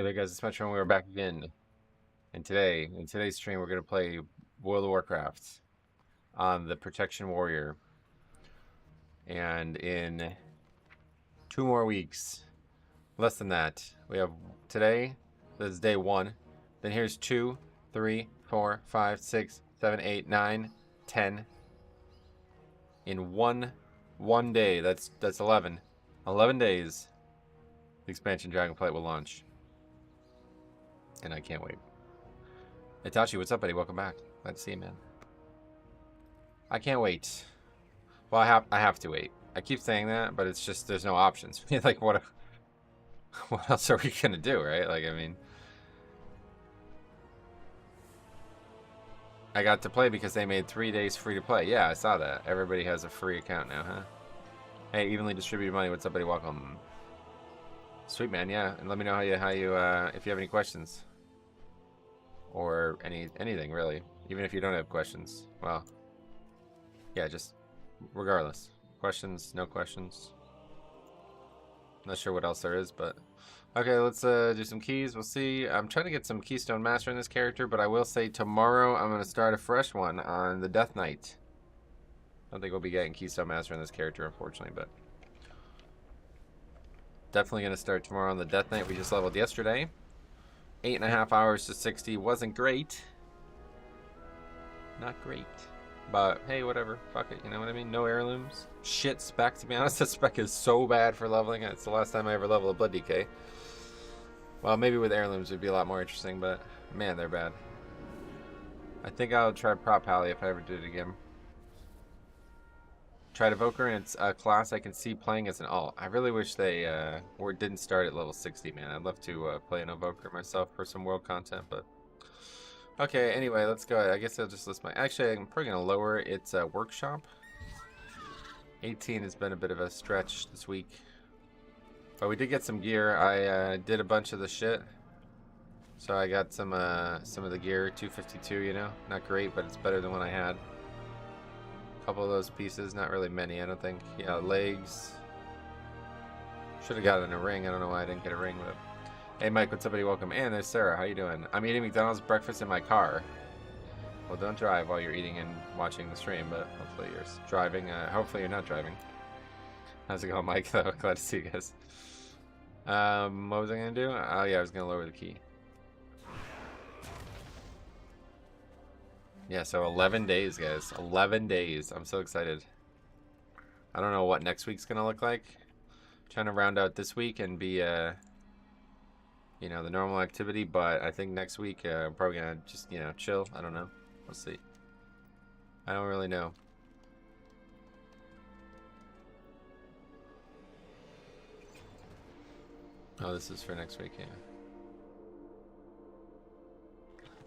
Hey there guys, it's Metro and we're back again. And in today's stream, we're going to play World of Warcraft on the Protection Warrior. And in 2 more weeks, less than that, we have today, this is day 1. Then here's 2, 3, 4, 5, 6, 7, 8, 9, 10. In one day, that's 11. 11 days, the expansion Dragonflight will launch. And I can't wait. Itachi, what's up, buddy? Welcome back. Glad to see you, man. I can't wait. Well, I have to wait. I keep saying that, but it's just there's no options. Like, what else are we gonna do, right? Like, I mean, I got to play because they made 3 days free to play. Yeah, I saw that. Everybody has a free account now, huh? Hey, evenly distributed money. What's up, buddy? Welcome. Sweet, man. Yeah, and let me know if you have any questions. Or anything really, even if you don't have questions. Well, yeah, just regardless, questions, no questions. Not sure what else there is, but okay, let's do some keys. We'll see. I'm trying to get some Keystone Master in this character, but I will say tomorrow I'm going to start a fresh one on the Death Knight. I don't think we'll be getting Keystone Master in this character, unfortunately, but definitely going to start tomorrow on the Death Knight. We just leveled yesterday. 8.5 hours to 60 wasn't great. Not great. But hey, whatever. Fuck it, you know what I mean? No heirlooms. Shit spec, to be honest. That spec is so bad for leveling. It's the last time I ever leveled a Blood DK. Well, maybe with heirlooms it would be a lot more interesting, but man, they're bad. I think I'll try Prop Pally if I ever do it again. Tried Evoker, and it's a class I can see playing as an alt. I really wish they didn't start at level 60, man. I'd love to play an Evoker myself for some world content, but... Okay, anyway, let's go. I guess I'll just list my... Actually, I'm probably going to lower its workshop. 18 has been a bit of a stretch this week. But we did get some gear. I did a bunch of the shit. So I got some of the gear, 252, you know? Not great, but it's better than what I had. Couple of those pieces, not really many, I don't think. Yeah, legs. Should have gotten a ring. I don't know why I didn't get a ring, but... Hey Mike, what's up, buddy? Welcome. And there's Sarah. How you doing? I'm eating McDonald's breakfast in my car. Well, don't drive while you're eating and watching the stream, but hopefully you're driving. Hopefully you're not driving. How's it going, Mike? Though, glad to see you guys. What was I gonna do? Oh yeah, I was gonna lower the key. Yeah, so 11 days, guys. 11 days. I'm so excited. I don't know what next week's gonna look like. I'm trying to round out this week and be you know, the normal activity, but I think next week I'm probably gonna just, you know, chill. I don't know. We'll see. I don't really know. Oh, this is for next week, yeah.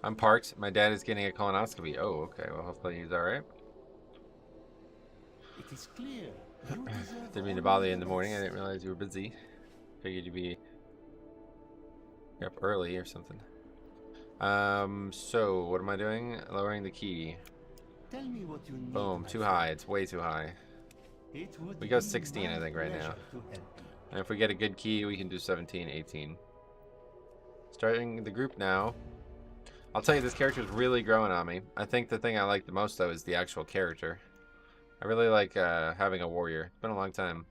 I'm parked. My dad is getting a colonoscopy. Oh, okay. Well, hopefully he's alright. It is clear. Didn't mean to bother you in the morning. I didn't realize you were busy. Figured you'd be up early or something. So what am I doing? Lowering the key. Tell me what you need. Boom, too high. It's way too high. We go 16, I think, right now. And if we get a good key, we can do 17, 18. Starting the group now. I'll tell you, this character is really growing on me. I think the thing I like the most, though, is the actual character. I really like having a warrior. It's been a long time.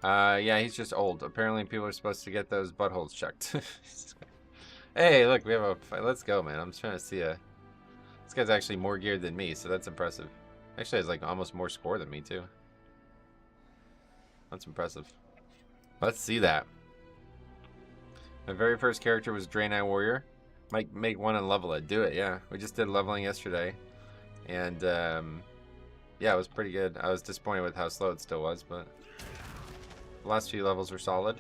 Yeah, he's just old. Apparently people are supposed to get those buttholes checked. Hey, look, we have a fight. Let's go, man. I'm just trying to see a... This guy's actually more geared than me, so that's impressive. Actually, has like almost more score than me, too. That's impressive. Let's see that. My very first character was Draenei Warrior. Might make one and level it. Do it, yeah. We just did leveling yesterday. And, yeah, it was pretty good. I was disappointed with how slow it still was, but... The last few levels were solid.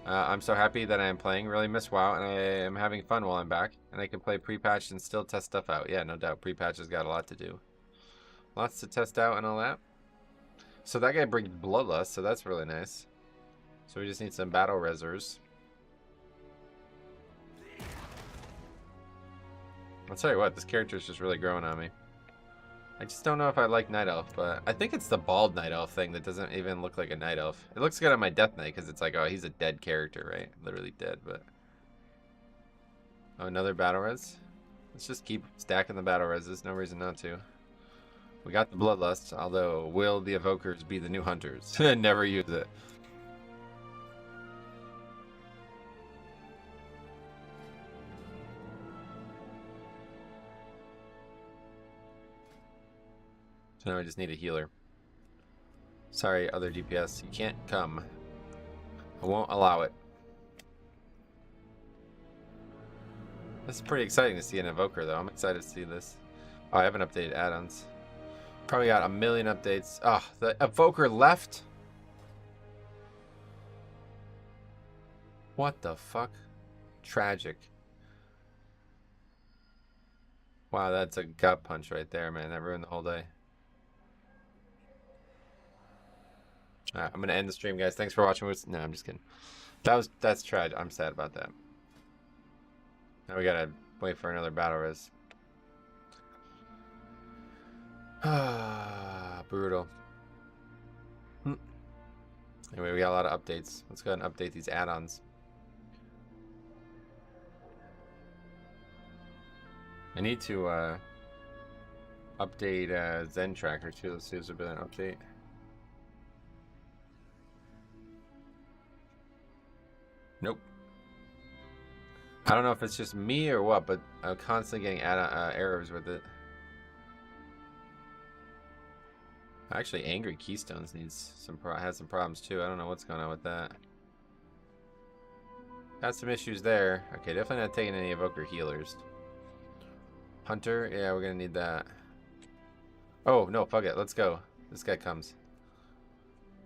I'm so happy that I am playing. Really miss WoW, and I am having fun while I'm back. And I can play pre-patch and still test stuff out. Yeah, no doubt. Pre-patch has got a lot to do. Lots to test out and all that. So that guy brings Bloodlust, so that's really nice. So we just need some battle resers. I'll tell you what, this character is just really growing on me. I just don't know if I like Night Elf, but I think it's the bald Night Elf thing that doesn't even look like a Night Elf. It looks good on my Death Knight because it's like, oh, he's a dead character, right? Literally dead, but... Oh, another battle res? Let's just keep stacking the battle res. There's no reason not to. We got the Bloodlust, although will the Evokers be the new hunters? Never use it. So now I just need a healer. Sorry, other DPS, you can't come. I won't allow it. This is pretty exciting to see an Evoker, though. I'm excited to see this. Oh, I haven't updated add-ons. Probably got a million updates. Oh, the Evoker left? What the fuck? Tragic. Wow, that's a gut punch right there, man. That ruined the whole day. Alright, I'm gonna end the stream, guys. Thanks for watching. No, I'm just kidding. That's tragic. I'm sad about that. Now we gotta wait for another battle res. Ah, brutal. Anyway, we got a lot of updates. Let's go ahead and update these add-ons. I need to update Zen Tracker too. Let's see if there's been an update. Nope. I don't know if it's just me or what, but I'm constantly getting errors with it. Actually, Angry Keystones has some problems too. I don't know what's going on with that. Got some issues there. Okay, definitely not taking any Evoker healers. Hunter, yeah, we're gonna need that. Oh no, fuck it, let's go. This guy comes.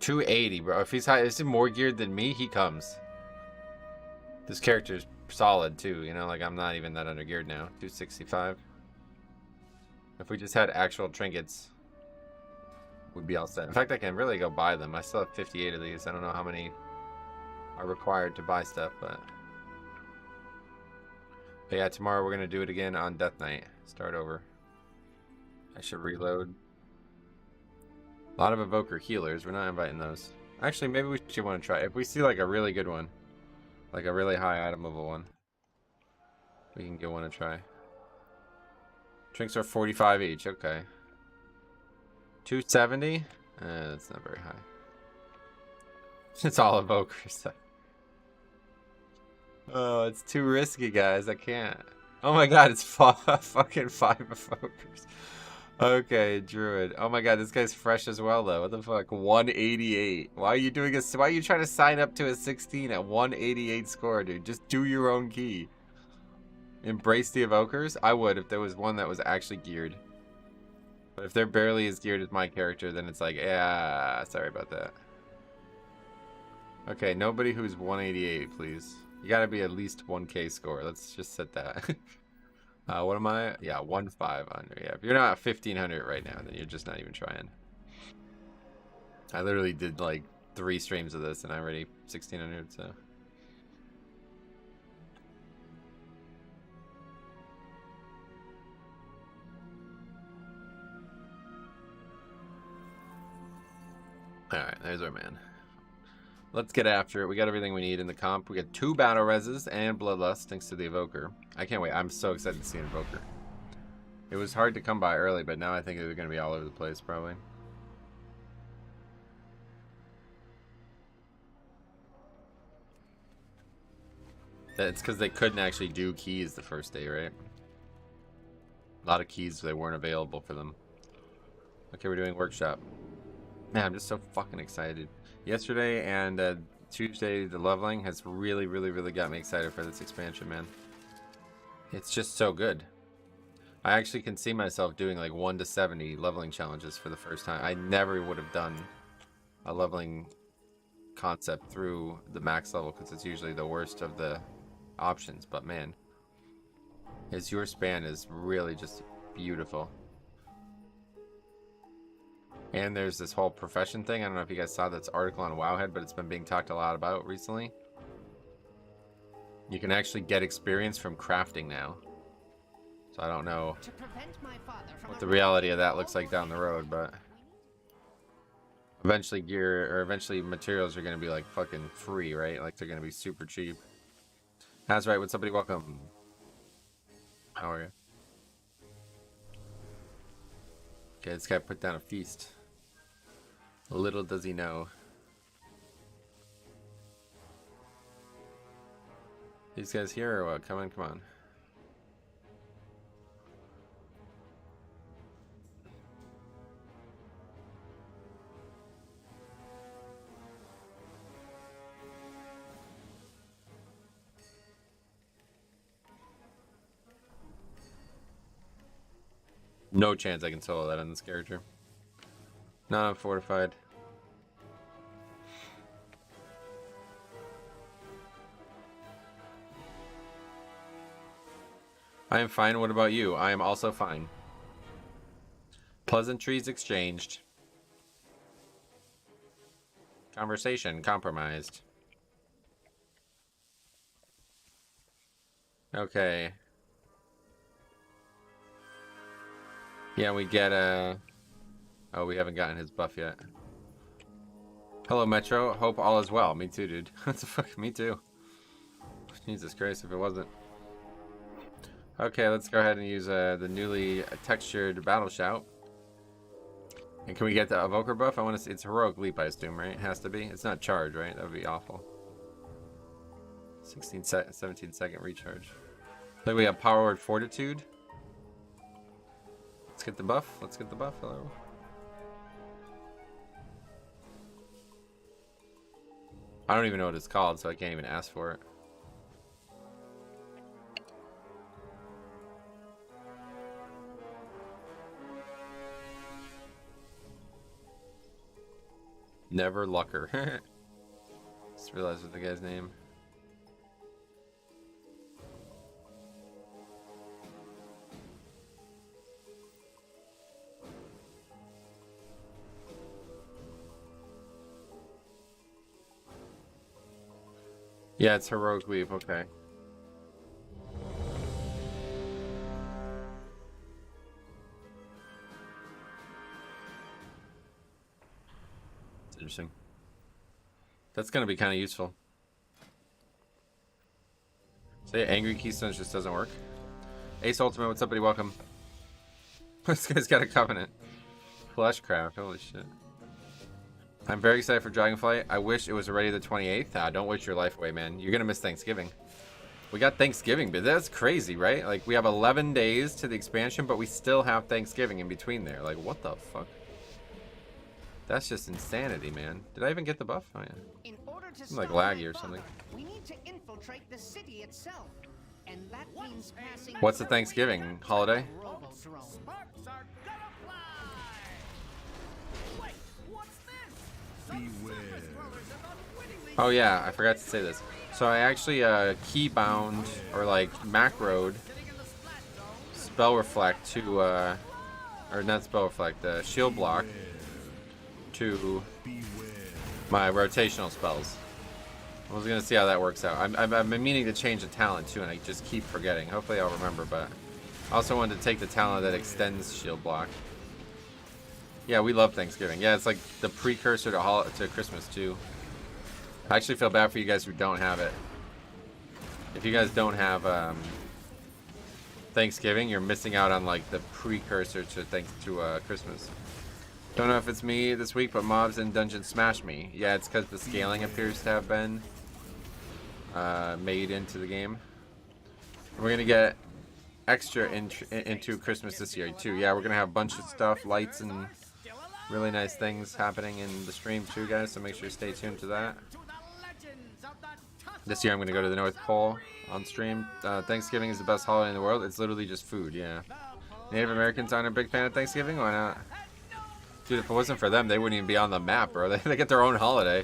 280, bro. If he's high, is he more geared than me? He comes. This character's solid too, you know, like I'm not even that under geared now. 265. If we just had actual trinkets, we'd be all set. In fact, I can really go buy them. I still have 58 of these. I don't know how many are required to buy stuff, but yeah, tomorrow we're gonna do it again on Death Knight. Start over. I should reload. A lot of Evoker healers. We're not inviting those. Actually, maybe we should want to try. If we see like a really good one, like a really high itemable one, we can get one to try. Drinks are 45 each. Okay. 270? That's not very high. It's all Evokers. Oh, it's too risky, guys. I can't. Oh my god, it's fucking 5 Evokers. Okay, Druid. Oh my god, this guy's fresh as well, though. What the fuck? 188. Why are you doing a... Why are you trying to sign up to a 16 at 188 score, dude? Just do your own key. Embrace the Evokers? I would if there was one that was actually geared. But if they're barely as geared as my character, then it's like, yeah, sorry about that. Okay, nobody who's 188, please. You gotta be at least 1k score. Let's just set that. What am I? Yeah, 1,500. Yeah, if you're not 1,500 right now, then you're just not even trying. I literally did like 3 streams of this and I'm already 1,600, so. Alright, there's our man. Let's get after it. We got everything we need in the comp. We got 2 battle reses and Bloodlust thanks to the Evoker. I can't wait. I'm so excited to see an Evoker. It was hard to come by early, but now I think they're going to be all over the place probably. That's because they couldn't actually do keys the first day, right? A lot of keys, they weren't available for them. Okay, we're doing workshop. Man, I'm just so fucking excited. Yesterday and Tuesday, the leveling has really got me excited for this expansion, man. It's just so good. I actually can see myself doing like 1 to 70 leveling challenges for the first time. I never would have done a leveling concept through the max level because it's usually the worst of the options. But man, your span is really just beautiful. And there's this whole profession thing. I don't know if you guys saw this article on Wowhead, but it's been being talked a lot about recently. You can actually get experience from crafting now. So I don't know To prevent my father from what the reality of that looks like down the road, but eventually gear or eventually materials are going to be like fucking free, right? Like they're going to be super cheap. That's right. Would somebody welcome? How are you? Okay, this guy put down a feast. Little does he know. These guys here or what? Come on, come on. No chance I can solo that on this character. Not unfortified. I am fine. What about you? I am also fine. Pleasantries exchanged. Conversation compromised. Okay. Yeah, we get a... Oh, we haven't gotten his buff yet. Hello, Metro. Hope all is well. Me too, dude. What the fuck? Me too. Jesus Christ, if it wasn't. Okay, let's go ahead and use the newly textured Battle Shout. And can we get the Evoker buff? I want to see. It's Heroic Leap, I assume, right? It has to be. It's not charge, right? That would be awful. 17-second recharge. I think we have Powered Fortitude. Let's get the buff. Let's get the buff. Hello. I don't even know what it's called, so I can't even ask for it. Never Lucker. Just realized what the guy's name. Yeah, it's Heroic Leap, okay. It's interesting. That's gonna be kind of useful. Say Angry Keystones just doesn't work. Ace Ultimate, what's up, buddy? Welcome. This guy's got a Covenant. Fleshcraft, holy shit. I'm very excited for Dragonflight. I wish it was already the 28th. Ah, don't wish your life away, man. You're gonna miss Thanksgiving. We got Thanksgiving, but that's crazy, right? Like, we have 11 days to the expansion, but we still have Thanksgiving in between there. Like, what the fuck? That's just insanity, man. Did I even get the buff? Oh, yeah. In order to I'm like stop laggy my or father, something. We need to infiltrate the city itself. And that means passing What's the Thanksgiving holiday? Robothrone. Sparks are gonna fly! Wait, what's this? Some surface dwellers have unwittingly... Oh yeah, I forgot to say this. So I actually keybound or like macroed Sitting in the splash zone. Spell Reflect to or not Spell Reflect, Shield Block to my rotational spells. I was gonna see how that works out. I've been meaning to change the talent too, and I just keep forgetting. Hopefully I'll remember, but I also wanted to take the talent that extends Shield Block. Yeah, we love Thanksgiving. Yeah, it's like the precursor to Christmas too. I actually feel bad for you guys who don't have it. If you guys don't have Thanksgiving, you're missing out on like the precursor to Christmas. Don't know if it's me this week, but mobs in dungeons smash me. Yeah, it's because the scaling appears to have been made into the game. We're gonna get extra into Christmas this year too. Yeah, we're gonna have a bunch of stuff, lights and really nice things happening in the stream too, guys. So make sure you stay tuned to that. This year I'm gonna go to the North Pole on stream. Thanksgiving is the best holiday in the world. It's literally just food. Yeah. Native Americans aren't a big fan of Thanksgiving. Why not? Dude, if it wasn't for them, they wouldn't even be on the map, bro. They get their own holiday.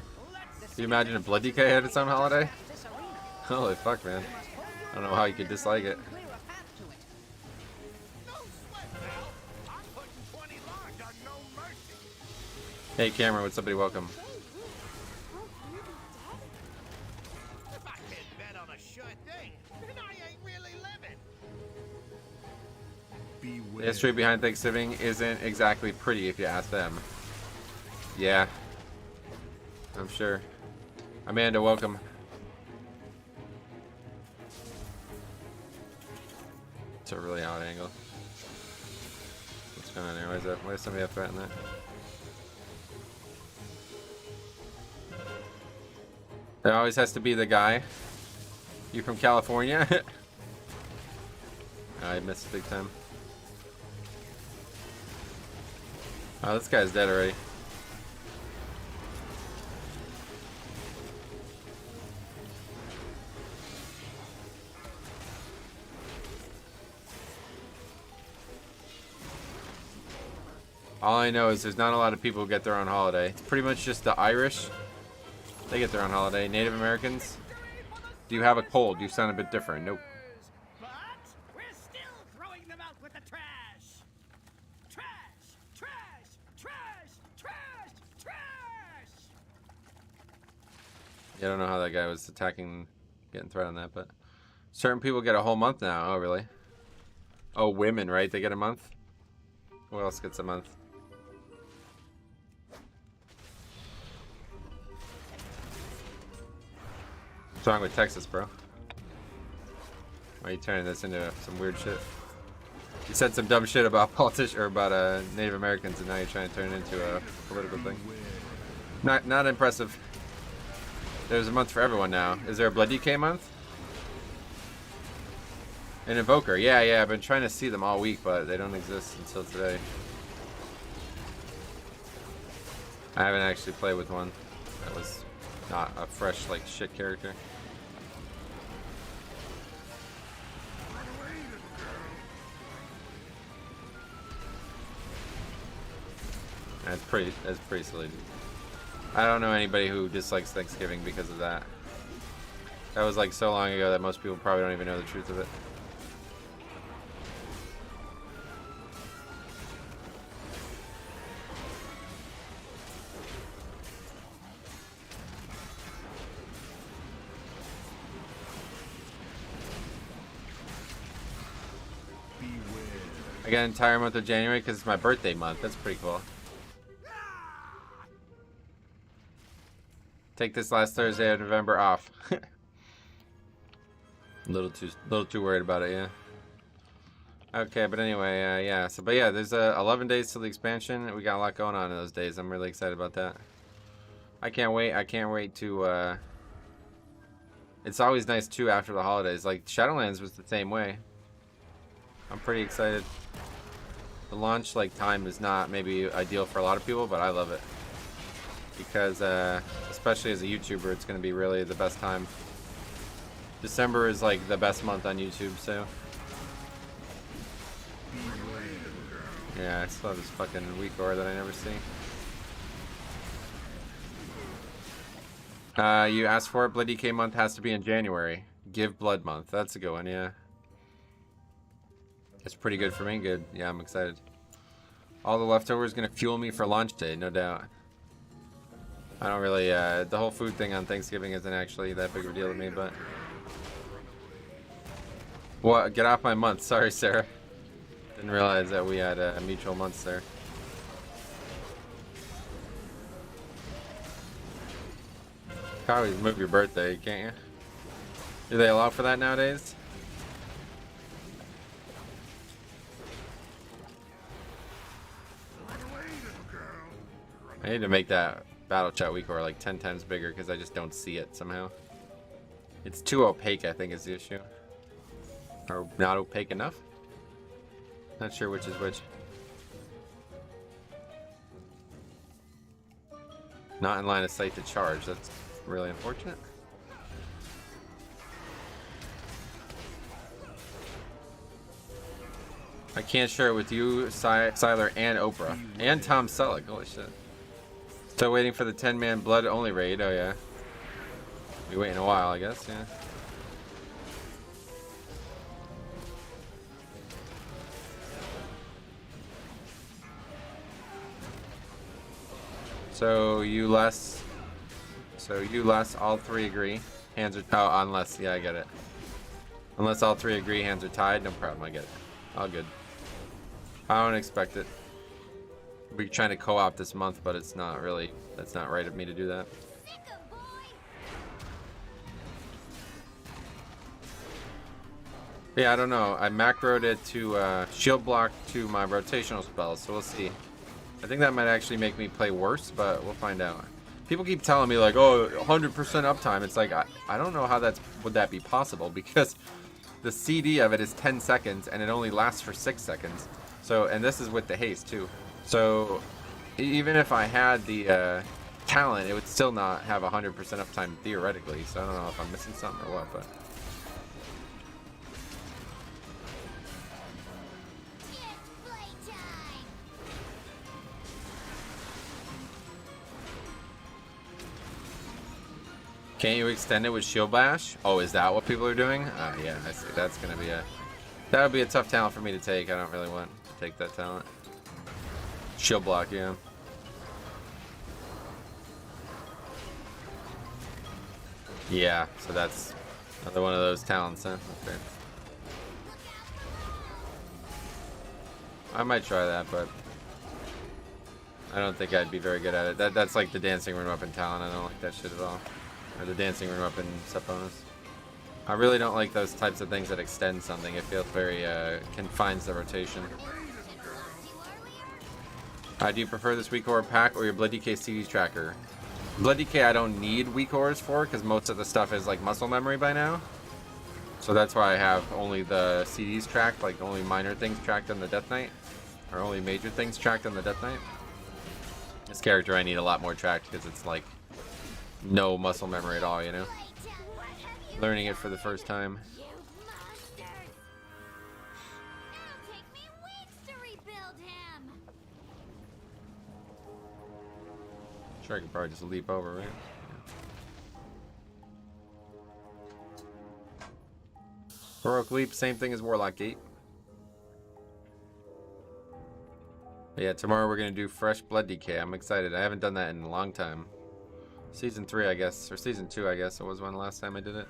Can you imagine if Blood DK had its own holiday? Holy fuck, man. I don't know how you could dislike it. Clear a path to it. No sweat now. I'm putting 20 logs on no mercy. Hey, Cameron, what's up, buddy? Welcome. If I can't bet on a sure thing, then I ain't really living. The history behind Thanksgiving isn't exactly pretty if you ask them. Yeah. I'm sure. Amanda, welcome. It's a really odd angle. What's going on there? Why is somebody up threatening that? There always has to be the guy. You from California? I missed big time. Oh, this guy's dead already. All I know is there's not a lot of people who get their own holiday. It's pretty much just the Irish. They get their own holiday. Native Americans. Do you have a cold? You sound a bit different. Nope. But we're still throwing them out with the trash. Trash, trash, trash, trash, trash. Yeah, I don't know how that guy was attacking, getting threat on that, but certain people get a whole month now. Oh, really? Oh, women, right? They get a month? Who else gets a month? What's wrong with Texas, bro? Why are you turning this into some weird shit? You said some dumb shit about politicians or about Native Americans, and now you're trying to turn it into a political thing. Not impressive. There's a month for everyone now. Is there a Blood DK month? An Evoker. Yeah, I've been trying to see them all week, but they don't exist until today. I haven't actually played with one that was not a fresh, like, shit character. That's pretty silly, dude. I don't know anybody who dislikes Thanksgiving because of that. That was like so long ago that most people probably don't even know the truth of it. I got an entire month of January because it's my birthday month. That's pretty cool. Take this last Thursday of November off. A little too worried about it, yeah. Okay, but anyway, yeah. So, but yeah, there's 11 days till the expansion. We got a lot going on in those days. I'm really excited about that. I can't wait. I can't wait to. It's always nice too after the holidays. Like Shadowlands was the same way. I'm pretty excited. The launch time is not maybe ideal for a lot of people, but I love it because especially as a YouTuber, it's going to be really the best time. December is like the best month on YouTube, so yeah, I still have this fucking week or that I never see. You asked for it. Blood DK month has to be in January. Give Blood month. That's a good one, yeah. It's pretty good for me. Good. Yeah, I'm excited. All the leftovers gonna fuel me for launch day, no doubt. I don't really, the whole food thing on Thanksgiving isn't actually that big of a deal to me, but... What? Get off my month. Sorry, Sarah. Didn't realize that we had mutual months there. You can always move your birthday, can't you? Do they allow for that nowadays? I need to make that battle chat week or like 10 times bigger because I just don't see it somehow. It's too opaque, I think, is the issue. Or not opaque enough? Not sure which is which. Not in line of sight to charge. That's really unfortunate. I can't share it with you, Siler, and Oprah. And Tom Selleck. Holy shit. Still waiting for the 10-man blood only raid. Oh, yeah. Be waiting a while, I guess. Yeah. So you less, all three agree. Hands are, oh, unless, yeah, I get it. Unless all three agree, hands are tied, no problem, I get it. All good. I don't expect it. We're trying to co-op this month, but it's not really. That's not right of me to do that. Yeah, I don't know. I macroed it to shield block to my rotational spells, so we'll see. I think that might actually make me play worse, but we'll find out. People keep telling me like, oh, 100% uptime. It's like, I don't know how would that be possible, because the CD of it is 10 seconds and it only lasts for 6 seconds. So, and this is with the haste too. So even if I had the talent, it would still not have 100% uptime theoretically. So I don't know if I'm missing something or what, but. Can't you extend it with Shield Bash? Oh, is that what people are doing? Yeah, I see. That's gonna be that would be a tough talent for me to take. I don't really want to take that talent. Shield block, yeah. Yeah, so that's another one of those talents, huh? Okay. I might try that, but I don't think I'd be very good at it. That's like the dancing room up in talent. I don't like that shit at all. Or the dancing room up in set bonus. I really don't like those types of things that extend something. It feels very confines the rotation. Do you prefer this weak ore pack or your Blood DK CDs tracker? Blood DK I don't need weak ores for, because most of the stuff is like muscle memory by now. So that's why I have only the CDs tracked, like only minor things tracked on the Death Knight. Or only major things tracked on the Death Knight. This character I need a lot more tracked because it's like no muscle memory at all, you know? Learning it for the first time. Sure, I could probably just leap over, right? Yeah. Heroic Leap, same thing as Warlock Gate. But yeah, tomorrow we're gonna do fresh Blood DK. I'm excited. I haven't done that in a long time. Season 3, I guess, or Season 2, I guess. It was one last time I did it.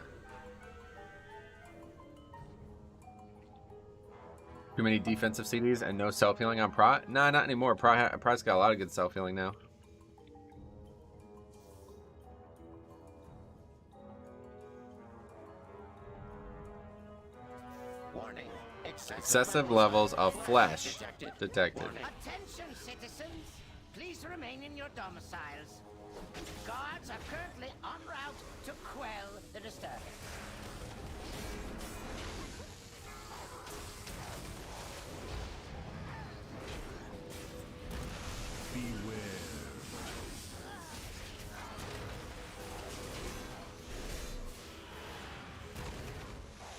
Too many defensive CDs and no self-healing on Prot? Nah, not anymore. Prot's got a lot of good self-healing now. Warning. Excessive levels of flesh detected. Attention, citizens. Please remain in your domiciles. Guards are currently en route to quell the disturbance.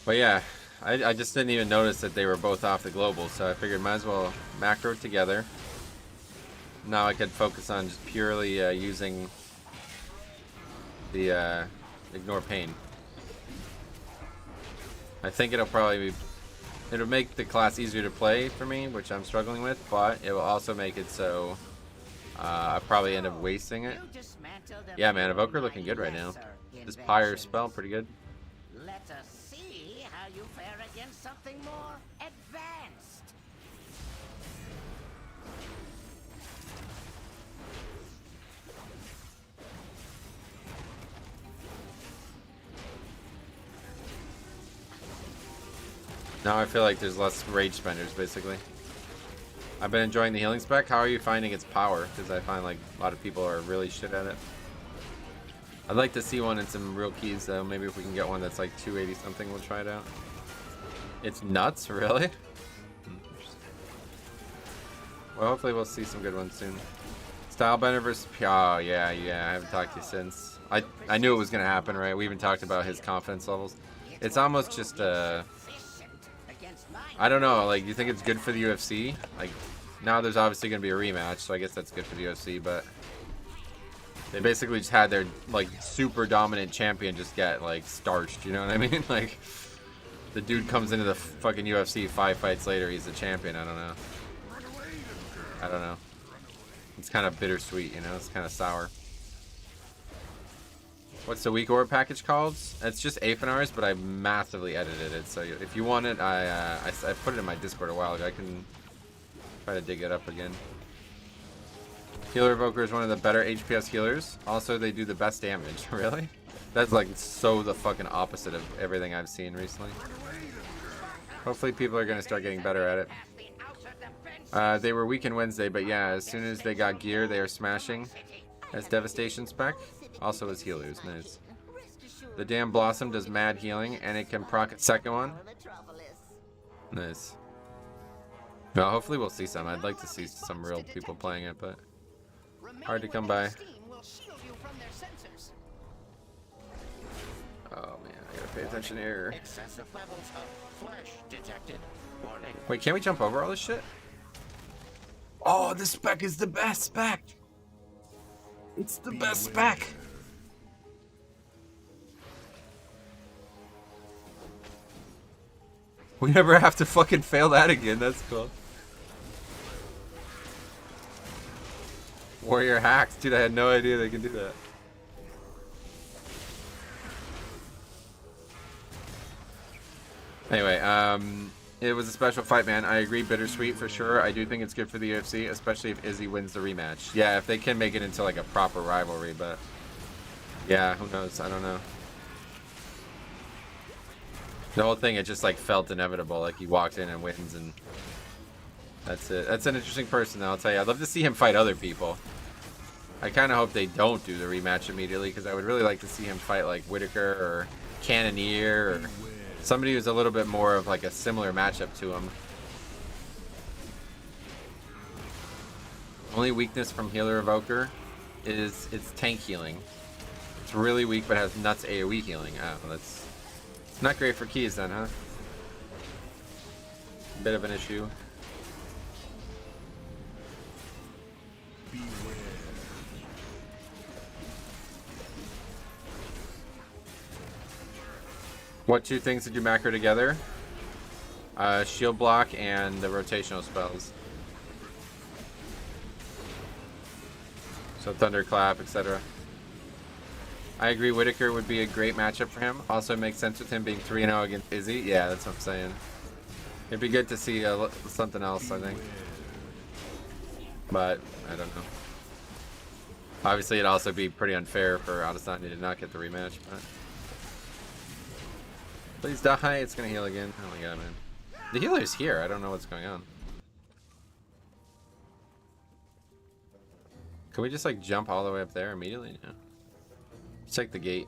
But yeah, I just didn't even notice that they were both off the global, so I figured might as well macro together. Now I could focus on just purely using the ignore pain. I think it'll make the class easier to play for me, which I'm struggling with, but it will also make it so I probably end up wasting it. Yeah, man, Evoker looking good right now. This Pyre spell pretty good. Let us see how you fare against something more advanced. Now I feel like there's less rage spenders, basically. I've been enjoying the healing spec. How are you finding its power? Because I find like a lot of people are really shit at it. I'd like to see one in some real keys though. Maybe if we can get one that's like 280 something, we'll try it out. It's nuts, really? Well, hopefully we'll see some good ones soon. Stylebender versus oh yeah, I haven't talked to you since. I knew it was gonna happen, right? We even talked about his confidence levels. It's almost just I don't know, like, you think it's good for the UFC? Like, now there's obviously gonna be a rematch, so I guess that's good for the UFC, but they basically just had their, like, super dominant champion just get, like, starched, you know what I mean? Like, the dude comes into the fucking UFC 5 fights later, he's the champion, I don't know. It's kind of bittersweet, you know, it's kind of sour. What's the weak ore package called? It's just Aphanars, but I massively edited it. So if you want it, I put it in my Discord a while ago. I can Try to dig it up again. Healer Evoker is one of the better HPS healers. Also, they do the best damage. Really? That's like so the fucking opposite of everything I've seen recently. Hopefully people are going to start getting better at it. They were weak in Wednesday, but yeah, as soon as they got gear, they are smashing. As Devastation spec. Also as healers. Nice. The damn Blossom does mad healing, and it can proc a second one. Nice. Well, hopefully we'll see some. I'd like to see some real people playing it, but hard to come by. Oh man, I gotta pay attention here. Excessive levels of flesh detected. Warning. Wait, can't we jump over all this shit? Oh, this spec is the best spec. It's the best spec. We never have to fucking fail that again. That's cool. Warrior hacks. Dude, I had no idea they could do that. Anyway, it was a special fight, man. I agree, bittersweet for sure. I do think it's good for the UFC, especially if Izzy wins the rematch. Yeah, if they can make it into like a proper rivalry, but yeah, who knows? I don't know. The whole thing, it just like felt inevitable. Like he walked in and wins, and that's it. That's an interesting person, though. I'll tell you. I'd love to see him fight other people. I kind of hope they don't do the rematch immediately, because I would really like to see him fight like Whitaker or Cannoneer or somebody who's a little bit more of like a similar matchup to him. Only weakness from Healer Evoker is its tank healing. It's really weak, but has nuts AoE healing. Oh, that's not great for keys then, huh? Bit of an issue. What two things did you macro together? Shield block and the rotational spells. So thunderclap, etc. I agree, Whitaker would be a great matchup for him. Also makes sense with him being 3-0 against Izzy. Yeah, that's what I'm saying. It'd be good to see something else, I think. But, I don't know. Obviously, it'd also be pretty unfair for Adesanya to not get the rematch. But please die, it's gonna heal again. Oh my god, man. The healer's here, I don't know what's going on. Can we just like jump all the way up there immediately? No. Check the gate.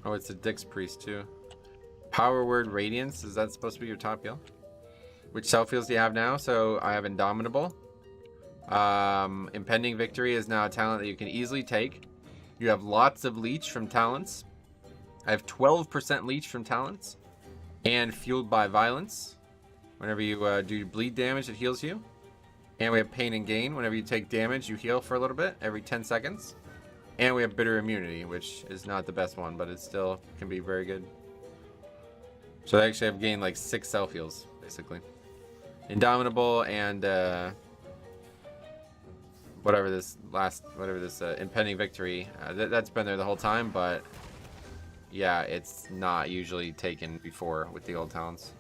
Oh, it's a Dix Priest too. Power Word Radiance, is that supposed to be your top heal? Which self heals do you have now? So I have Indomitable. Impending Victory is now a talent that you can easily take. You have lots of leech from talents. I have 12% leech from talents. And Fueled by Violence. Whenever you do bleed damage, it heals you. And we have Pain and Gain. Whenever you take damage, you heal for a little bit, every 10 seconds. And we have Bitter Immunity, which is not the best one, but it still can be very good. So I actually have gained like 6 self-heals, basically. Indomitable and whatever this Impending Victory. That's been there the whole time, but yeah, it's not usually taken before with the old talents.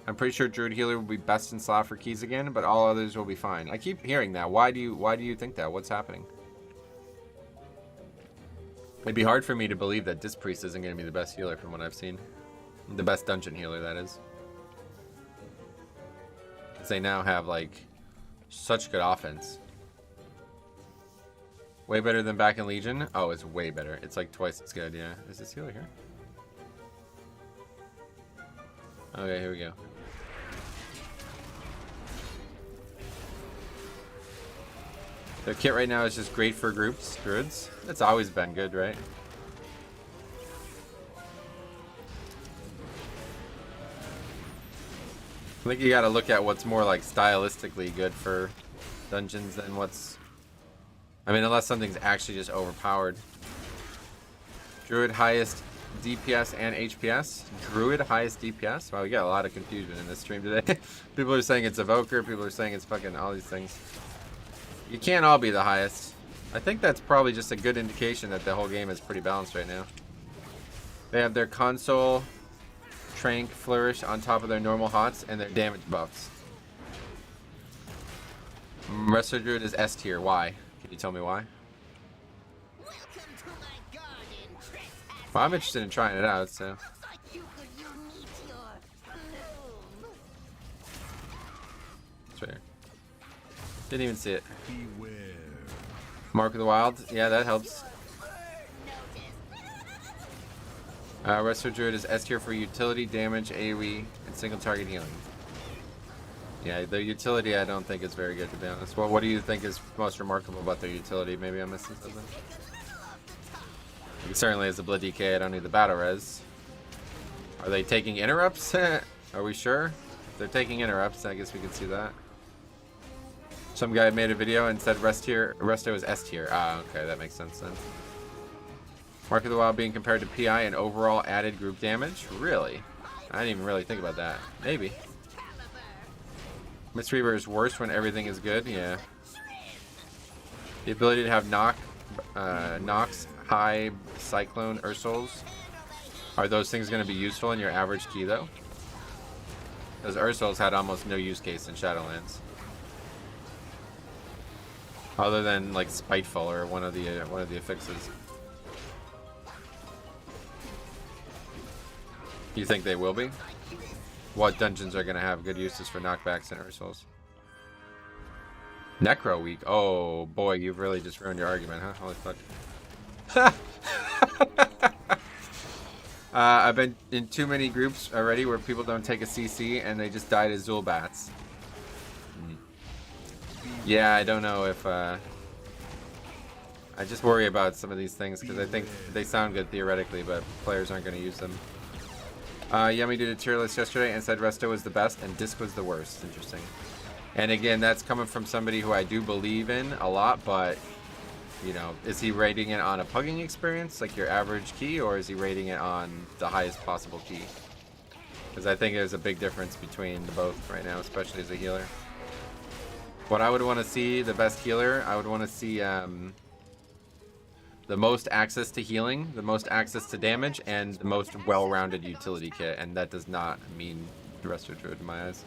I'm pretty sure Druid Healer will be best in slot for keys again, but all others will be fine. I keep hearing that. Why do you think that? What's happening? It'd be hard for me to believe that Disc Priest isn't going to be the best healer from what I've seen. The best dungeon healer, that is. Because they now have, like, such good offense. Way better than back in Legion? Oh, it's way better. It's like twice as good, yeah. Is this healer here? Okay, here we go. Their kit right now is just great for groups, druids. It's always been good, right? I think you gotta look at what's more like stylistically good for dungeons than what's... I mean, unless something's actually just overpowered. Druid highest DPS and HPS. Druid highest DPS? Wow, we got a lot of confusion in this stream today. People are saying it's Evoker, people are saying it's fucking all these things. You can't all be the highest. I think that's probably just a good indication that the whole game is pretty balanced right now. They have their console Trank, Flourish on top of their normal hots and their damage buffs. Resto Druid is S tier. Why? Can you tell me why? Welcome to my garden, trespass. Well, I'm interested in trying it out, so. Looks like you could use your bloom. It's right here. Didn't even see it. Beware. Mark of the Wild. Yeah, that helps. Resto Druid is S tier for utility, damage, AoE, and single target healing. Yeah, the utility I don't think is very good, to be honest. Well, what do you think is most remarkable about their utility? Maybe I'm missing something. It certainly is a Blood DK. I don't need the battle res. Are they taking interrupts? Are we sure? If they're taking interrupts, I guess we can see that. Some guy made a video and said Resto is S tier. Ah, okay, that makes sense then. Mark of the Wild being compared to PI and overall added group damage? Really? I didn't even really think about that. Maybe. Mistweaver is worse when everything is good, yeah. The ability to have Nox, High, Cyclone, Ursals. Are those things going to be useful in your average key, though? Because Ursals had almost no use case in Shadowlands. Other than, like, Spiteful or one of the affixes. You think they will be? What dungeons are going to have good uses for knockbacks and Ursals? Necro week. Oh boy, you've really just ruined your argument, huh? Holy fuck. I've been in too many groups already where people don't take a CC and they just die to Zulbats. Yeah, I don't know if I just worry about some of these things because I think they sound good theoretically, but players aren't going to use them. Yummy did a tier list yesterday and said Resto was the best and Disc was the worst. Interesting. And again, that's coming from somebody who I do believe in a lot, but, you know, is he rating it on a pugging experience, like your average key, or is he rating it on the highest possible key? Because I think there's a big difference between the both right now, especially as a healer. What I would want to see, the best healer, I would want to see the most access to healing, the most access to damage, and the most well-rounded utility kit, and that does not mean Resto Druid in my eyes.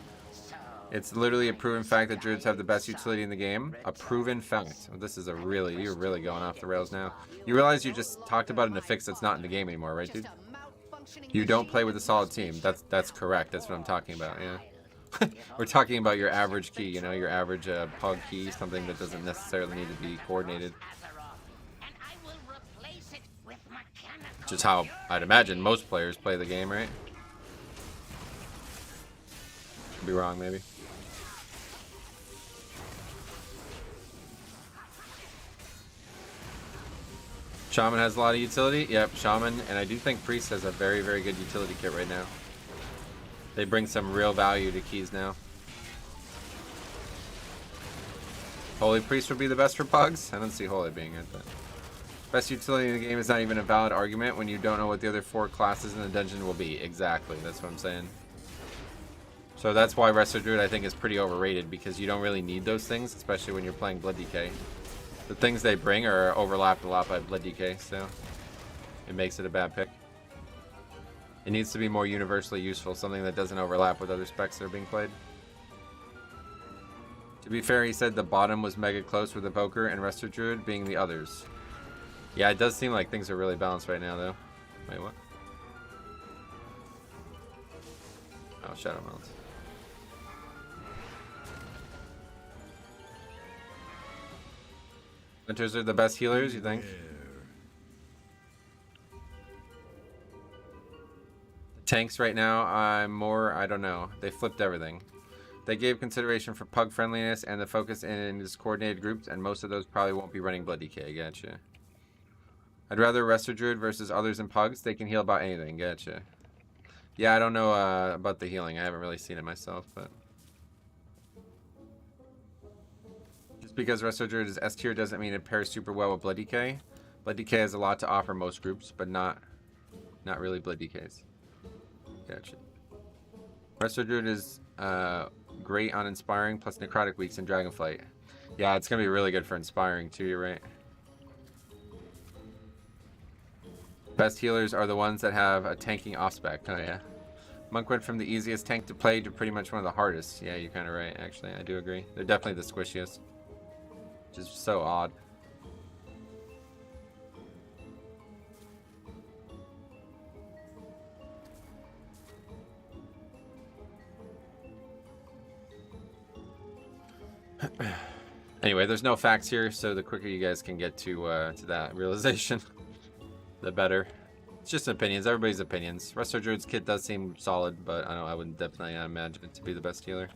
It's literally a proven fact that Druids have the best utility in the game. A proven fact. Well, this is you're really going off the rails now. You realize you just talked about an affix that's not in the game anymore, right, dude? You don't play with a solid team. That's correct. That's what I'm talking about, yeah. We're talking about your average key, you know, your average pug key, something that doesn't necessarily need to be coordinated. Which is how I'd imagine most players play the game, right? Could be wrong, maybe. Shaman has a lot of utility. Yep, Shaman, and I do think Priest has a very, very good utility kit right now. They bring some real value to keys now. Holy Priest would be the best for pugs? I don't see Holy being it, but... Best utility in the game is not even a valid argument when you don't know what the other 4 classes in the dungeon will be. Exactly, that's what I'm saying. So that's why Resto Druid I think is pretty overrated, because you don't really need those things, especially when you're playing Blood DK. The things they bring are overlapped a lot by Blood DK, so it makes it a bad pick. It needs to be more universally useful, something that doesn't overlap with other specs that are being played. To be fair, he said the bottom was mega close with Evoker and Resto Druid being the others. Yeah, it does seem like things are really balanced right now, though. Wait, what? Oh, Shadow Mounts. Hunters are the best healers, you think? Tanks right now, I don't know. They flipped everything. They gave consideration for pug friendliness and the focus in this coordinated groups, and most of those probably won't be running Blood DK, gotcha. I'd rather Resto Druid versus others in pugs. They can heal about anything, gotcha. Yeah, I don't know about the healing. I haven't really seen it myself, but... Just because Resto Druid is S tier doesn't mean it pairs super well with Blood DK. Blood DK has a lot to offer most groups, but not really Blood DKs. Gotcha. Resto Druid is great on Inspiring, plus Necrotic Weeks and Dragonflight. Yeah, it's going to be really good for Inspiring too, you're right. Best healers are the ones that have a tanking off-spec. Oh yeah. Monk went from the easiest tank to play to pretty much one of the hardest. Yeah, you're kind of right, actually. I do agree. They're definitely the squishiest. Which is so odd. Anyway, there's no facts here, so the quicker you guys can get to that realization, the better. It's just opinions, everybody's opinions. Resto Druid's kit does seem solid, but I wouldn't definitely imagine it to be the best healer.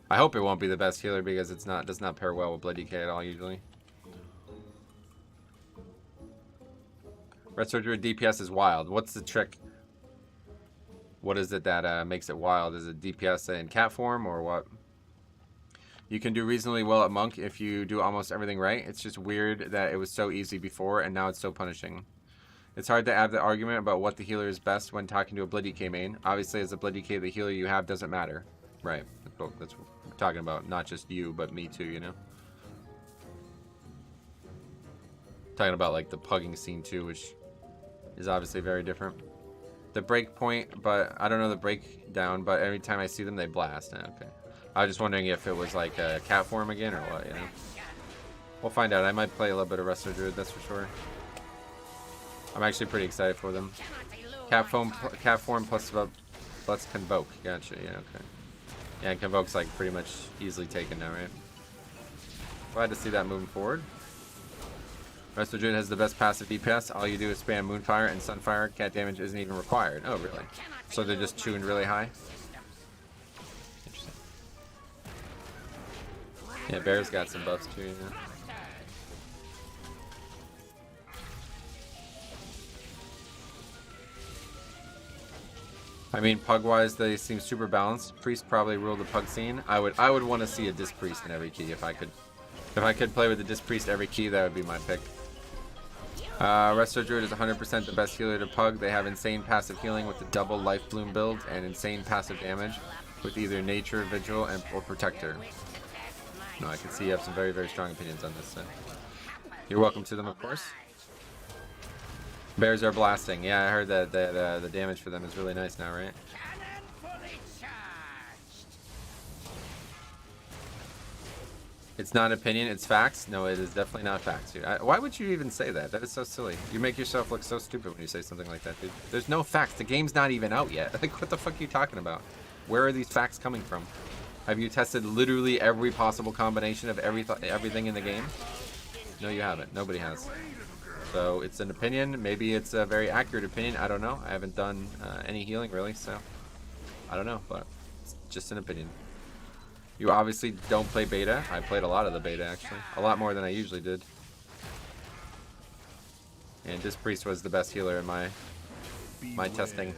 I hope it won't be the best healer because does not pair well with Bloody K at all usually. Resto Druid DPS is wild. What's the trick? What is it that makes it wild? Is it DPS in cat form or what? You can do reasonably well at Monk if you do almost everything right. It's just weird that it was so easy before and now it's so punishing. It's hard to have the argument about what the healer is best when talking to a Bloody K main. Obviously, as a Bloody K, the healer you have doesn't matter. Right. That's what we're talking about. Not just you, but me too, you know? Talking about, like, the pugging scene too, which is obviously very different. The break point, but I don't know the breakdown, but every time I see them, they blast. Okay. I was just wondering if it was, like, a cat form again or what, you know? We'll find out. I might play a little bit of Resto Druid, that's for sure. I'm actually pretty excited for them. Cat form plus Convoke. Gotcha. Yeah. Okay. Yeah, and Convoke's like pretty much easily taken now, right? Glad to see that moving forward. Resto Druid has the best passive DPS. All you do is spam Moonfire and Sunfire. Cat damage isn't even required. Oh, really? So they're just tuned really high. Interesting. Yeah, Bear's got some buffs too. You know? I mean, pug-wise, they seem super balanced. Priest probably ruled the pug scene. I would want to see a Disc Priest in every key if I could. If I could play with the Disc Priest every key, that would be my pick. Resto Druid is 100% the best healer to pug. They have insane passive healing with the double Life Bloom build and insane passive damage with either Nature, Vigil, or Protector. No, I can see you have some very, very strong opinions on this. So. You're welcome to them, of course. Bears are blasting. Yeah, I heard that the damage for them is really nice now, right? Cannon fully charged. It's not opinion, it's facts. No, it is definitely not facts, dude. Why would you even say that? That is so silly. You make yourself look so stupid when you say something like that, dude. There's no facts. The game's not even out yet. Like, what the fuck are you talking about? Where are these facts coming from? Have you tested literally every possible combination of everything in the game? No, you haven't. Nobody has. So it's an opinion. Maybe it's a very accurate opinion. I don't know. I haven't done any healing really, so I don't know. But it's just an opinion. You obviously don't play beta. I played a lot of the beta actually, a lot more than I usually did. And Disc Priest was the best healer in my testing.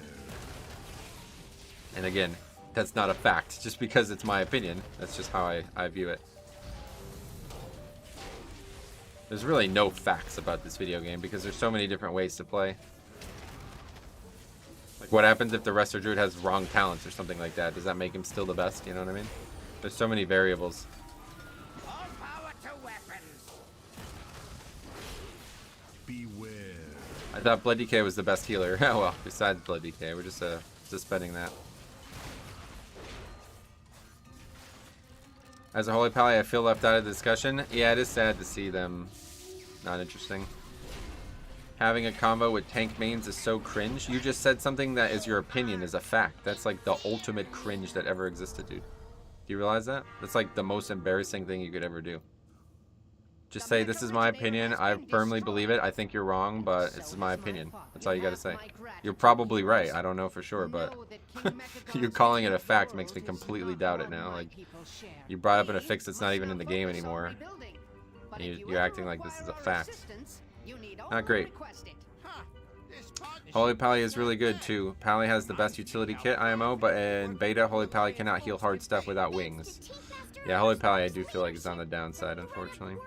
And again, that's not a fact. Just because it's my opinion, that's just how I view it. There's really no facts about this video game because there's so many different ways to play. Like, what happens if the Resto Druid has wrong talents or something like that? Does that make him still the best? You know what I mean? There's so many variables. All power to weapons. Beware. I thought Blood DK was the best healer. Well, besides Blood DK, we're just suspending that. As a Holy Pally, I feel left out of the discussion. Yeah, it is sad to see them not interesting. Having a combo with tank mains is so cringe. You just said something that is your opinion is a fact. That's like the ultimate cringe that ever existed, dude. Do you realize that? That's like the most embarrassing thing you could ever do. Just say, this is my opinion. I firmly believe it. I think you're wrong, but this is my opinion. That's all you gotta say. You're probably right. I don't know for sure, but you calling it a fact makes me completely doubt it now. Like, you brought up in a fix that's not even in the game anymore. And you're acting like this is a fact. Not great. Holy Pally is really good too. Pally has the best utility kit IMO, but in beta, Holy Pally cannot heal hard stuff without wings. Yeah, Holy Pally I do feel like is on the downside, unfortunately.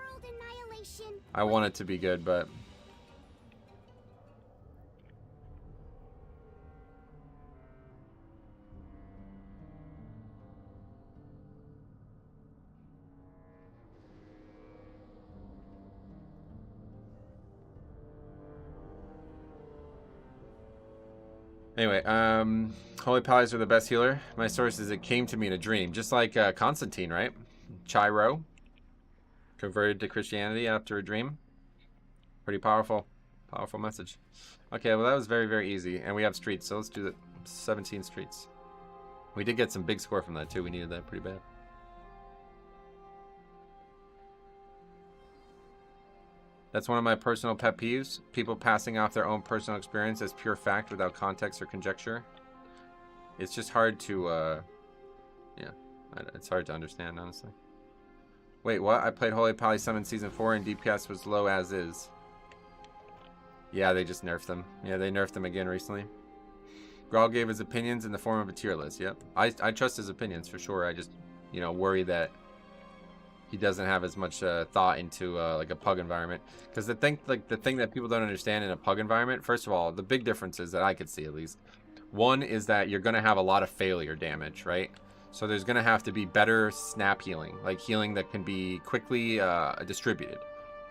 I want it to be good, but... Anyway, Holy Pallies are the best healer. My source is it came to me in a dream. Just like Constantine, right? Chiro. Converted to Christianity after a dream. Pretty powerful. Powerful message. Okay, well that was very, very easy. And we have streets, so let's do the 17 streets. We did get some big score from that too. We needed that pretty bad. That's one of my personal pet peeves. People passing off their own personal experience as pure fact without context or conjecture. It's just hard to, yeah, it's hard to understand, honestly. Wait, what? I played Holy Pally Summon Season 4 and DPS was low as is. Yeah, they just nerfed them. Yeah, they nerfed them again recently. Grawl gave his opinions in the form of a tier list. Yep. I trust his opinions for sure. I just, you know, worry that he doesn't have as much thought into like a pug environment. Because the thing that people don't understand in a pug environment, first of all, the big differences that I could see at least. One is that you're going to have a lot of failure damage, right? So there's going to have to be better snap healing, like healing that can be quickly distributed.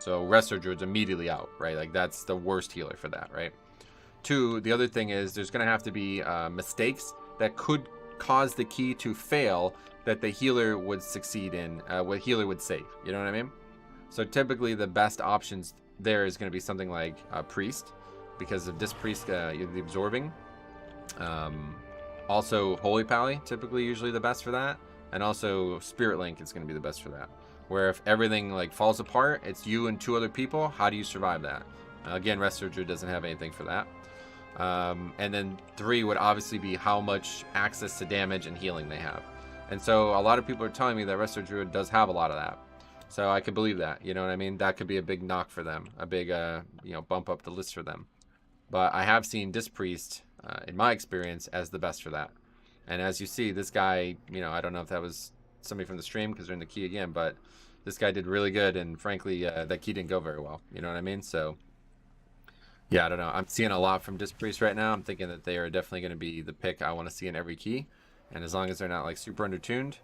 So Resto Druid's immediately out, right? Like that's the worst healer for that, right? Two, the other thing is there's going to have to be mistakes that could cause the key to fail that the healer would succeed in, what healer would save. You know what I mean? So typically the best options there is going to be something like Priest, because of this Priest, the absorbing. Also Holy Pally, typically usually the best for that. And also Spirit Link is going to be the best for that. Where if everything like falls apart, it's you and two other people, how do you survive that? Again, Resto Druid doesn't have anything for that. And then 3 would obviously be how much access to damage and healing they have. And so a lot of people are telling me that Resto Druid does have a lot of that. So I could believe that, you know what I mean? That could be a big knock for them, a big, you know, bump up the list for them. But I have seen Disc Priest, in my experience, as the best for that. And as you see, this guy, you know, I don't know if that was somebody from the stream because they're in the key again, but this guy did really good. And frankly, that key didn't go very well. You know what I mean? So yeah, I don't know. I'm seeing a lot from Disc Priest right now. I'm thinking that they are definitely going to be the pick I want to see in every key. And as long as they're not like super undertuned,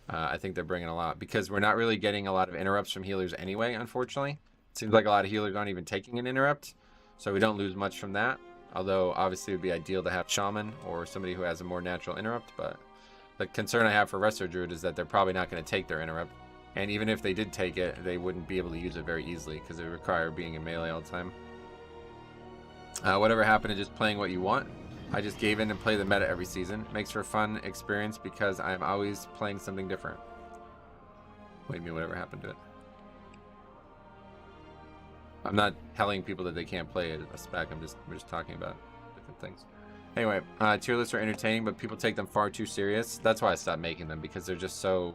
I think they're bringing a lot. Because we're not really getting a lot of interrupts from healers anyway, unfortunately. It seems like a lot of healers aren't even taking an interrupt. So we don't lose much from that. Although, obviously, it would be ideal to have Shaman or somebody who has a more natural interrupt. But the concern I have for Resto Druid is that they're probably not going to take their interrupt. And even if they did take it, they wouldn't be able to use it very easily because it would require being in melee all the time. Whatever happened to just playing what you want? I just gave in and play the meta every season. Makes for a fun experience because I'm always playing something different. What do you mean, whatever happened to it? I'm not telling people that they can't play a spec. We're just talking about different things. Anyway, tier lists are entertaining, but people take them far too serious. That's why I stopped making them, because they're just so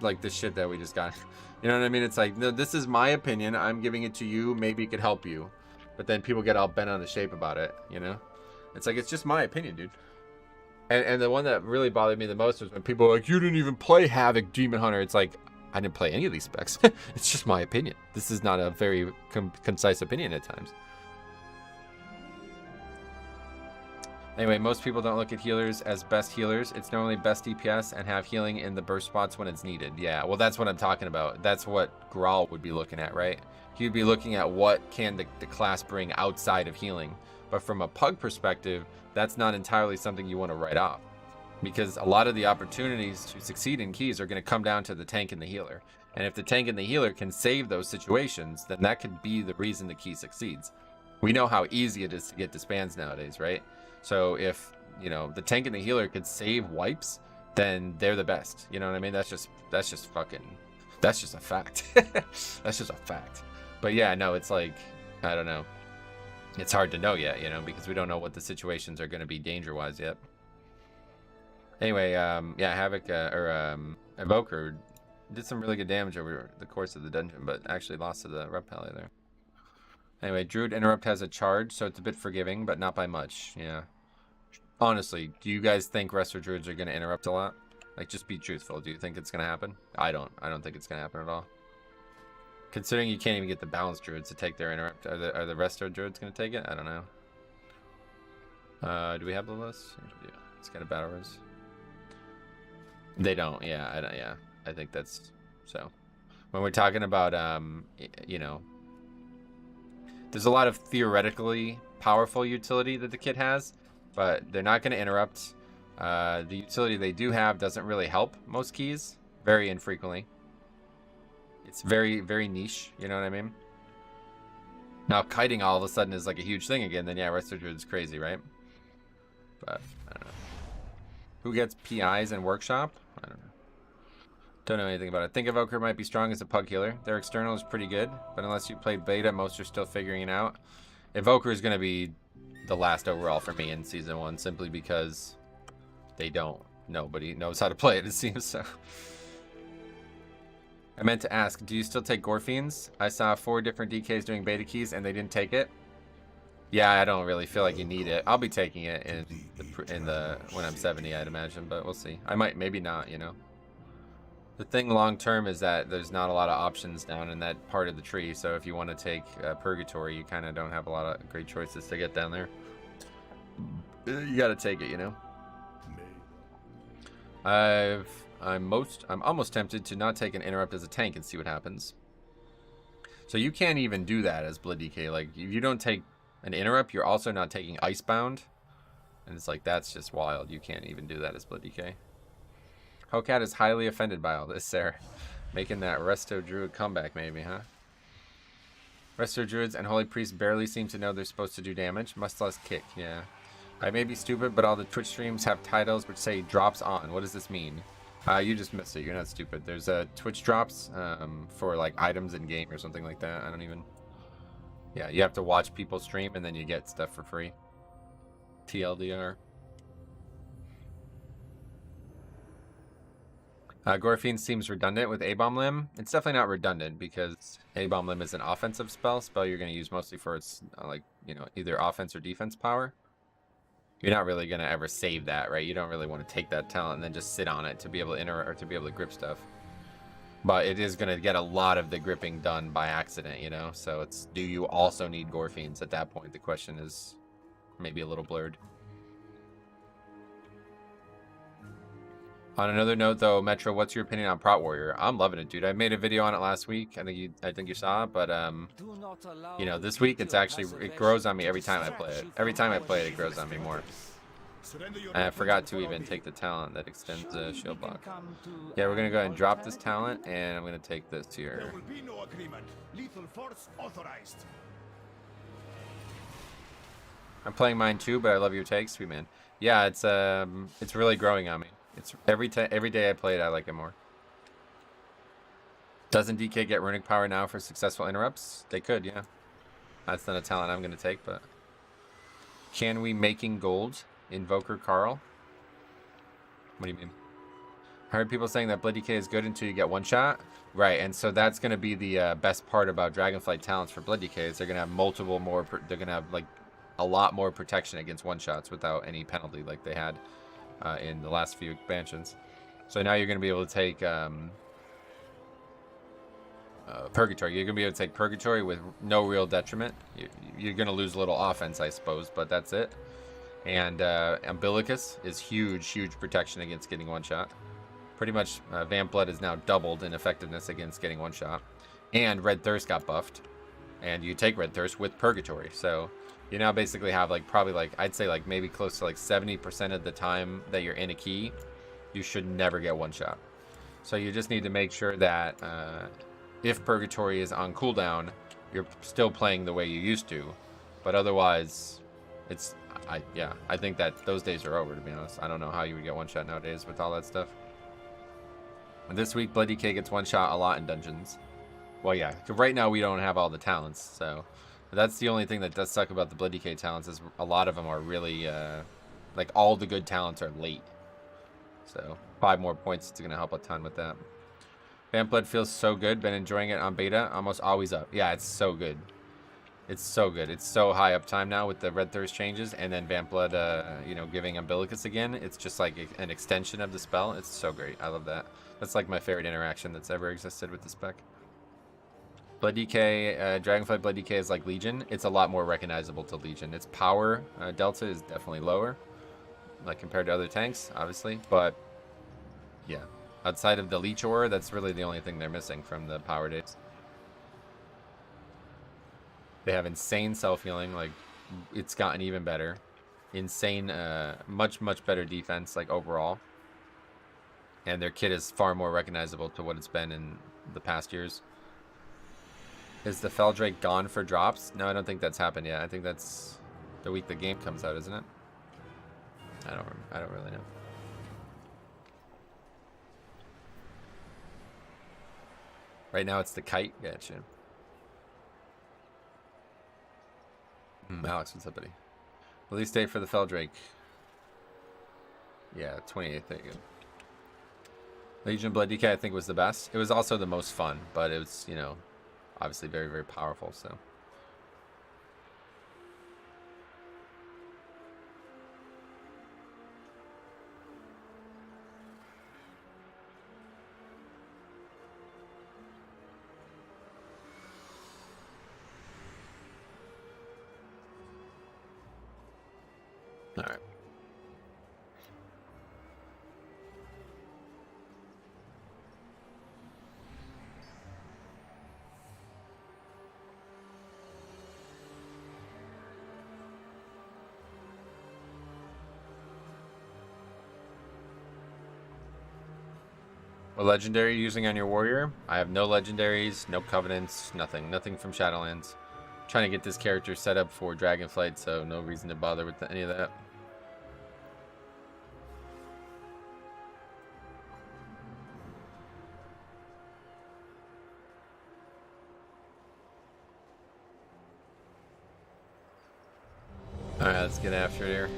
like the shit that we just got. You know what I mean? It's like, no, this is my opinion. I'm giving it to you. Maybe it could help you. But then people get all bent on the shape about it, you know? It's like, it's just my opinion, dude. And the one that really bothered me the most was when people were like, you didn't even play Havoc Demon Hunter. It's like, I didn't play any of these specs. It's just my opinion. This is not a very concise opinion at times. Anyway, most people don't look at healers as best healers. It's normally best DPS and have healing in the burst spots when it's needed. Yeah, well, that's what I'm talking about. That's what Grawl would be looking at, right? He would be looking at what can the class bring outside of healing. But from a pug perspective, that's not entirely something you want to write off. Because a lot of the opportunities to succeed in keys are going to come down to the tank and the healer. And if the tank and the healer can save those situations, then that could be the reason the key succeeds. We know how easy it is to get disbands nowadays, right? So if, you know, the tank and the healer could save wipes, then they're the best. You know what I mean? That's just a fact. That's just a fact. But yeah, no, it's like, I don't know. It's hard to know yet, you know, because we don't know what the situations are going to be danger-wise yet. Anyway, yeah, Havoc, Evoker did some really good damage over the course of the dungeon, but actually lost to the Rep Pally there. Anyway, Druid Interrupt has a charge, so it's a bit forgiving, but not by much, yeah. Honestly, do you guys think Resto Druids are going to interrupt a lot? Like, just be truthful. Do you think it's going to happen? I don't think it's going to happen at all. Considering you can't even get the balanced Druids to take their interrupt, are the Resto Druids going to take it? I don't know. Do we have the list? Yeah, it's got a battle res. They don't, yeah, I think that's so. When we're talking about, you know, there's a lot of theoretically powerful utility that the kit has, but they're not going to interrupt. The utility they do have doesn't really help most keys, very infrequently. It's very, very niche, you know what I mean? Now, kiting all of a sudden is like a huge thing again, then yeah, Resto Druid's crazy, right? But, I don't know. Who gets PIs in Workshop? I don't know. Don't know anything about it. I think Evoker might be strong as a pug healer. Their external is pretty good, but unless you played beta, most are still figuring it out. Evoker is going to be the last overall for me in Season 1, simply because they don't. Nobody knows how to play it, it seems so. I meant to ask, do you still take Gorfiends? I saw 4 different DKs doing beta keys, and they didn't take it. Yeah, I don't really feel like you need it. I'll be taking it in the when I'm 70, I'd imagine, but we'll see. I might, maybe not, you know. The thing long term is that there's not a lot of options down in that part of the tree, so if you want to take Purgatory, you kind of don't have a lot of great choices to get down there. You got to take it, you know. I'm almost tempted to not take an interrupt as a tank and see what happens. So you can't even do that as Blood DK. Like, if you don't take an interrupt, you're also not taking Icebound, and it's like, that's just wild. You can't even do that as Blood DK. Hokat is highly offended by all this, Sarah. Making that Resto Druid comeback, maybe, huh? Resto Druids and Holy Priests barely seem to know they're supposed to do damage. Must less kick, yeah. I may be stupid, but all the Twitch streams have titles which say drops on. What does this mean? You just missed it. You're not stupid. There's Twitch drops for like items in game or something like that. I don't even... Yeah, you have to watch people stream and then you get stuff for free. TLDR. Gorfiend seems redundant with A-Bomb Limb. It's definitely not redundant because A-Bomb Limb is an offensive spell you're going to use mostly for its, like, you know, either offense or defense power. You're not really going to ever save that, right? You don't really want to take that talent and then just sit on it to be able to enter or to be able to grip stuff. But it is going to get a lot of the gripping done by accident, you know? So it's, do you also need Gorfiends at that point? The question is maybe a little blurred. On another note, though, Metro, what's your opinion on Prot Warrior? I'm loving it, dude. I made a video on it last week. I think you saw it, but you know, this week it grows on me every time I play it. Every time I play it, it grows on me more. And I forgot to even take the talent that extends the shield block. Yeah, we're gonna go ahead and drop this talent, and I'm gonna take this here. There will be no agreement. Lethal force authorized. I'm playing mine too, but I love your takes, sweet man. Yeah, it's really growing on me. It's every day I play it, I like it more. Doesn't DK get runic power now for successful interrupts? They could, yeah. That's not a talent I'm going to take, but... Can we making gold? Invoker Carl? What do you mean? I heard people saying that Blood DK is good until you get one shot. Right, and so that's going to be the best part about Dragonflight talents for Blood DK is they're going to have multiple more... They're going to have, like, a lot more protection against one-shots without any penalty like they had in the last few expansions. So now you're going to be able to take Purgatory. You're going to be able to take Purgatory with no real detriment. You're going to lose a little offense, I suppose, but that's it. And Umbilicus is huge protection against getting one shot. Pretty much Vamp Blood is now doubled in effectiveness against getting one shot. And Red Thirst got buffed. And you take Red Thirst with Purgatory. So you now basically have like probably like I'd say like maybe close to like 70% of the time that you're in a key, you should never get one shot. So you just need to make sure that if Purgatory is on cooldown, you're still playing the way you used to. But otherwise, it's I think that those days are over, to be honest. I don't know how you would get one shot nowadays with all that stuff. And this week, Blood DK gets one shot a lot in dungeons. Well, yeah, right now we don't have all the talents, so. That's the only thing that does suck about the Blood DK talents is a lot of them are really, like all the good talents are late. So 5 more points, it's going to help a ton with that. Vamp Blood feels so good. Been enjoying it on beta. Almost always up. Yeah, it's so good. It's so good. It's so high uptime now with the Red Thirst changes. And then Vamp Blood, you know, giving Umbilicus again. It's just like an extension of the spell. It's so great. I love that. That's like my favorite interaction that's ever existed with the spec. Blood DK, Dragonflight Blood DK is like Legion. It's a lot more recognizable to Legion. Its power delta is definitely lower, like compared to other tanks, obviously. But yeah, outside of the Leech Aura, that's really the only thing they're missing from the power dates. They have insane self-healing, like it's gotten even better. Insane, much better defense, like overall. And their kit is far more recognizable to what it's been in the past years. Is the Feldrake gone for drops? No, I don't think that's happened yet. I think that's the week the game comes out, isn't it? I don't really know. Right now it's the kite. Gotcha. Alex, what's up, buddy? Release date for the Feldrake. Yeah, 28th. There you go. Legion of Blood DK, I think, was the best. It was also the most fun, but it was, you know, obviously very, very powerful, so. All right. What legendary are you using on your warrior? I have no legendaries, no covenants, nothing from Shadowlands. Trying to get this character set up for Dragonflight, so no reason to bother with any of that. Alright, let's get after it here.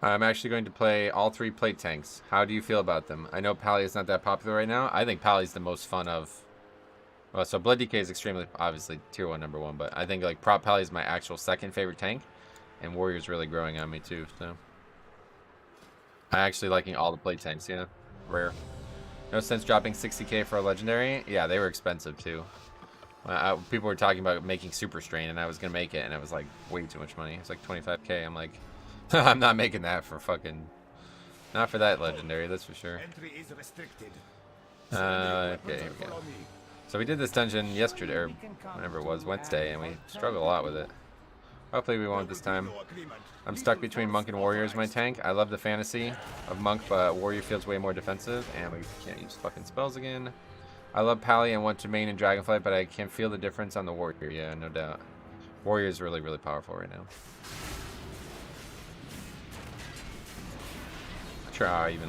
I'm actually going to play all 3 plate tanks. How do you feel about them? I know Pally is not that popular right now. I think Pally's the most fun of... Well, so Blood DK is extremely, obviously, tier 1, number 1. But I think, like, Prop Pally is my actual second favorite tank. And Warrior's really growing on me, too, so... I actually liking all the plate tanks, yeah. Rare. No sense dropping 60k for a legendary. Yeah, they were expensive, too. People were talking about making Super Strain, and I was going to make it, and it was, like, way too much money. It's like 25k. I'm like... I'm not making that for fucking... Not for that legendary, that's for sure. Entry is restricted. Okay, here we go. So we did this dungeon yesterday, or whenever it was, Wednesday, and we struggled a lot with it. Hopefully we won't this time. I'm stuck between Monk and Warrior as my tank. I love the fantasy of Monk, but Warrior feels way more defensive, and we can't use fucking spells again. I love Pally and want to main in Dragonflight, but I can feel the difference on the Warrior, yeah, no doubt. Warrior is really, really powerful right now. How I even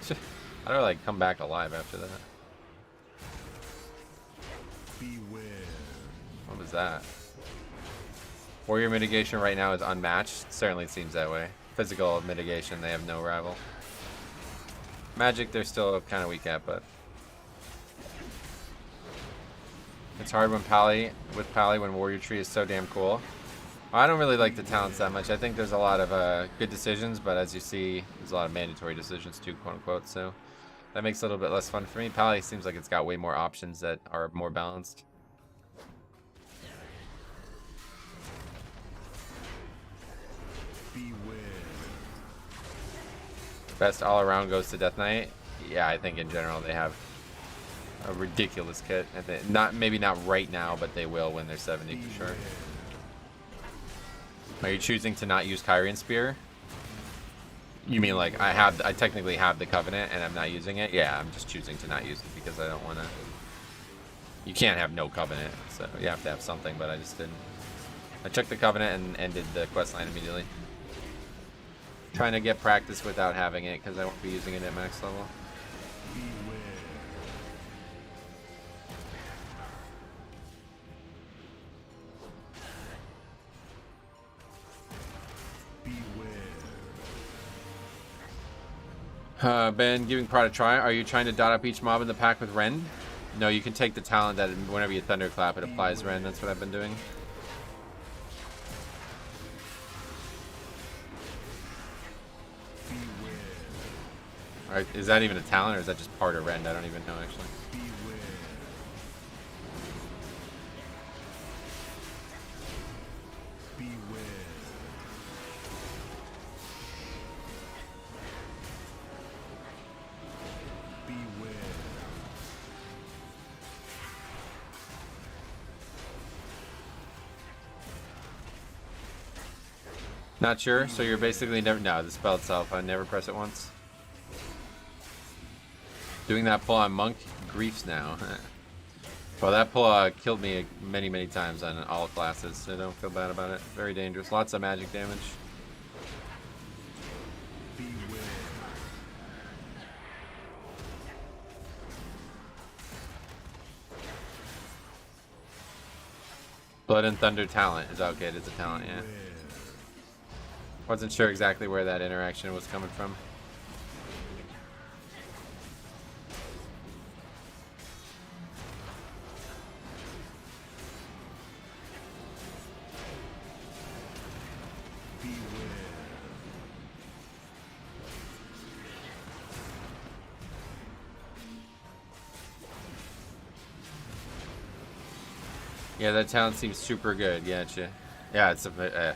how do I like come back alive after that? Beware. What was that? Warrior mitigation right now is unmatched. Certainly seems that way. Physical mitigation, they have no rival. Magic, they're still kind of weak at, but it's hard when with Pally when Warrior Tree is so damn cool. I don't really like the talents that much. I think there's a lot of good decisions, but as you see, there's a lot of mandatory decisions too, quote unquote, so that makes it a little bit less fun for me. Pally seems like it's got way more options that are more balanced. Beware. Best all around goes to Death Knight. Yeah, I think in general they have a ridiculous kit. And maybe not right now, but they will when they're 70 for sure. Are you choosing to not use Kyrian Spear? You mean like I technically have the Covenant and I'm not using it? Yeah, I'm just choosing to not use it because I don't want to. You can't have no Covenant, so you have to have something, but I just didn't. I checked the Covenant and ended the questline immediately. Trying to get practice without having it because I won't be using it at max level. Ben, giving Prod a try. Are you trying to dot up each mob in the pack with Rend? No, you can take the talent that whenever you Thunderclap, it applies Rend. That's what I've been doing. Alright, is that even a talent or is that just part of Rend? I don't even know actually. Not sure, so you're basically never... No, the spell itself, I never press it once. Doing that pull on Monk, griefs now. Well, that pull killed me many, many times on all classes, so don't feel bad about it. Very dangerous. Lots of magic damage. Blood and Thunder talent is okay. It's a talent, yeah. Wasn't sure exactly where that interaction was coming from. Yeah, that talent seems super good. Yeah, it's a,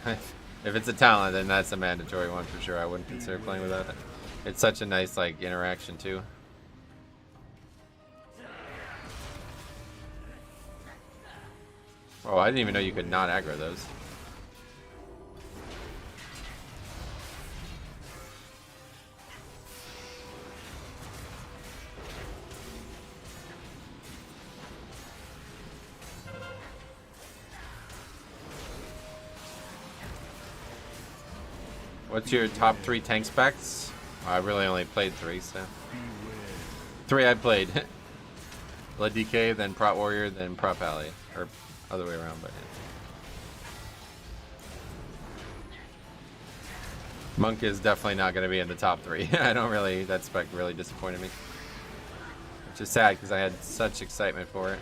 if it's a talent, then that's a mandatory one for sure. I wouldn't consider playing without it. It's such a nice like interaction too. Oh, I didn't even know you could not aggro those. What's your top 3 tank specs? I really only played 3, so 3 I played. Blood DK, then Prot Warrior, then Prot Ally, or other way around, but yeah. Monk is definitely not going to be in the top 3. I don't really, that spec really disappointed me, which is sad because I had such excitement for it.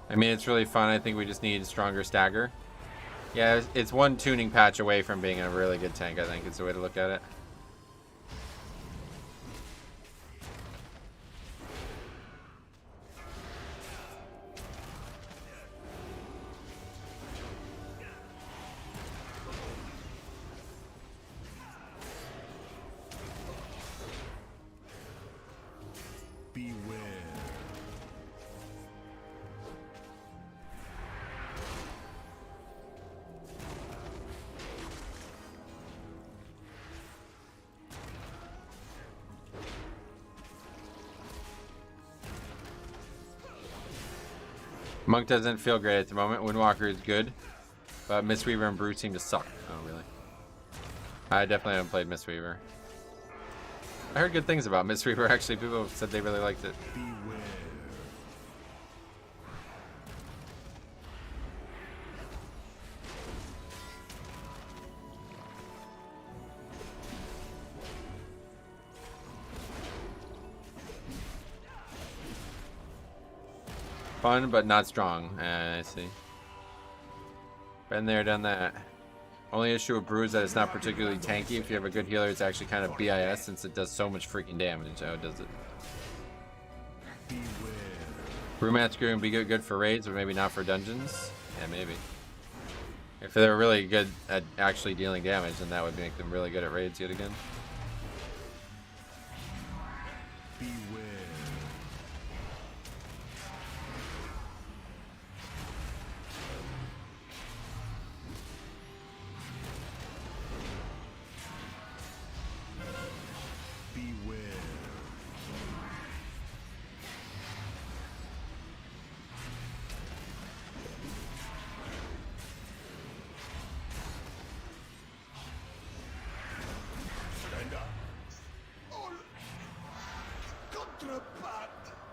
I mean, it's really fun. I think we just need stronger stagger. Yeah, it's one tuning patch away from being a really good tank, I think, is the way to look at it. Monk doesn't feel great at the moment. Windwalker is good, but Mistweaver and Brute seem to suck. Oh, really? I definitely haven't played Mistweaver. I heard good things about Mistweaver, actually. People said they really liked it. Fun, but not strong. I see. Been there, done that. Only issue with Brew is that it's not particularly tanky. If you have a good healer, it's actually kind of BIS since it does so much freaking damage. How it does it. Brewmaster can be good for raids, but maybe not for dungeons. Yeah, maybe. If they're really good at actually dealing damage, then that would make them really good at raids yet again.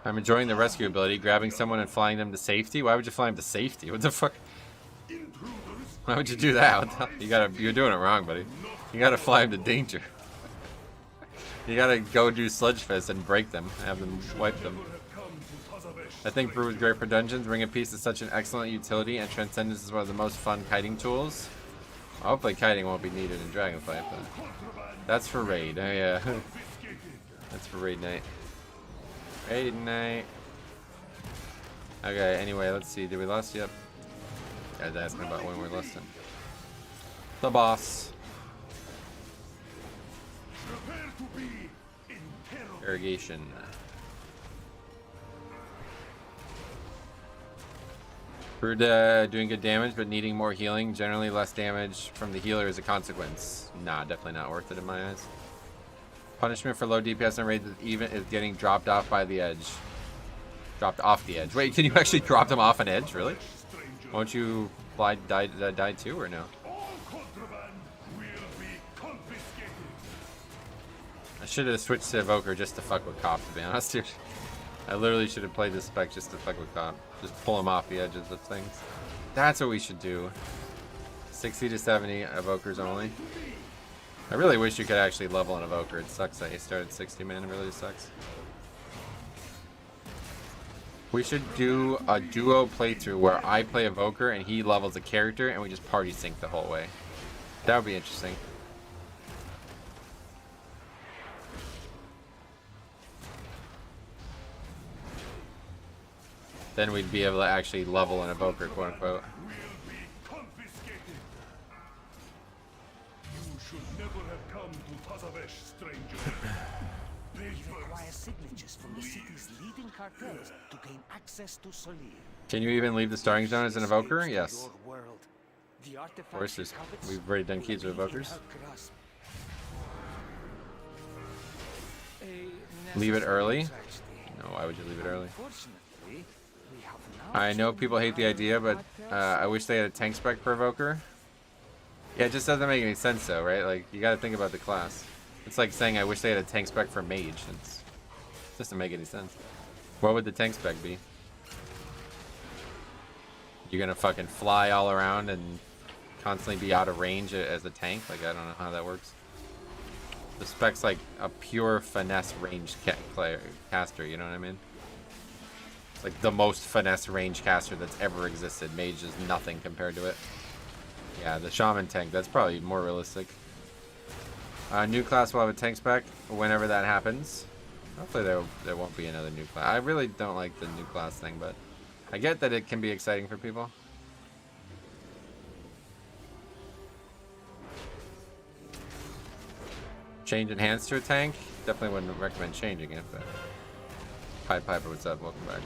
I'm enjoying the rescue ability, grabbing someone and flying them to safety. Why would you fly them to safety? What the fuck? Why would you do that? You're doing it wrong, buddy. You gotta fly them to danger. You gotta go do Sludge Fist and break them, have them wipe them. I think Brew is great for dungeons. Ring of Peace is such an excellent utility, and Transcendence is one of the most fun kiting tools. Hopefully kiting won't be needed in Dragonflight, but that's for raid. Yeah, that's for raid night. Raid night. Okay, anyway, let's see. Did we lost? Yep. Guys asking about when we lost him. The boss. Prepare to be in terror. Irrigation. Brood doing good damage, but needing more healing. Generally less damage from the healer as a consequence. Nah, definitely not worth it in my eyes. Punishment for low DPS and raids is getting dropped off by the edge. Dropped off the edge. Wait, can you actually drop them off an edge? Really? Won't you die too, or no? All contraband will be confiscated. I should have switched to Evoker just to fuck with Cop, to be honest, dude. I literally should have played this spec just to fuck with Cop. Just pull him off the edges of things. That's what we should do. 60 to 70 Evokers only. I really wish you could actually level an Evoker. It sucks that you started 60, man. It really sucks. We should do a duo playthrough where I play Evoker and he levels a character and we just party sync the whole way. That would be interesting. Then we'd be able to actually level an Evoker, quote unquote. Will be confiscated. You should never have come to Tazavesh, stranger. We require signatures from the city's leading cartels to gain access to Solir. Can you even leave the starting zone as an Evoker? Yes. Your world. The Of course, we've already done keys with Evokers. Leave it early? No, why would you leave it early? I know people hate the idea, but I wish they had a tank spec for Evoker. Yeah, it just doesn't make any sense though, right? Like, you gotta think about the class. It's like saying I wish they had a tank spec for Mage. It doesn't make any sense. What would the tank spec be? You're gonna fucking fly all around and constantly be out of range as a tank? Like, I don't know how that works. The spec's like a pure finesse range caster, you know what I mean? Like the most finesse range caster that's ever existed. Mage is nothing compared to it. Yeah, the shaman tank, that's probably more realistic. New class will have a tank spec whenever that happens. Hopefully there won't be another new class. I really don't like the new class thing, but I get that it can be exciting for people. Change enhanced to a tank? Definitely wouldn't recommend changing it, but Pied Piper, what's up? Welcome back.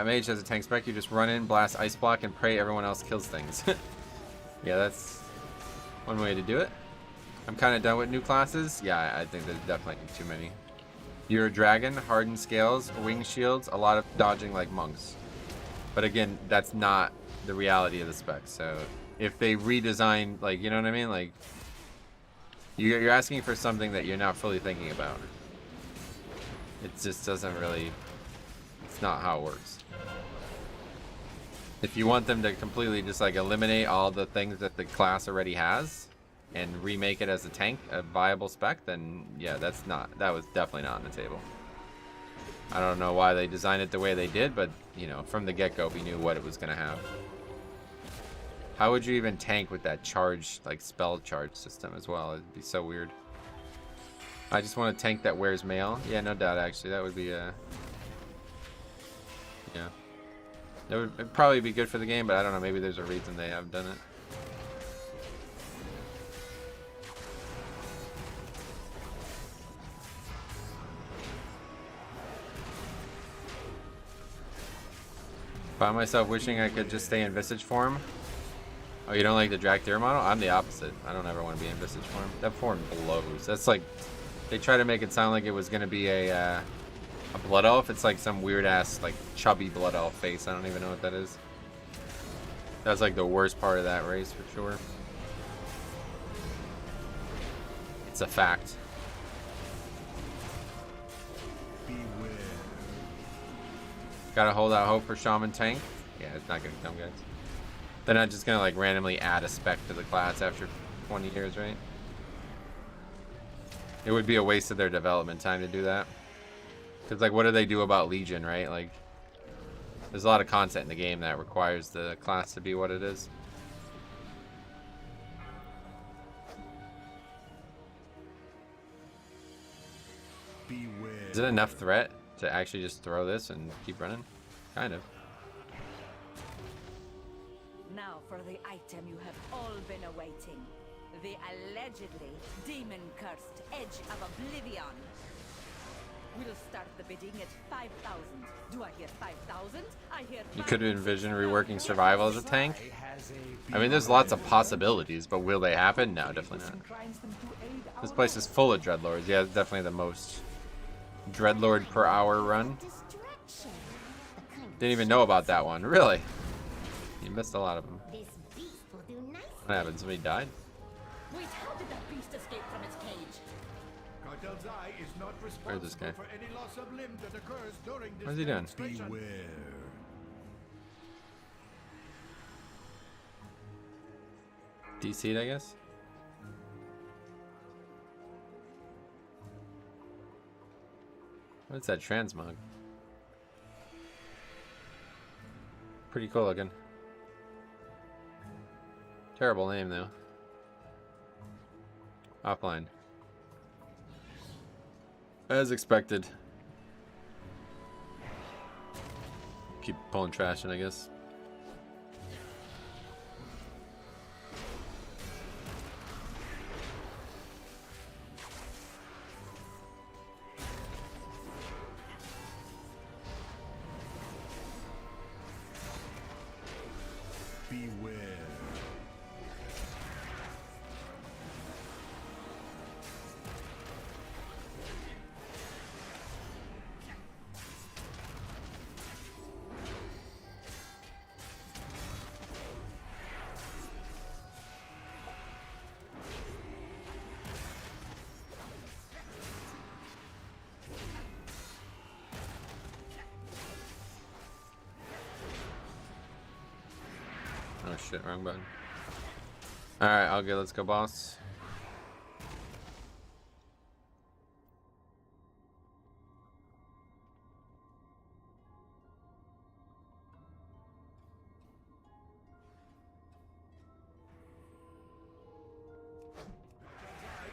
Mage has a tank spec. You just run in, blast ice block, and pray everyone else kills things. Yeah, that's one way to do it. I'm kind of done with new classes. Yeah, I think there's definitely too many. You're a dragon, hardened scales, wing shields, a lot of dodging like monks. But again, that's not the reality of the spec. So if they redesign, like, you know what I mean? Like, you're asking for something that you're not fully thinking about. It just doesn't really... It's not how it works. If you want them to completely just like eliminate all the things that the class already has and remake it as a tank, a viable spec, then yeah, that was definitely not on the table. I don't know why they designed it the way they did, but you know, from the get-go we knew what it was gonna have. How would you even tank with that charge, like spell charge system as well? It'd be so weird. I just want a tank that wears mail. Yeah, no doubt actually, that would be yeah. It'd probably be good for the game, but I don't know, maybe there's a reason they have done it. Found myself wishing I could just stay in Visage form. Oh, you don't like the Drakthir model? I'm the opposite. I don't ever want to be in Visage form. That form blows. That's like, they try to make it sound like it was going to be a Blood Elf. It's like some weird ass, like chubby Blood Elf face. I don't even know what that is. That's like the worst part of that race for sure. It's a fact. Beware. Gotta hold out hope for Shaman Tank. Yeah, it's not gonna come, guys. They're not just gonna like randomly add a spec to the class after 20 years, right? It would be a waste of their development time to do that. Because, like, what do they do about Legion, right? Like, there's a lot of content in the game that requires the class to be what it is. Beware. Is it enough threat to actually just throw this and keep running? Kind of. Now for the item you have all been awaiting. The allegedly demon-cursed Edge of Oblivion. We'll start the bidding at 5,000. Do I hear 5,000? I hear. You could envision reworking survival as a tank. I mean, there's lots of possibilities, but will they happen? No, definitely not. This place is full of dreadlords. Yeah, it's definitely the most dreadlord per hour run. Didn't even know about that one. Really? You missed a lot of them. What happened? Somebody died? Wait, how did that beast escape from its cage? Cartel's eye is not Where's this guy? responsible for any loss of limb that occurs during this What's he doing? demonstration. DC'd, I guess? What's that transmog? Pretty cool looking. Terrible name though. Offline. As expected. Keep pulling trash in, I guess. Beware. Oh shit, wrong button. Alright, all good, let's go, boss.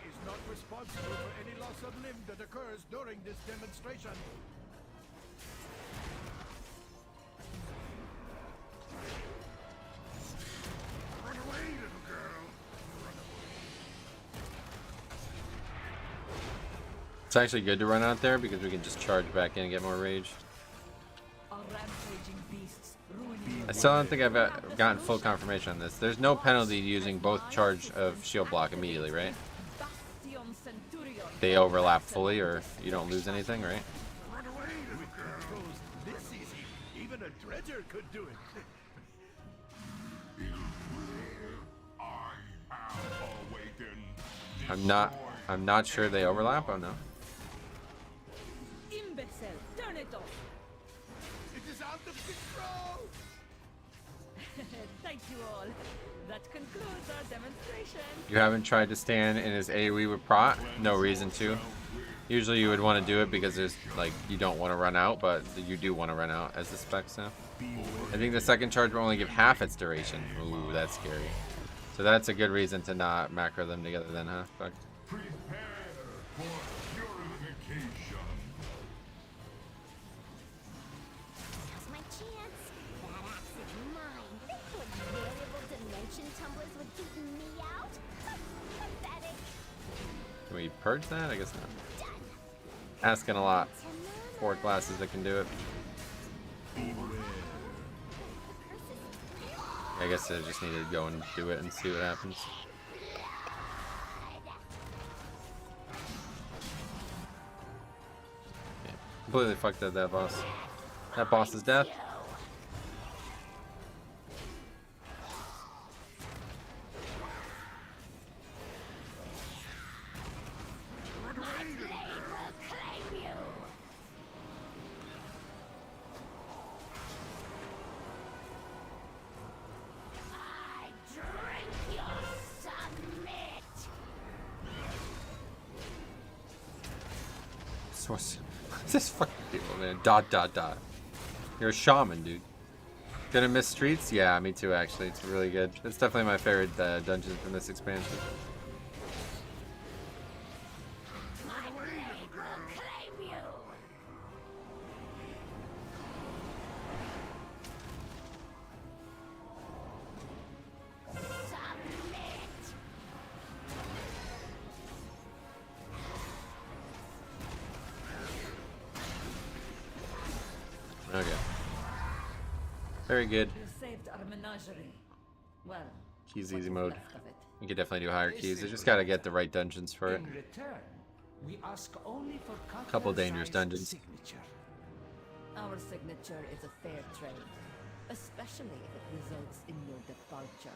Is not responsible for any loss of limb that occurs during this demonstration. Run away, little girl. It's actually good to run out there because we can just charge back in and get more rage. Our rampaging beasts ruining I still don't think I've gotten full confirmation on this. There's no penalty to using both charge of shield block immediately, right? Bastion Centurion. They overlap fully or you don't lose anything, right? Run away, little girl. It goes this easy. Even a dredger could do it. I'm not sure they overlap. Oh no. Imbecile, turn it off. It is out of control. Thank you all. That concludes our demonstration. You haven't tried to stand in his AoE with prot? No reason to. Usually you would want to do it because there's like you don't want to run out, but you do want to run out as the specs now. I think the second charge will only give half its duration. Ooh, that's scary. So that's a good reason to not macro them together then, huh? Fuck. Prepare for purification. Now's my chance. That axe is mine. What variable dimension tumblers would beat me out? Pathetic. Can we purge that? I guess not. Done. Asking a lot. 4 classes that can do it. I guess I just need to go and do it and see what happens. Yeah, completely fucked up that boss. That boss is death. What's this fucking people, man? Dot dot dot. You're a shaman, dude. Gonna miss streets? Yeah, me too. Actually, it's really good. It's definitely my favorite dungeon from this expansion. Very good. You saved our menagerie. Well, Keys what easy is mode. left of it. You could definitely do higher keys. You just gotta get the right dungeons for it. In return, we ask only for Couple dangerous dungeons. signature. Our signature is a fair trade, especially if it results in your departure.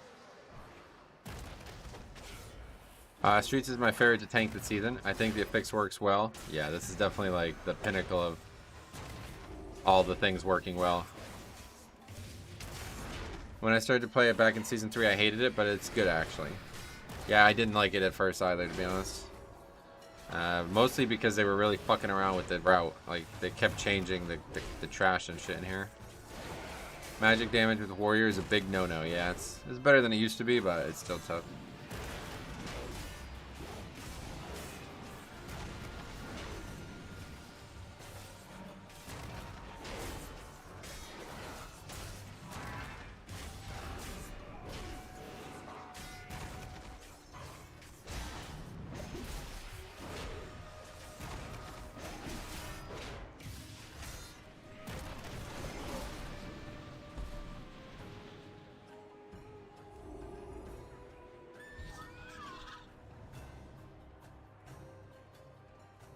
Streets is my favorite to tank this season. I think the affix works well. Yeah, this is definitely like the pinnacle of all the things working well. When I started to play it back in Season 3, I hated it, but it's good actually. Yeah, I didn't like it at first either, to be honest. Mostly because they were really fucking around with the route. Like, they kept changing the trash and shit in here. Magic damage with Warrior is a big no-no. Yeah, it's better than it used to be, but it's still tough.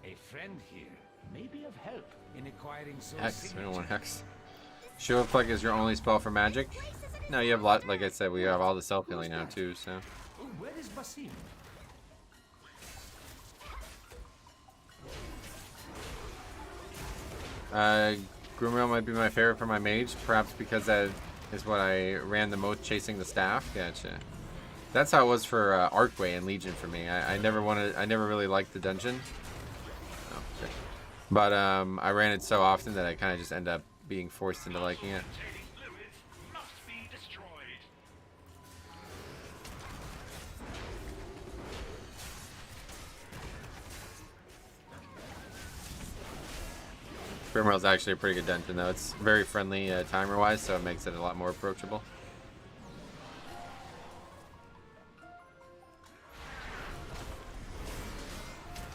A friend here may be of help in acquiring soul Hex. We signature. don't want Hex. Shield Plug is your only spell for magic. No, you have a lot. Like I said, we have all the self healing now too. So Oh, where is Basim? Grumrail might be my favorite for my mage, perhaps because that is what I ran the most, chasing the staff. Gotcha. That's how it was for Archway and Legion for me. I never really liked the dungeon. Oh, shit. But I ran it so often that I kind of just end up being forced into liking it. Grimrail's actually a pretty good dungeon though. It's very friendly timer wise, so it makes it a lot more approachable.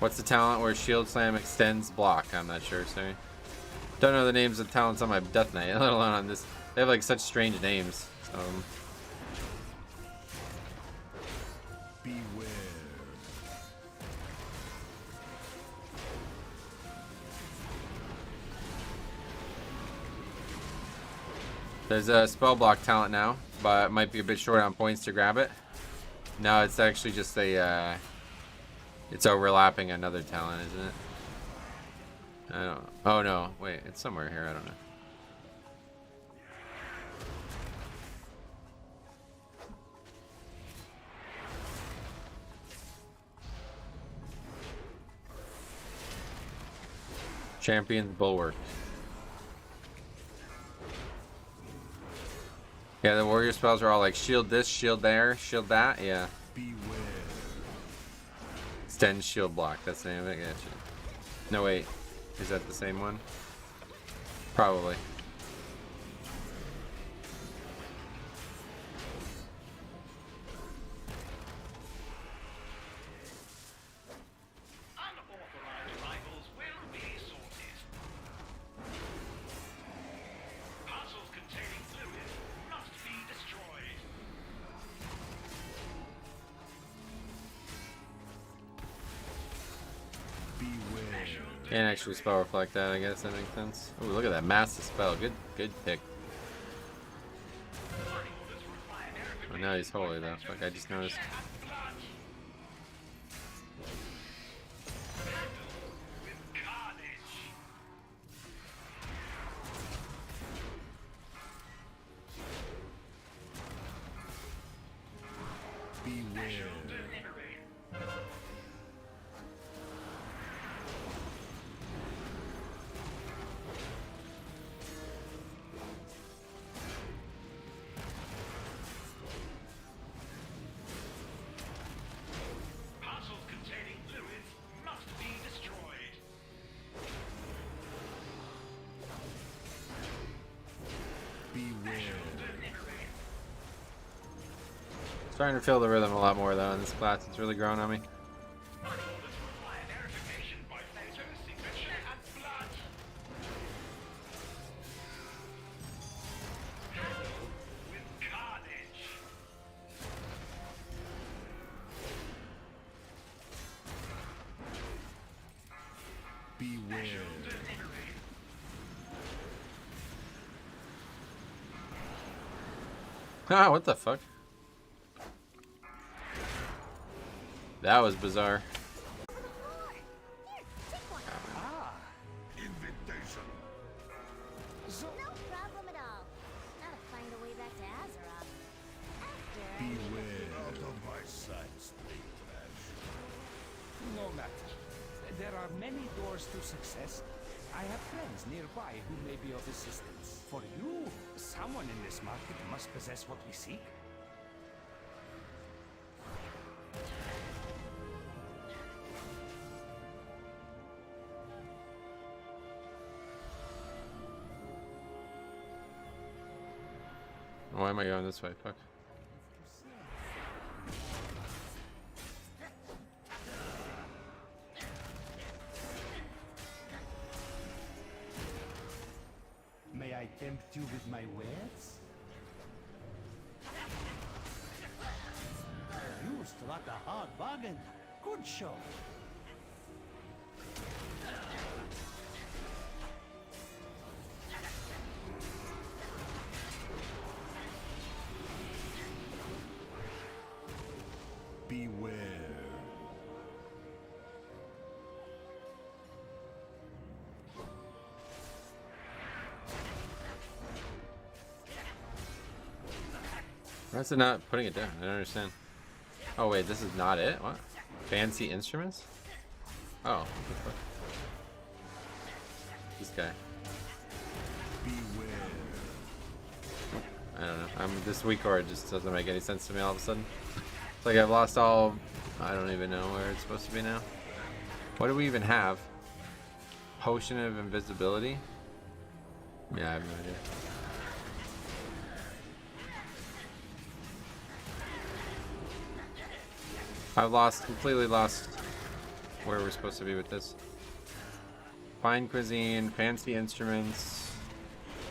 What's the talent where Shield Slam extends block? I'm not sure, sorry. Don't know the names of talents on my Death Knight, let alone on this. They have like such strange names. So, Beware. there's a spell block talent now, but it might be a bit short on points to grab it. No, it's actually just a it's overlapping another talent, isn't it? I don't. Oh no, wait, it's somewhere here. I don't know. Champion's Bulwark. Yeah, the warrior spells are all like shield this, shield there, shield that. Yeah. Beware. Extend shield block. That's the name of it. Gotcha. No, wait. Is that the same one? Probably. Unauthorized arrivals will be sorted. Parcels containing fluid must be destroyed. Beware. Can't actually spell reflect that, I guess that makes sense. Ooh, look at that massive spell. Good pick. Oh, now he's holy though. Fuck, I just noticed. Beware. Parcels containing fluids must be destroyed. Beware. Starting to feel the rhythm a lot more though in this class. It's really growing on me. Verification by photo, signature, and blood. Ah, what the fuck? That was bizarre. Invitation. No problem at all. Gotta find a way back to Azeroth. After I Beware. Out of my sight, stray trash. No matter. There are many doors to success. I have friends nearby who may be of assistance. For you, someone in this market must possess what we seek. Why am I going this way? Fuck. May I tempt you with my wares? You struck a hard bargain. Good show. Beware. Why is it not putting it down? I don't understand. Oh wait, this is not it? What? Fancy instruments? Oh, what the fuck? This guy. Beware. I don't know. This week or it just doesn't make any sense to me all of a sudden. It's like I've lost all. I don't even know where it's supposed to be now. What do we even have? Potion of invisibility? Yeah, I have no idea. I've completely lost where we're supposed to be with this. Fine cuisine, fancy instruments,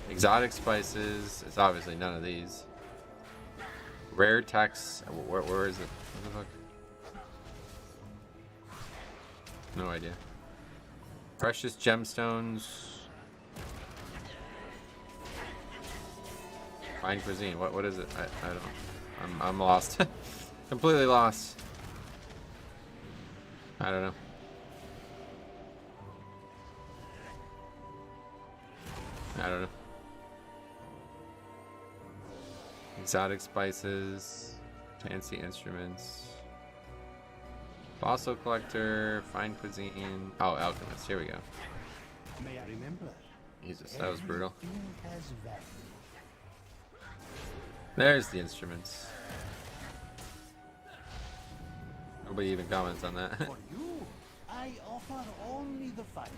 exotic spices. It's obviously none of these. Rare text. Where is it? What the fuck? No idea. Precious gemstones. Fine cuisine. What is it? I don't. I'm lost. Completely lost. I don't know. I don't know. Exotic spices, fancy instruments, fossil collector, fine cuisine. Oh, alchemist. Here we go. May I remember? Jesus, that was brutal. Everything has value. There's the instruments. Nobody even comments on that. For you, I offer only the finest.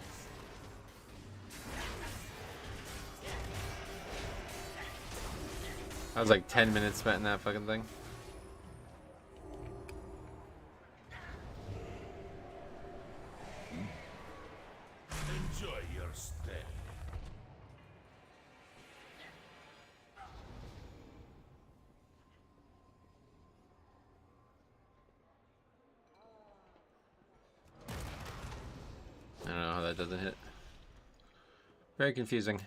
That was like 10 minutes spent in that fucking thing. Enjoy your stay. I don't know how that doesn't hit. Very confusing.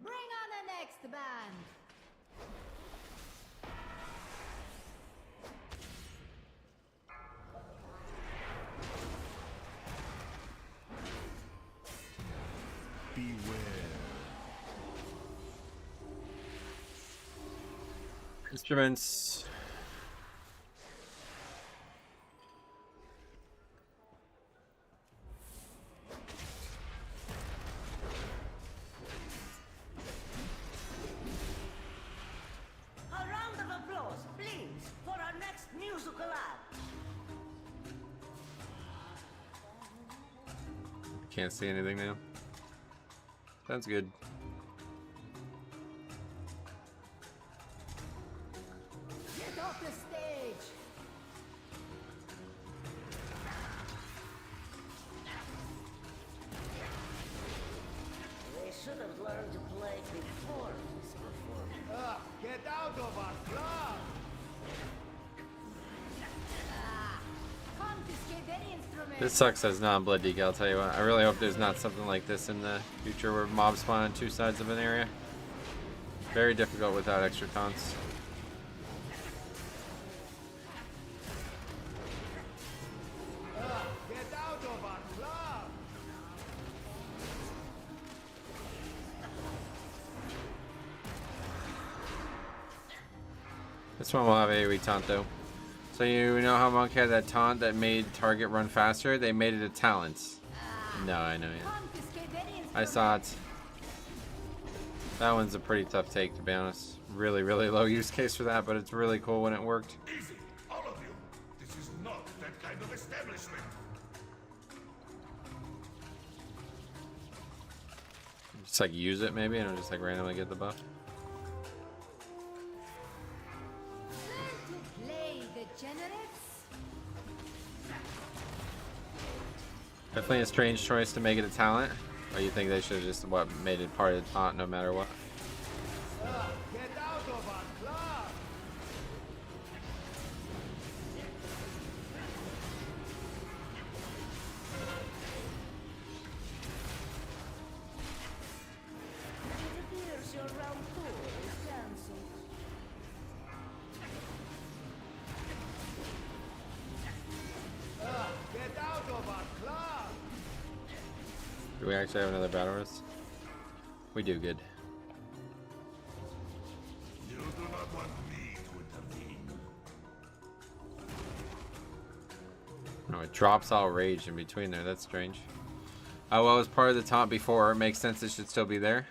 Bring on the next band. Beware. Instruments. A round of applause, please, for our next musical act. Can't see anything now. Sounds good. Get off the stage. They should have learned to play before this performance. Get out of our club! Confiscate any instrument. This sucks as non-blood decal, I'll tell you what. I really hope there's not something like this in the future where mobs spawn on two sides of an area. Very difficult without extra taunts. Get out of our club! This one will have AoE taunt though. So you know how Monk had that taunt that made target run faster? They made it a talent. No, I know, yeah. I saw it. That one's a pretty tough take, to be honest. Really, really low use case for that, but it's really cool when it worked. Easy, all of you. This is not that kind of establishment. Just like use it maybe, and it'll just like randomly get the buff. Play degenerates. Definitely a strange choice to make it a talent. Or you think they should have just made it part of the taunt no matter what? Get out of our club! It appears your round 4 is cancelled. Get out of our club! Do we actually have another battle rest? We do, good. You do not want me to intervene. No, it drops all rage in between there. That's strange. Oh, well, it was part of the taunt before. It makes sense it should still be there.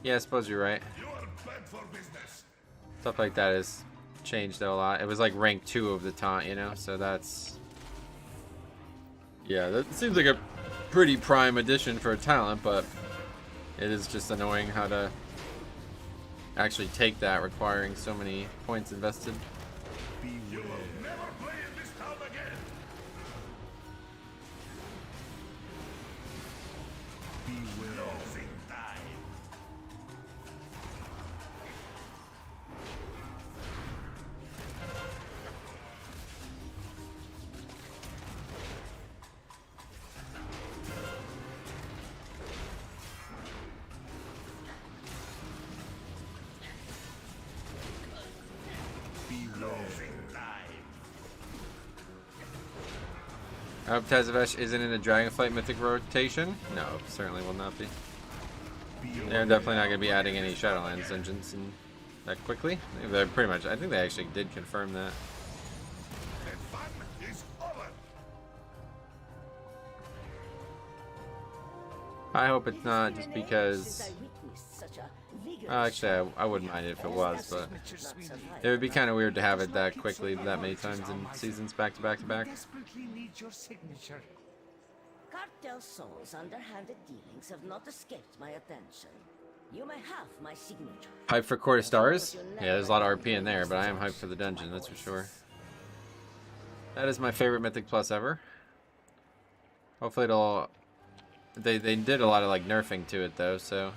Yeah, I suppose you're right. You are bad for business. Stuff like that has changed though a lot. It was like rank 2 of the taunt, you know? So that's... Yeah, that seems like a pretty prime addition for a talent, but it is just annoying how to actually take that, requiring so many points invested. You will never play in this town again. Closing time. Closing time. I hope Tazavesh isn't in the Dragonflight Mythic rotation. No, certainly will not be. They're definitely not going to be adding any Shadowlands engines in that quickly. They're pretty much, I think they actually did confirm that. The fun is over. I hope it's not just because... Actually, I wouldn't mind it if it was, but it would be kind of weird to have it that quickly, that many times in seasons back to back to back. Desperately need your signature. Cartel Sol's underhanded dealings have not escaped my attention. You may have my signature. Hype for Court of Stars? Yeah, there's a lot of RP in there, but I am hyped for the dungeon, that's for sure. That is my favorite Mythic Plus ever. Hopefully it'll... They did a lot of like nerfing to it though, so...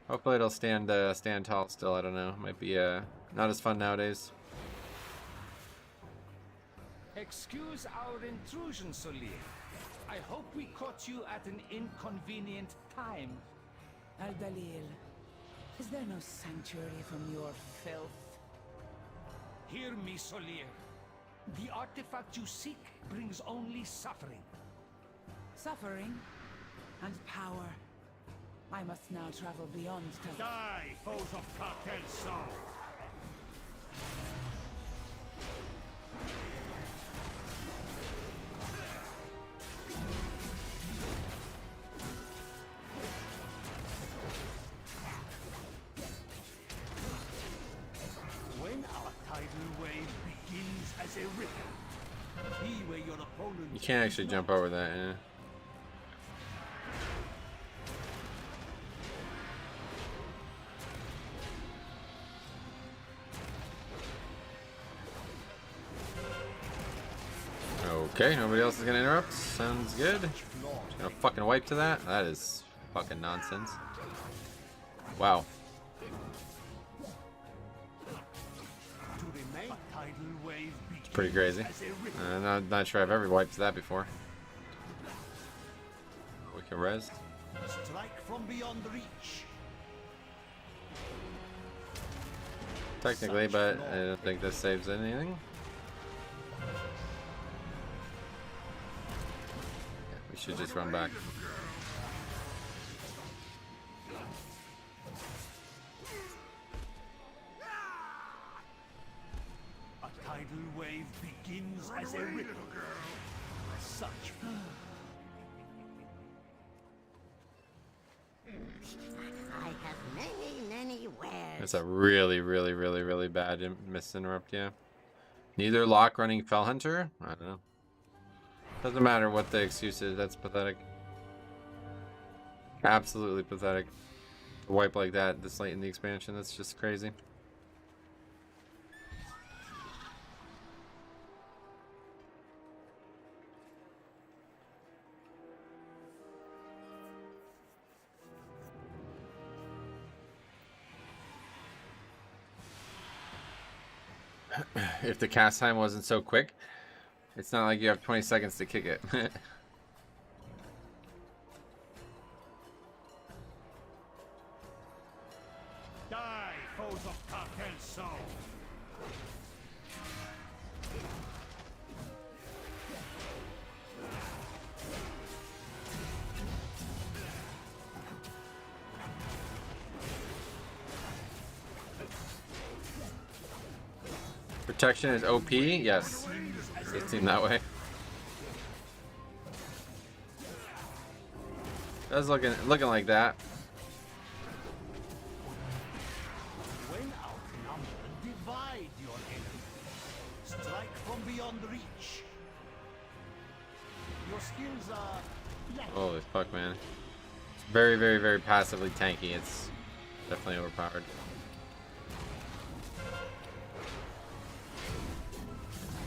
Hopefully it'll stand tall still, I don't know. Might be not as fun nowadays. Excuse our intrusion, Solir. I hope we caught you at an inconvenient time. Al-Dalil, is there no sanctuary from your filth? Hear me, Solir. The artifact you seek brings only suffering. Suffering and power. I must now travel beyond to... Die, foes of Cartel Sol! When our tidal wave begins as a ripple, be where your opponent... You can't actually jump over that, yeah. Okay, nobody else is gonna interrupt. Sounds good. Just gonna fucking wipe to that? That is fucking nonsense. Wow. It's pretty crazy. I'm not sure I've ever wiped to that before. We can rest. Strike from beyond reach. Technically, but I don't think this saves anything. Yeah, we should just run back. A tidal wave begins as a ripple. Such I have many wares. That's a really bad misinterrupt, yeah. Neither lock running Fell Hunter? I don't know. Doesn't matter what the excuse is, that's pathetic. Absolutely pathetic. To wipe like that this late in the expansion, that's just crazy. If the cast time wasn't so quick, it's not like you have 20 seconds to kick it. die, foes of Cartel Soul. Protection is OP? Yes. It seemed that way. That's looking like that. When outnumbered, divide your enemy. Strike from beyond reach. Your skills are Holy fuck, man. It's very passively tanky. It's definitely overpowered.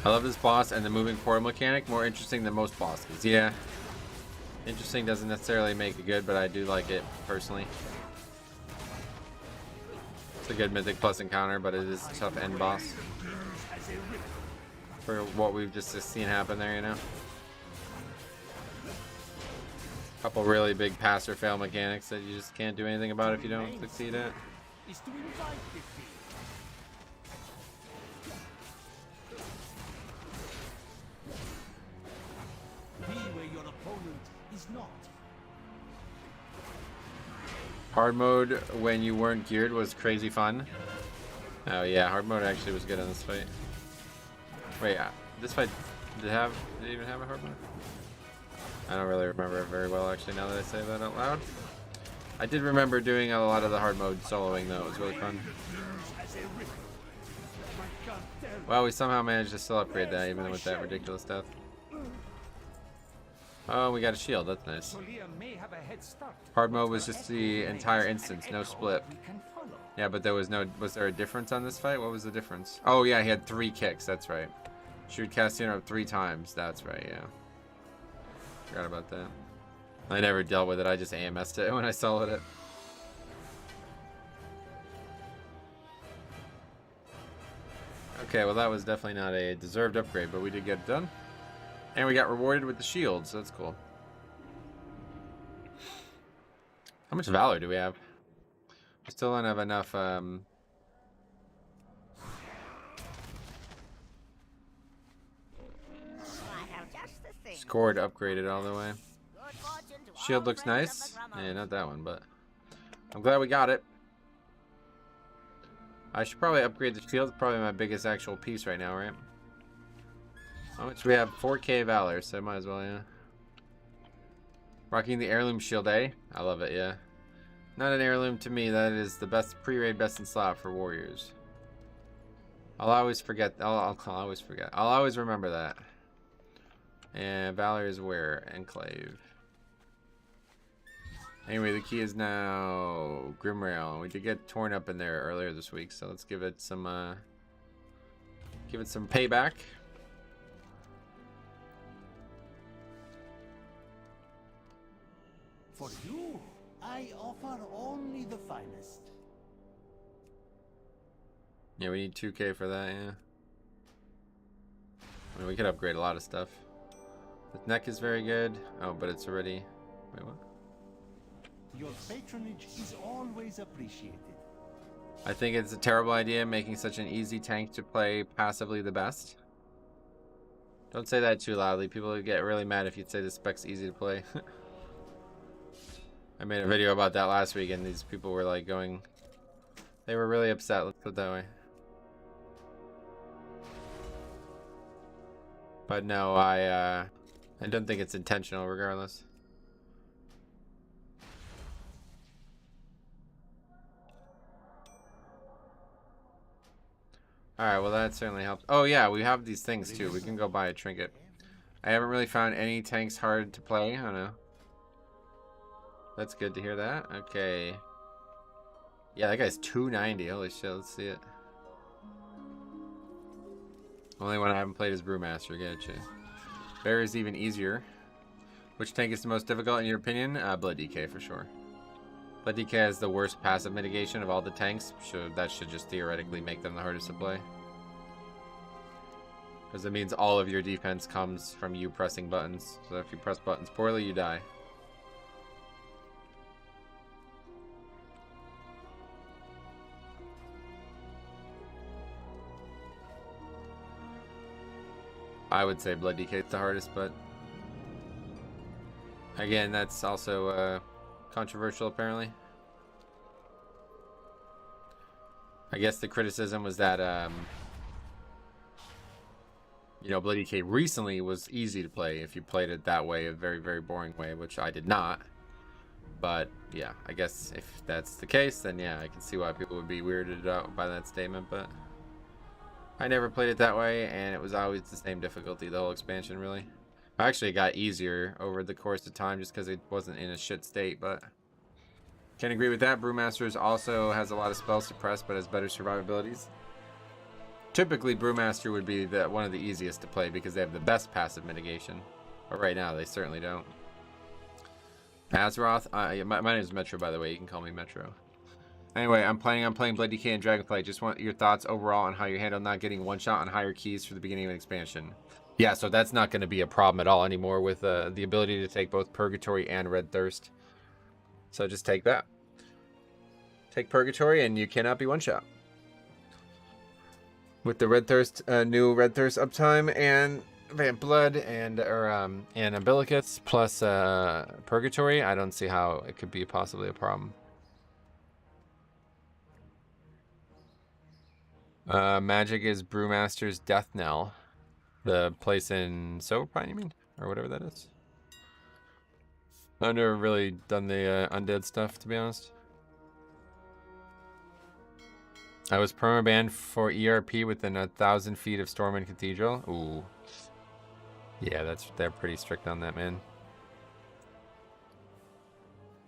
I love this boss and the moving portal mechanic. More interesting than most bosses. Yeah. Interesting doesn't necessarily make it good, but I do like it personally. It's a good Mythic Plus encounter, but it is a tough end boss. For what we've just seen happen there, you know? Couple really big pass or fail mechanics that you just can't do anything about if you don't succeed at. is to invite defeat. Be where your opponent is not. Hard mode when you weren't geared was crazy fun. Oh yeah, hard mode actually was good on this fight. Wait, this fight did it even have a hard mode? I don't really remember it very well actually now that I say that out loud. I did remember doing a lot of the hard mode soloing though, it was really fun. Well, we somehow managed to still upgrade that even with that ridiculous death. Oh, we got a shield, that's nice. Hard mode was just the entire instance, no split. Yeah, but was there a difference on this fight? What was the difference? Oh yeah, he had 3 kicks, that's right. Shoot Castiano up 3 times, that's right, yeah. Forgot about that. I never dealt with it, I just AMS'd it when I soloed it. Okay, well that was definitely not a deserved upgrade, but we did get it done. And we got rewarded with the shield, so that's cool. How much valor do we have? We still don't have enough, score to upgrade it all the way. Shield looks nice. Yeah, not that one, but I'm glad we got it. I should probably upgrade the shield. It's probably my biggest actual piece right now, right? How much do we have? 4k valor, so I might as well, yeah. Rocking the heirloom shield, eh? I love it, yeah. Not an heirloom to me. That is the best pre-raid best in slot for warriors. I'll always forget. I'll always forget. I'll always remember that. And valor is where? Enclave. Anyway, the key is now Grimrail. We did get torn up in there earlier this week, so let's give it some payback. For you, I offer only the finest. Yeah, we need 2k for that, yeah. I mean, we could upgrade a lot of stuff. The neck is very good. Oh, but it's already... Wait, what? Your patronage is always appreciated. I think it's a terrible idea making such an easy tank to play passively the best. Don't say that too loudly. People would get really mad if you'd say the spec's easy to play. I made a video about that last week and these people were like going... They were really upset, let's put it that way. But no, I don't think it's intentional regardless. Alright, well that certainly helps. Oh yeah, we have these things too. We can go buy a trinket. I haven't really found any tanks hard to play. I don't know. That's good to hear that. Okay. Yeah, that guy's 290. Holy shit, let's see it. Only one I haven't played is Brewmaster. Gotcha. Bear is even easier. Which tank is the most difficult in your opinion? Blood DK for sure. Blood DK has the worst passive mitigation of all the tanks, so that should just theoretically make them the hardest to play. Because it means all of your defense comes from you pressing buttons. So if you press buttons poorly, you die. I would say Blood DK is the hardest, but again, that's also controversial apparently. I guess the criticism was that you know, Blood DK recently was easy to play if you played it that way, a very, very boring way, which I did not. But yeah, I guess if that's the case, then yeah, I can see why people would be weirded out by that statement, but I never played it that way, and it was always the same difficulty, the whole expansion, really. Actually, it got easier over the course of time just because it wasn't in a shit state, but can't agree with that. Brewmasters also has a lot of spells to press, but has better survivabilities. Typically, Brewmaster would be one of the easiest to play because they have the best passive mitigation, but right now they certainly don't. Azeroth, my name is Metro, by the way. You can call me Metro. Anyway, I'm planning on playing Blood DK and Dragonflight. Just want your thoughts overall on how you handle not getting one shot on higher keys for the beginning of an expansion. Yeah, so that's not going to be a problem at all anymore with the ability to take both Purgatory and Red Thirst. So just take that. Take Purgatory and you cannot be one shot. With the Red Thirst, new Red Thirst uptime and Vamp Blood and Umbilicus plus Purgatory, I don't see how it could be possibly a problem. Magic is Brewmaster's Death Knell. The place in Silverpine, you mean? Or whatever that is. I've never really done the undead stuff, to be honest. I was permabanned for ERP within 1,000 feet of Stormwind Cathedral. Ooh. Yeah, they're pretty strict on that, man.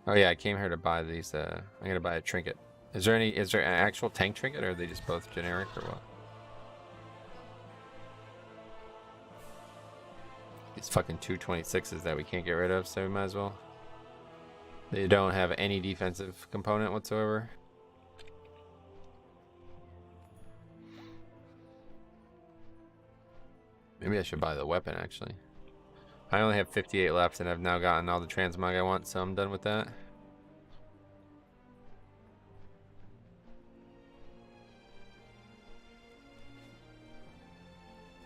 Oh yeah, I came here to buy these. I'm gonna buy a trinket. Is there an actual tank trinket, or are they just both generic, or what? These fucking 226s that we can't get rid of, so we might as well. They don't have any defensive component whatsoever. Maybe I should buy the weapon, actually. I only have 58 left, and I've now gotten all the transmog I want, so I'm done with that.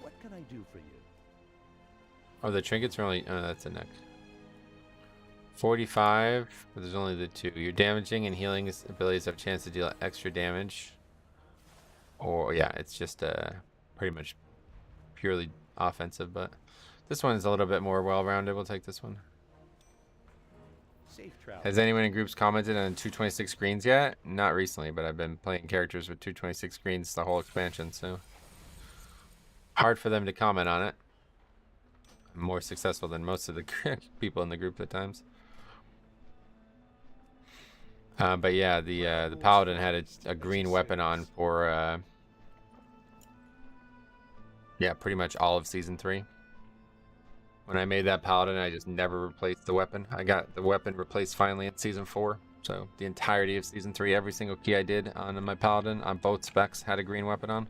What can I do for you? Oh, the trinkets are only... Oh, that's a neck. 45, but there's only the 2. Your damaging and healing abilities have a chance to deal extra damage. Or, yeah, it's just pretty much purely offensive, but this one's a little bit more well-rounded. We'll take this one. Safe travel. Has anyone in groups commented on 226 screens yet? Not recently, but I've been playing characters with 226 screens the whole expansion, so hard for them to comment on it. I'm more successful than most of the people in the group at times. But yeah, the paladin had a green weapon on for yeah, pretty much all of season 3. When I made that paladin, I just never replaced the weapon. I got the weapon replaced finally in season 4. So the entirety of season 3, every single key I did on my paladin on both specs had a green weapon on.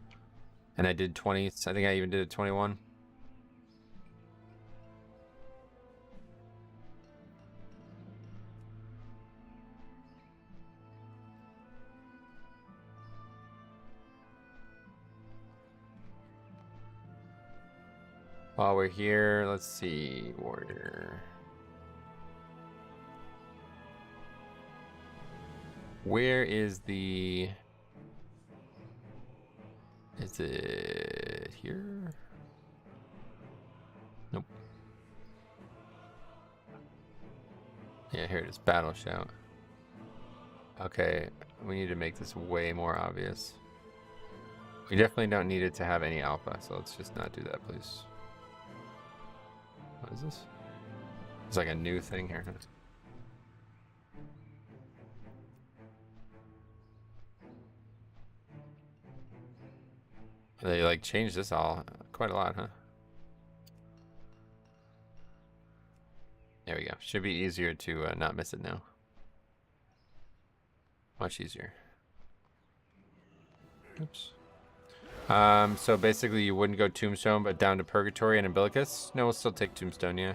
And I did 20, I think I even did a 21. While we're here, let's see, warrior. Where is the... Is it here? Nope. Yeah, here it is, battle shout. Okay, we need to make this way more obvious. We definitely don't need it to have any alpha, so let's just not do that, please. What is this? It's like a new thing here. They like changed this all quite a lot, huh? There we go. Should be easier to not miss it now. Much easier. Oops. So basically you wouldn't go Tombstone, but down to Purgatory and Umbilicus? No, we'll still take Tombstone, yeah.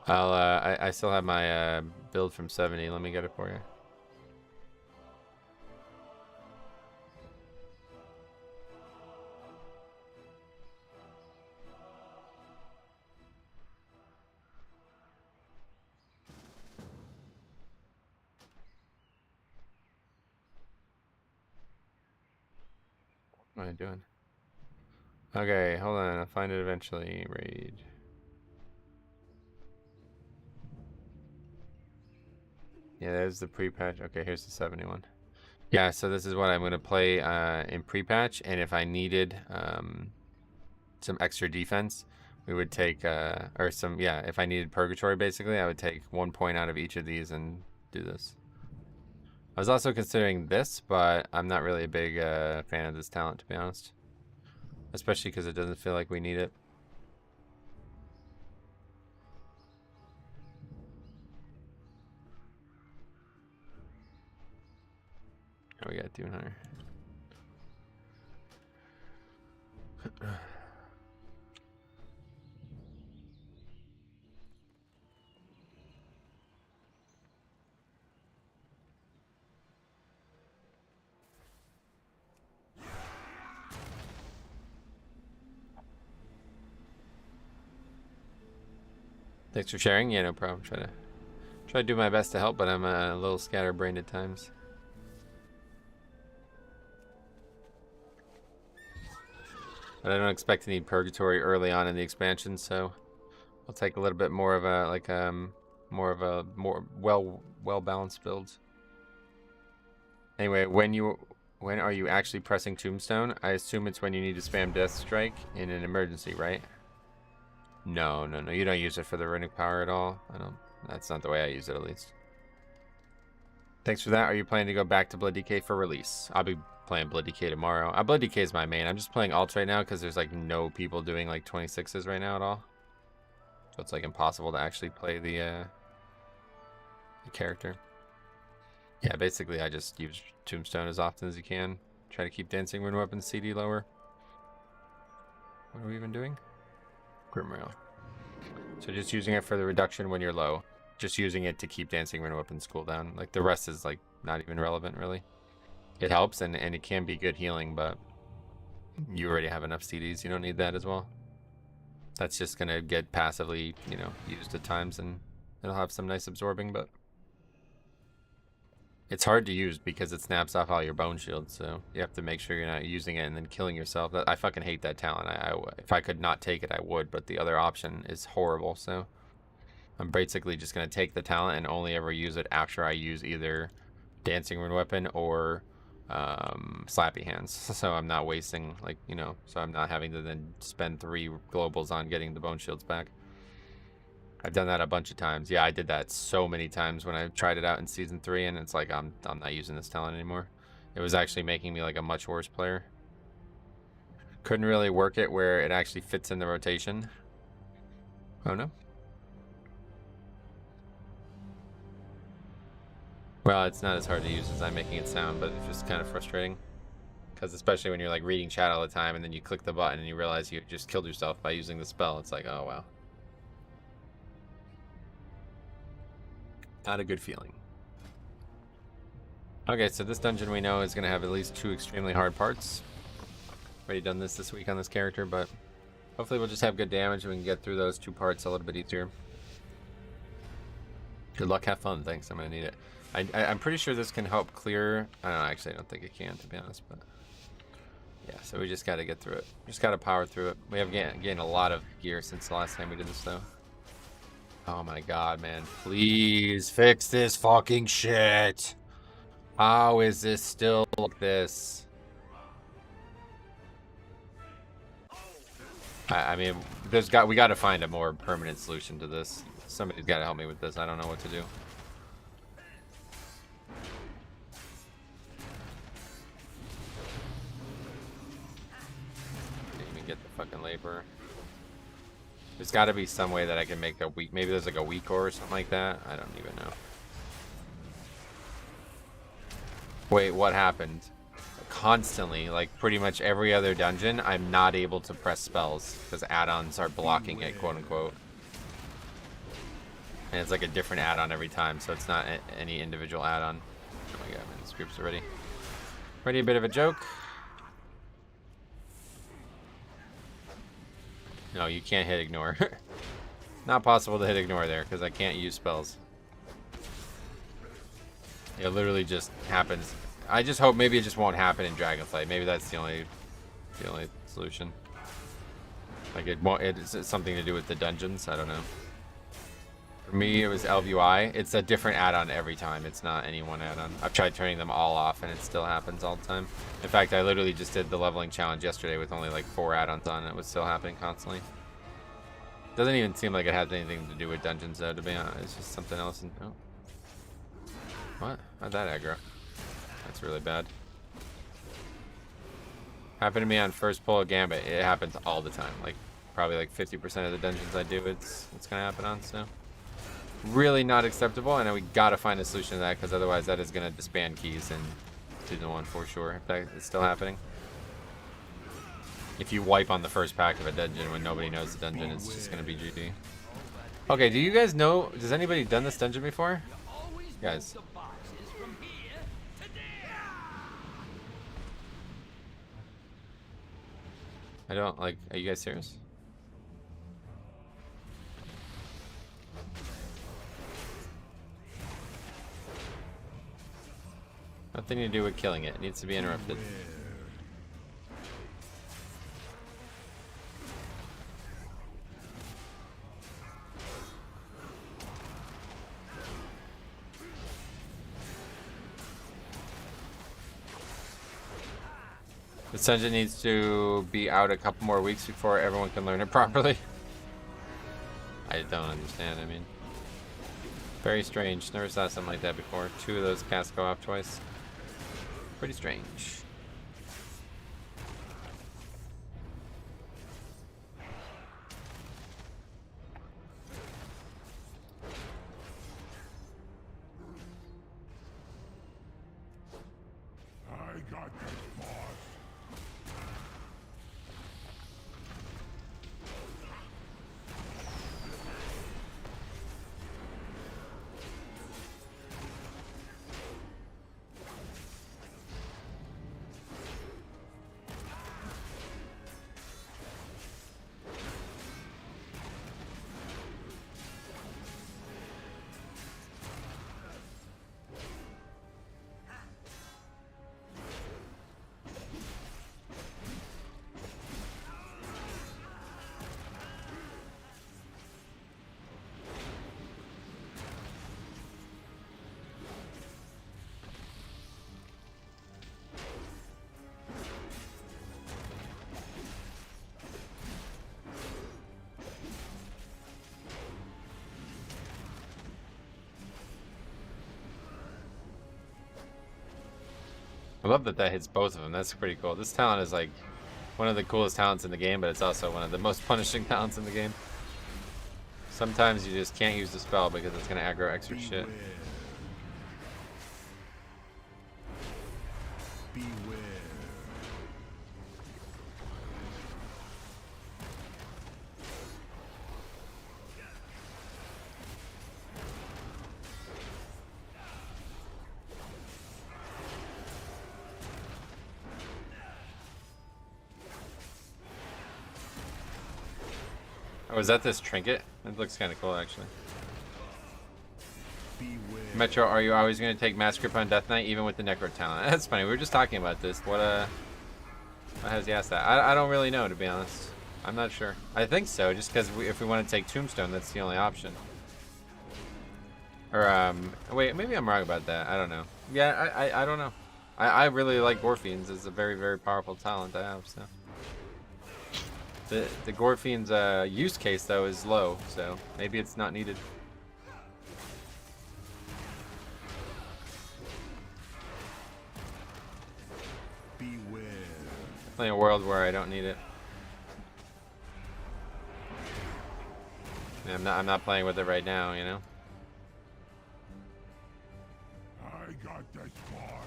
I still have my build from 70. Let me get it for you. What am I doing? Okay, hold on. I'll find it eventually. Raid. Yeah, there's the pre-patch. Okay, here's the 71. Yeah, so this is what I'm going to play in pre-patch, and if I needed some extra defense, we would take, or some, yeah, if I needed Purgatory, basically, I would take 1 point out of each of these and do this. I was also considering this, but I'm not really a big fan of this talent, to be honest. Especially because it doesn't feel like we need it. Oh, we got Demon Hunter. Thanks for sharing. Yeah, no problem. Try to do my best to help, but I'm a little scatterbrained at times. But I don't expect to need Purgatory early on in the expansion, so I'll take a little bit more of a more well balanced build. Anyway, when are you actually pressing Tombstone? I assume it's when you need to spam Death Strike in an emergency, right? No, you don't use it for the runic power at all. That's not the way I use it, at least. Thanks for that. Are you planning to go back to Blood DK for release? I'll be playing Blood DK tomorrow. Blood DK is my main. I'm just playing alts right now because there's like no people doing like 26s right now at all. So it's like impossible to actually play the character. Yeah, basically I just use Tombstone as often as you can. Try to keep Dancing Rune Weapon CD lower. What are we even doing? Grimrail. So just using it for the reduction when you're low. Just using it to keep Dancing Rune Weapons cooldown. Like the rest is like not even relevant really. It helps and it can be good healing, but you already have enough CDs. You don't need that as well. That's just gonna get passively, you know, used at times and it'll have some nice absorbing, but it's hard to use because it snaps off all your bone shields, so you have to make sure you're not using it and then killing yourself. I fucking hate that talent. If I could not take it, I would, but the other option is horrible, so I'm basically just going to take the talent and only ever use it after I use either Dancing Rune Weapon or Slappy Hands, so I'm not wasting, like, you know, so I'm not having to then spend 3 globals on getting the bone shields back. I've done that a bunch of times. Yeah, I did that so many times when I tried it out in Season 3, and it's like, I'm not using this talent anymore. It was actually making me like a much worse player. Couldn't really work it where it actually fits in the rotation. Oh no. Well, it's not as hard to use as I'm making it sound, but it's just kind of frustrating. Because especially when you're like reading chat all the time, and then you click the button and you realize you just killed yourself by using the spell. It's like, oh wow. Not a good feeling. Okay, so this dungeon we know is going to have at least 2 extremely hard parts. Already done this week on this character, but hopefully we'll just have good damage and we can get through those 2 parts a little bit easier. Good luck, have fun. Thanks, I'm gonna need it. I'm pretty sure this can help clear. I don't know, actually I don't think it can, to be honest, but yeah, so we just gotta get through it. Just gotta power through it. We have gained a lot of gear since the last time we did this though. Oh my god, man. Please fix this fucking shit. How is this still like this? I mean, we gotta find a more permanent solution to this. Somebody's gotta help me with this. I don't know what to do. Didn't even get the fucking labor. There's gotta be some way that I can make a weak. Maybe there's like a weak ore or something like that. I don't even know. Wait, what happened? Constantly, like pretty much every other dungeon, I'm not able to press spells because add-ons are blocking it, quote unquote. And it's like a different add-on every time, so it's not any individual add-on. Oh my god, man, this group's already a bit of a joke. No, you can't hit ignore. Not possible to hit ignore there because I can't use spells. It literally just happens. I just hope maybe it just won't happen in Dragonflight. Maybe that's the only solution. Like it's something to do with the dungeons. I don't know. For me, it was LVI. It's a different add-on every time. It's not any one add-on. I've tried turning them all off, and it still happens all the time. In fact, I literally just did the leveling challenge yesterday with only like 4 add-ons on, and it was still happening constantly. Doesn't even seem like it has anything to do with dungeons, though. To be honest, it's just something else. And, oh, what? How'd that aggro? That's really bad. Happened to me on first pull of Gambit. It happens all the time. Like probably like 50% of the dungeons I do, it's gonna happen on. So really not acceptable, and we gotta find a solution to that because otherwise that is gonna disband keys in Season 1 for sure. If that is still happening. If you wipe on the first pack of a dungeon when nobody knows the dungeon, it's just gonna be GG. Okay, do you guys know? Does anybody done this dungeon before? Guys. I don't like. Are you guys serious? Nothing to do with killing it. It needs to be interrupted. This dungeon needs to be out a couple more weeks before everyone can learn it properly. I don't understand, I mean. Very strange. Never saw something like that before. 2 of those casts go off twice. Pretty strange. I got this, boss. I love that that hits both of them. That's pretty cool. This talent is like one of the coolest talents in the game, but it's also one of the most punishing talents in the game. Sometimes you just can't use the spell because it's going to aggro extra shit. Beware. Oh, is that this trinket? It looks kind of cool, actually. Beware. Metro, are you always going to take Mass Grip on Death Knight, even with the Necro talent? That's funny. We were just talking about this. What has he asked that? I don't really know, to be honest. I'm not sure. I think so, just because if we want to take Tombstone, that's the only option. Or, wait, maybe I'm wrong about that. I don't know. Yeah, I don't know. I really like Gorfiends. It's a very, very powerful talent to have, so. The Gorfiend's use case, though, is low, so maybe it's not needed. Beware. Definitely a world where I don't need it. Yeah, I'm not playing with it right now, you know? I got that boss.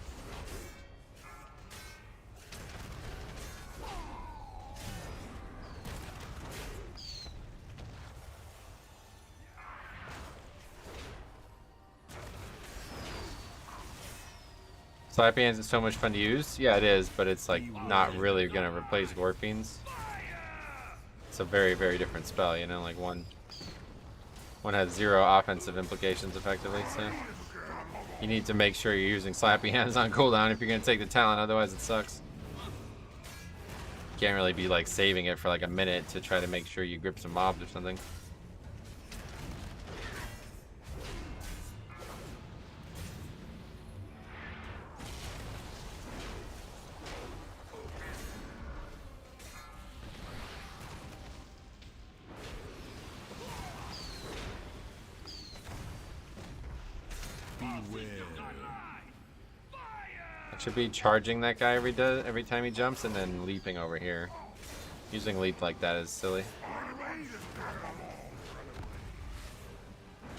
Slappy Hands is so much fun to use. Yeah, it is, but it's like not really gonna replace Gorfiends. It's a very, very different spell, you know, like one has 0 offensive implications effectively, so you need to make sure you're using Slappy Hands on cooldown if you're gonna take the talent, otherwise it sucks. Can't really be like saving it for like a minute to try to make sure you grip some mobs or something. Should be charging that guy every time he jumps and then leaping over here. Using leap like that is silly.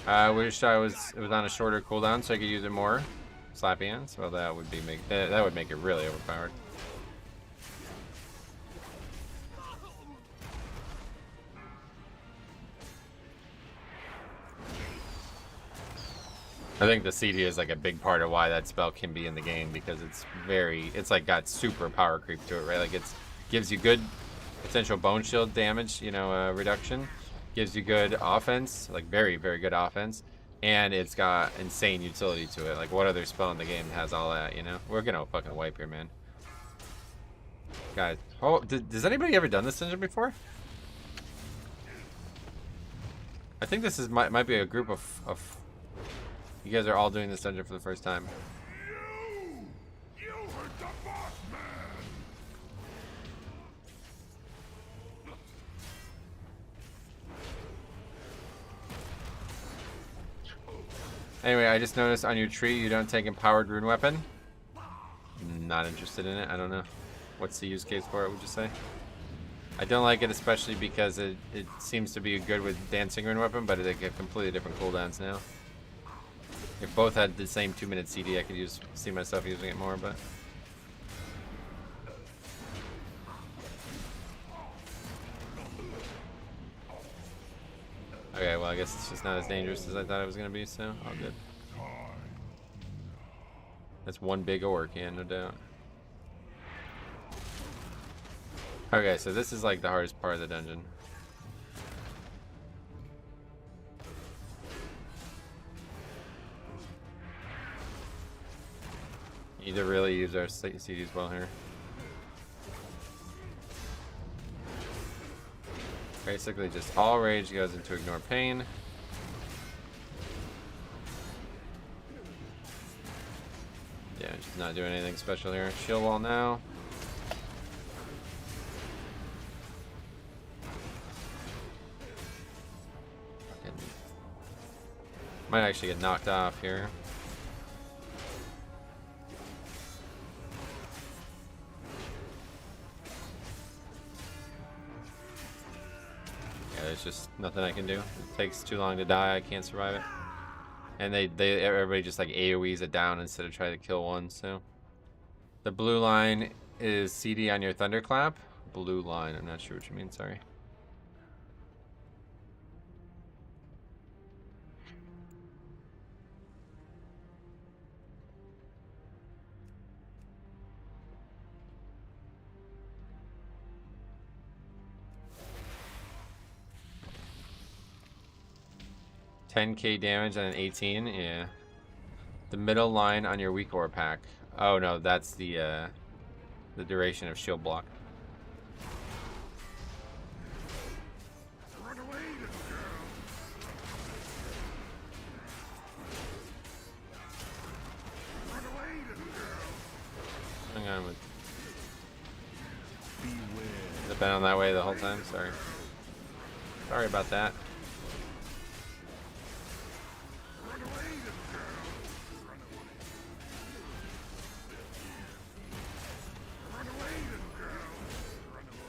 I wish it was on a shorter cooldown so I could use it more. Slappy Hands. Well, that would that would make it really overpowered. I think the CD is like a big part of why that spell can be in the game, because it's like got super power creep to it, right? Like gives you good potential bone shield damage, you know, reduction, gives you good offense, like very, very good offense, and it's got insane utility to it. Like what other spell in the game has all that, you know? We're gonna fucking wipe here, man. Guys, oh, does anybody ever done this dungeon before? I think this might be a group of you guys are all doing this dungeon for the first time. You hurt the boss man. Anyway, I just noticed on your tree you don't take empowered rune weapon. Not interested in it. I don't know. What's the use case for it, would you say? I don't like it, especially because it seems to be good with dancing rune weapon, but they get completely different cooldowns now. If both had the same 2-minute CD, I could see myself using it more, but... Okay, well, I guess it's just not as dangerous as I thought it was going to be, so all good. That's one big orc, yeah, no doubt. Okay, so this is like the hardest part of the dungeon. Need to really use our CDs well here. Basically, just all rage goes into ignore pain. Yeah, just not doing anything special here. Shield wall now. Might actually get knocked off here. There's just nothing I can do. It takes too long to die. I can't survive it. And everybody just like AoEs it down instead of trying to kill one. So the blue line is CD on your thunderclap. Blue line. I'm not sure what you mean. Sorry. 10k damage on an 18. Yeah. The middle line on your weak ore pack. Oh no, that's the duration of shield block. Run away, little girl. Run away, little girl. Hang on. Has it been on that way the whole time? Sorry. Sorry about that. Run away, little girl. Run away. Run away, little girl. Run away.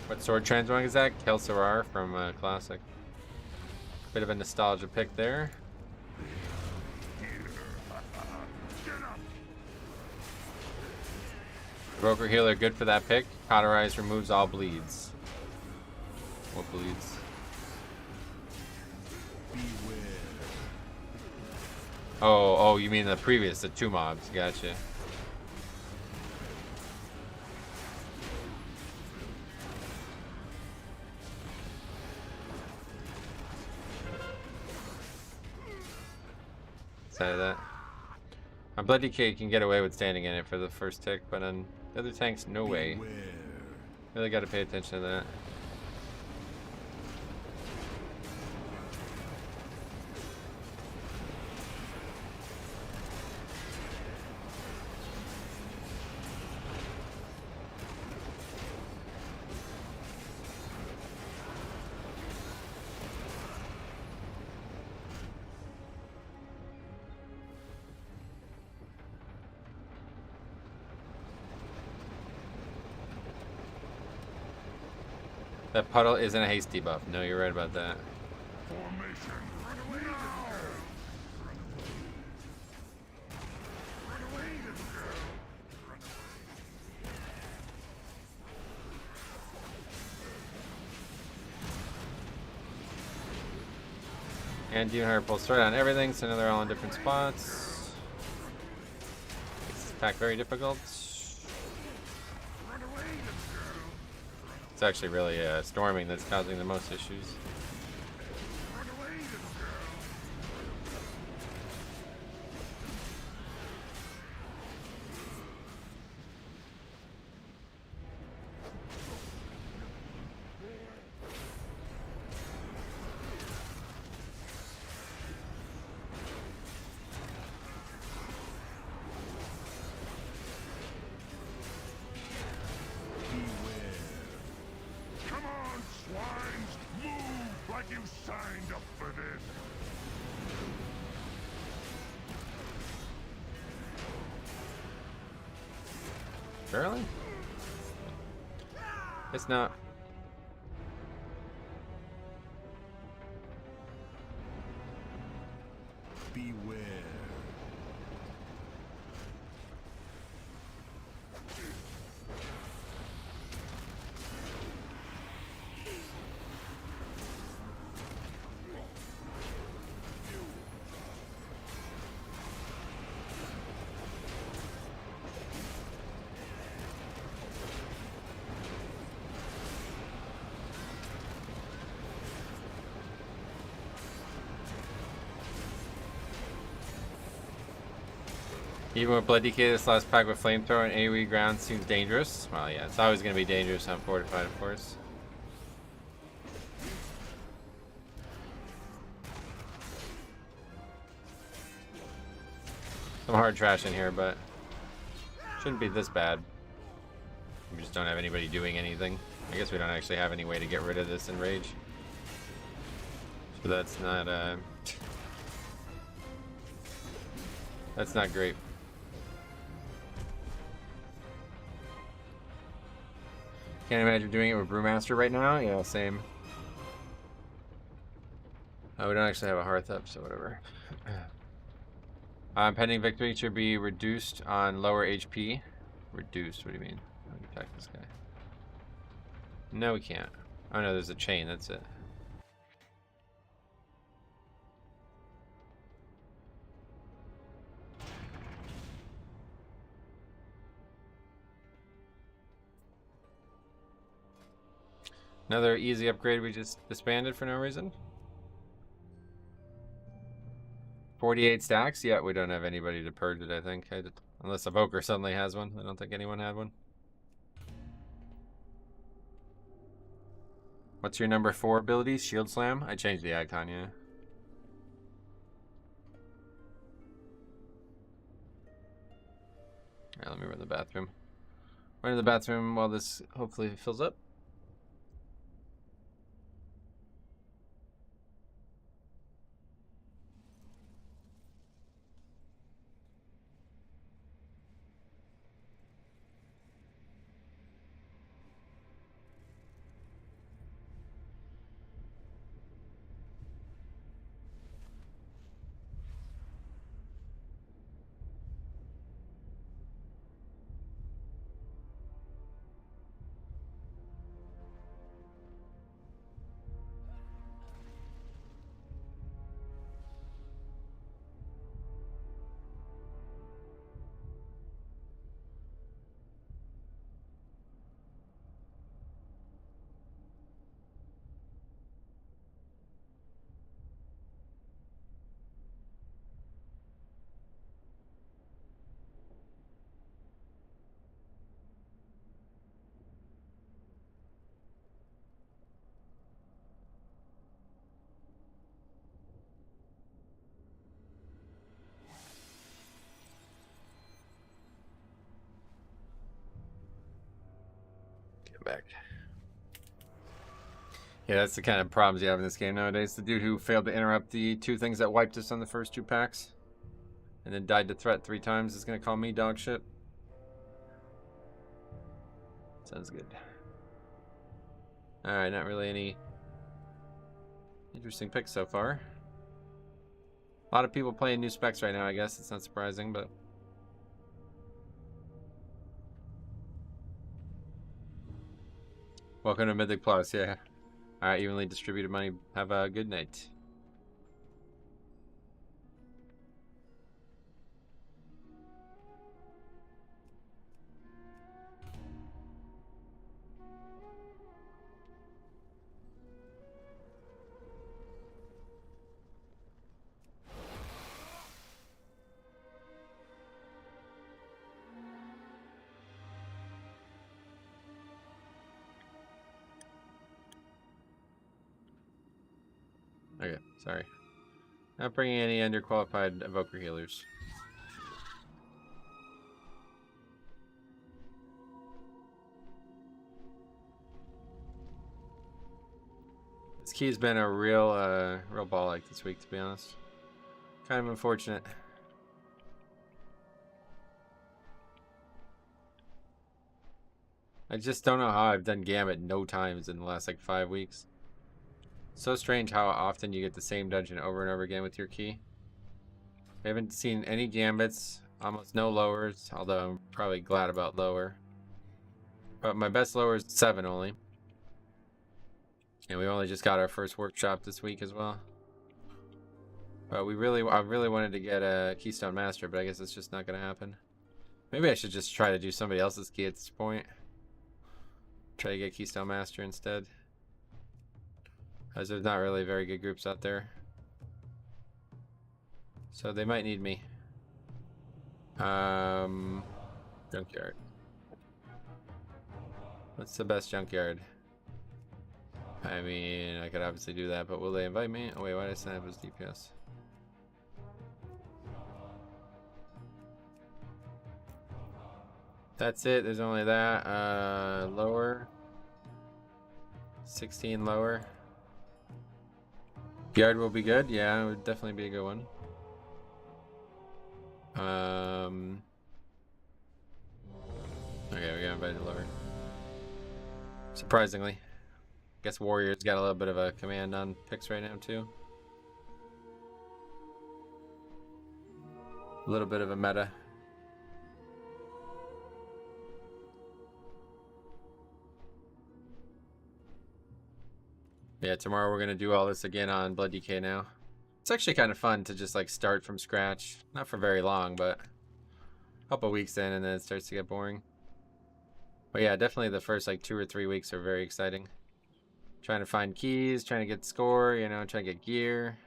What sword transmog is that? Kelsarar from Classic. Bit of a nostalgia pick there. Evoker healer, good for that pick. Cauterize removes all bleeds. What bleeds? Oh, you mean the previous, the 2 mobs. Gotcha. Side of that. On Bloody Cake can get away with standing in it for the first tick, but on the other tanks, no way. Really got to pay attention to that. That puddle isn't a haste debuff. No, you're right about that. Formation. Run away, little girl. Run away. Run away, little girl. Run away. And Demon Heart pulls right on everything, so now they're all in different spots. Makes this pack very difficult. Run away, little girl. It's actually really storming that's causing the most issues. Run away, little girl. Come on, swines! Move like you signed up for this! Really? It's not. Beware. Even with Blood DK, this last pack with Flamethrower and AoE ground seems dangerous. Well, yeah, it's always going to be dangerous on Fortified, of course. Some hard trash in here, but shouldn't be this bad. We just don't have anybody doing anything. I guess we don't actually have any way to get rid of this in Rage. So that's not great. Can't imagine doing it with Brewmaster right now. Yeah, same. Oh, we don't actually have a hearth up, so whatever. Pending victory should be reduced on lower HP. Reduced, what do you mean? How do we attack this guy? No, we can't. Oh no, there's a chain, that's it. Another easy upgrade we just disbanded for no reason. 48 stacks? Yeah, we don't have anybody to purge it, I think. Unless Evoker suddenly has one. I don't think anyone had one. What's your number 4 ability? Shield Slam? I changed the icon, yeah. Alright, let me run the bathroom. Run to the bathroom while this hopefully fills up. Back. Yeah, that's the kind of problems you have in this game nowadays. The dude who failed to interrupt the 2 things that wiped us on the first 2 packs and then died to threat 3 times is going to call me dog shit. Sounds good. Alright, not really any interesting picks so far. A lot of people playing new specs right now, I guess. It's not surprising, but... Welcome to Mythic Plus, yeah. Alright, evenly distributed money. Have a good night. Okay, sorry. Not bringing any underqualified Evoker healers. This key's been a real ball like this week, to be honest. Kind of unfortunate. I just don't know how I've done Gambit no times in the last like 5 weeks. So strange how often you get the same dungeon over and over again with your key. I haven't seen any Gambits, almost no lowers, although I'm probably glad about lower. But my best lower is 7 only. And we only just got our first workshop this week as well. But I really wanted to get a Keystone Master, but I guess it's just not going to happen. Maybe I should just try to do somebody else's key at this point. Try to get Keystone Master instead. As there's not really very good groups out there. So they might need me. Junkyard. What's the best junkyard? I mean, I could obviously do that, but will they invite me? Oh wait, why did I sign up as DPS? That's it, there's only that. Lower. 16 lower. Yard will be good. Yeah, it would definitely be a good one. Okay, we got invited lower. Surprisingly. I guess Warriors got a little bit of a command on picks right now too. A little bit of a meta. Yeah, tomorrow we're gonna do all this again on Blood DK now. It's actually kind of fun to just like start from scratch. Not for very long, but a couple weeks in and then it starts to get boring. But yeah, definitely the first like 2 or 3 weeks are very exciting. Trying to find keys, trying to get score, you know, trying to get gear.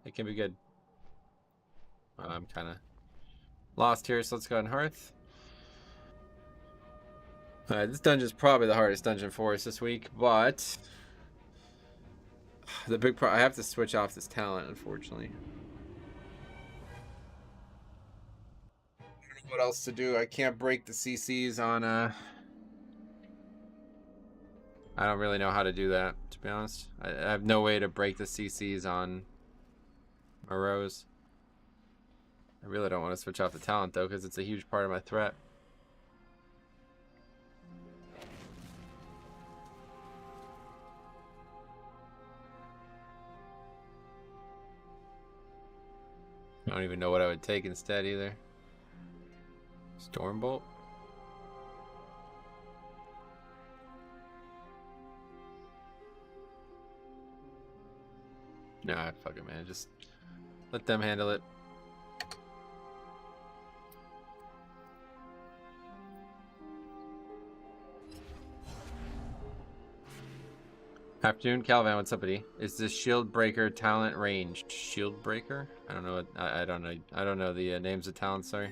It can be good. I'm kind of lost here, so let's go on Hearth. This dungeon is probably the hardest dungeon for us this week, but the big part, I have to switch off this talent, unfortunately. I don't know what else to do. I can't break the CCs on I don't really know how to do that, to be honest. I have no way to break the CCs on Morose. I really don't want to switch off the talent, though, because it's a huge part of my threat. I don't even know what I would take instead, either. Stormbolt? Nah, fuck it, man. Just let them handle it. Afternoon, Calvin. What's up, buddy? Is this Shield Breaker talent ranged? Shield Breaker? I don't know. What, I don't know. I don't know the names of talents. Sorry.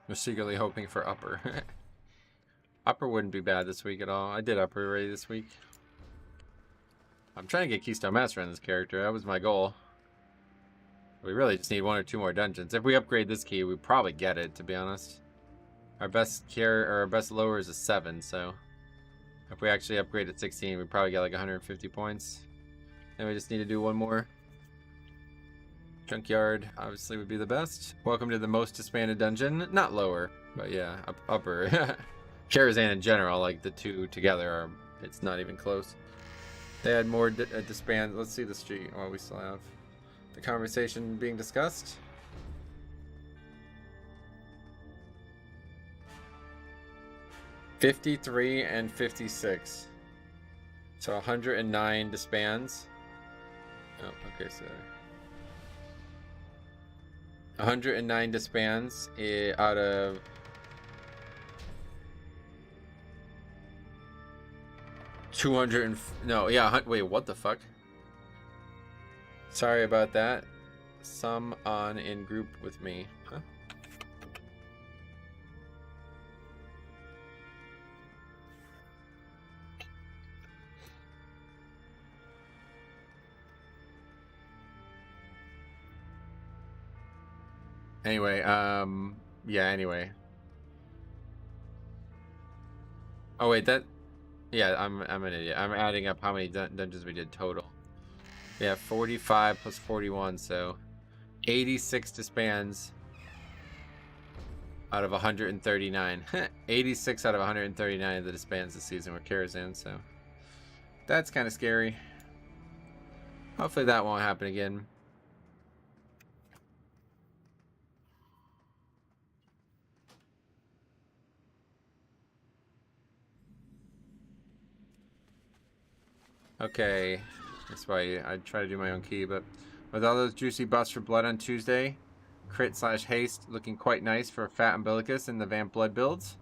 I'm secretly hoping for upper. Upper wouldn't be bad this week at all. I did upper already this week. I'm trying to get Keystone Master on this character. That was my goal. We really just need 1 or 2 more dungeons. If we upgrade this key, we probably get it, to be honest. Our best lower is a 7, so if we actually upgrade at 16, we probably get like 150 points. And we just need to do 1 more. Junkyard obviously would be the best. Welcome to the most disbanded dungeon. Not lower, but yeah, upper. Karazhan in general, like the 2 together, it's not even close. They had more disband. Let's see the street. Oh, we still have the conversation being discussed. $53 and 56. So 109 disbands. Oh, okay, so 109 disbands out of 200 no, yeah, wait, what the fuck? Sorry about that. Some on in group with me. Huh? Anyway, yeah, anyway. Oh wait, yeah, I'm an idiot. I'm adding up how many dungeons we did total. Yeah, 45 plus 41, so 86 disbands out of 139. 86 out of 139 of the disbands this season were Karazhan, so that's kind of scary. Hopefully that won't happen again. Okay, that's why I try to do my own key, but with all those juicy buffs for blood on Tuesday, crit/haste looking quite nice for Fat Umbilicus in the Vamp Blood builds.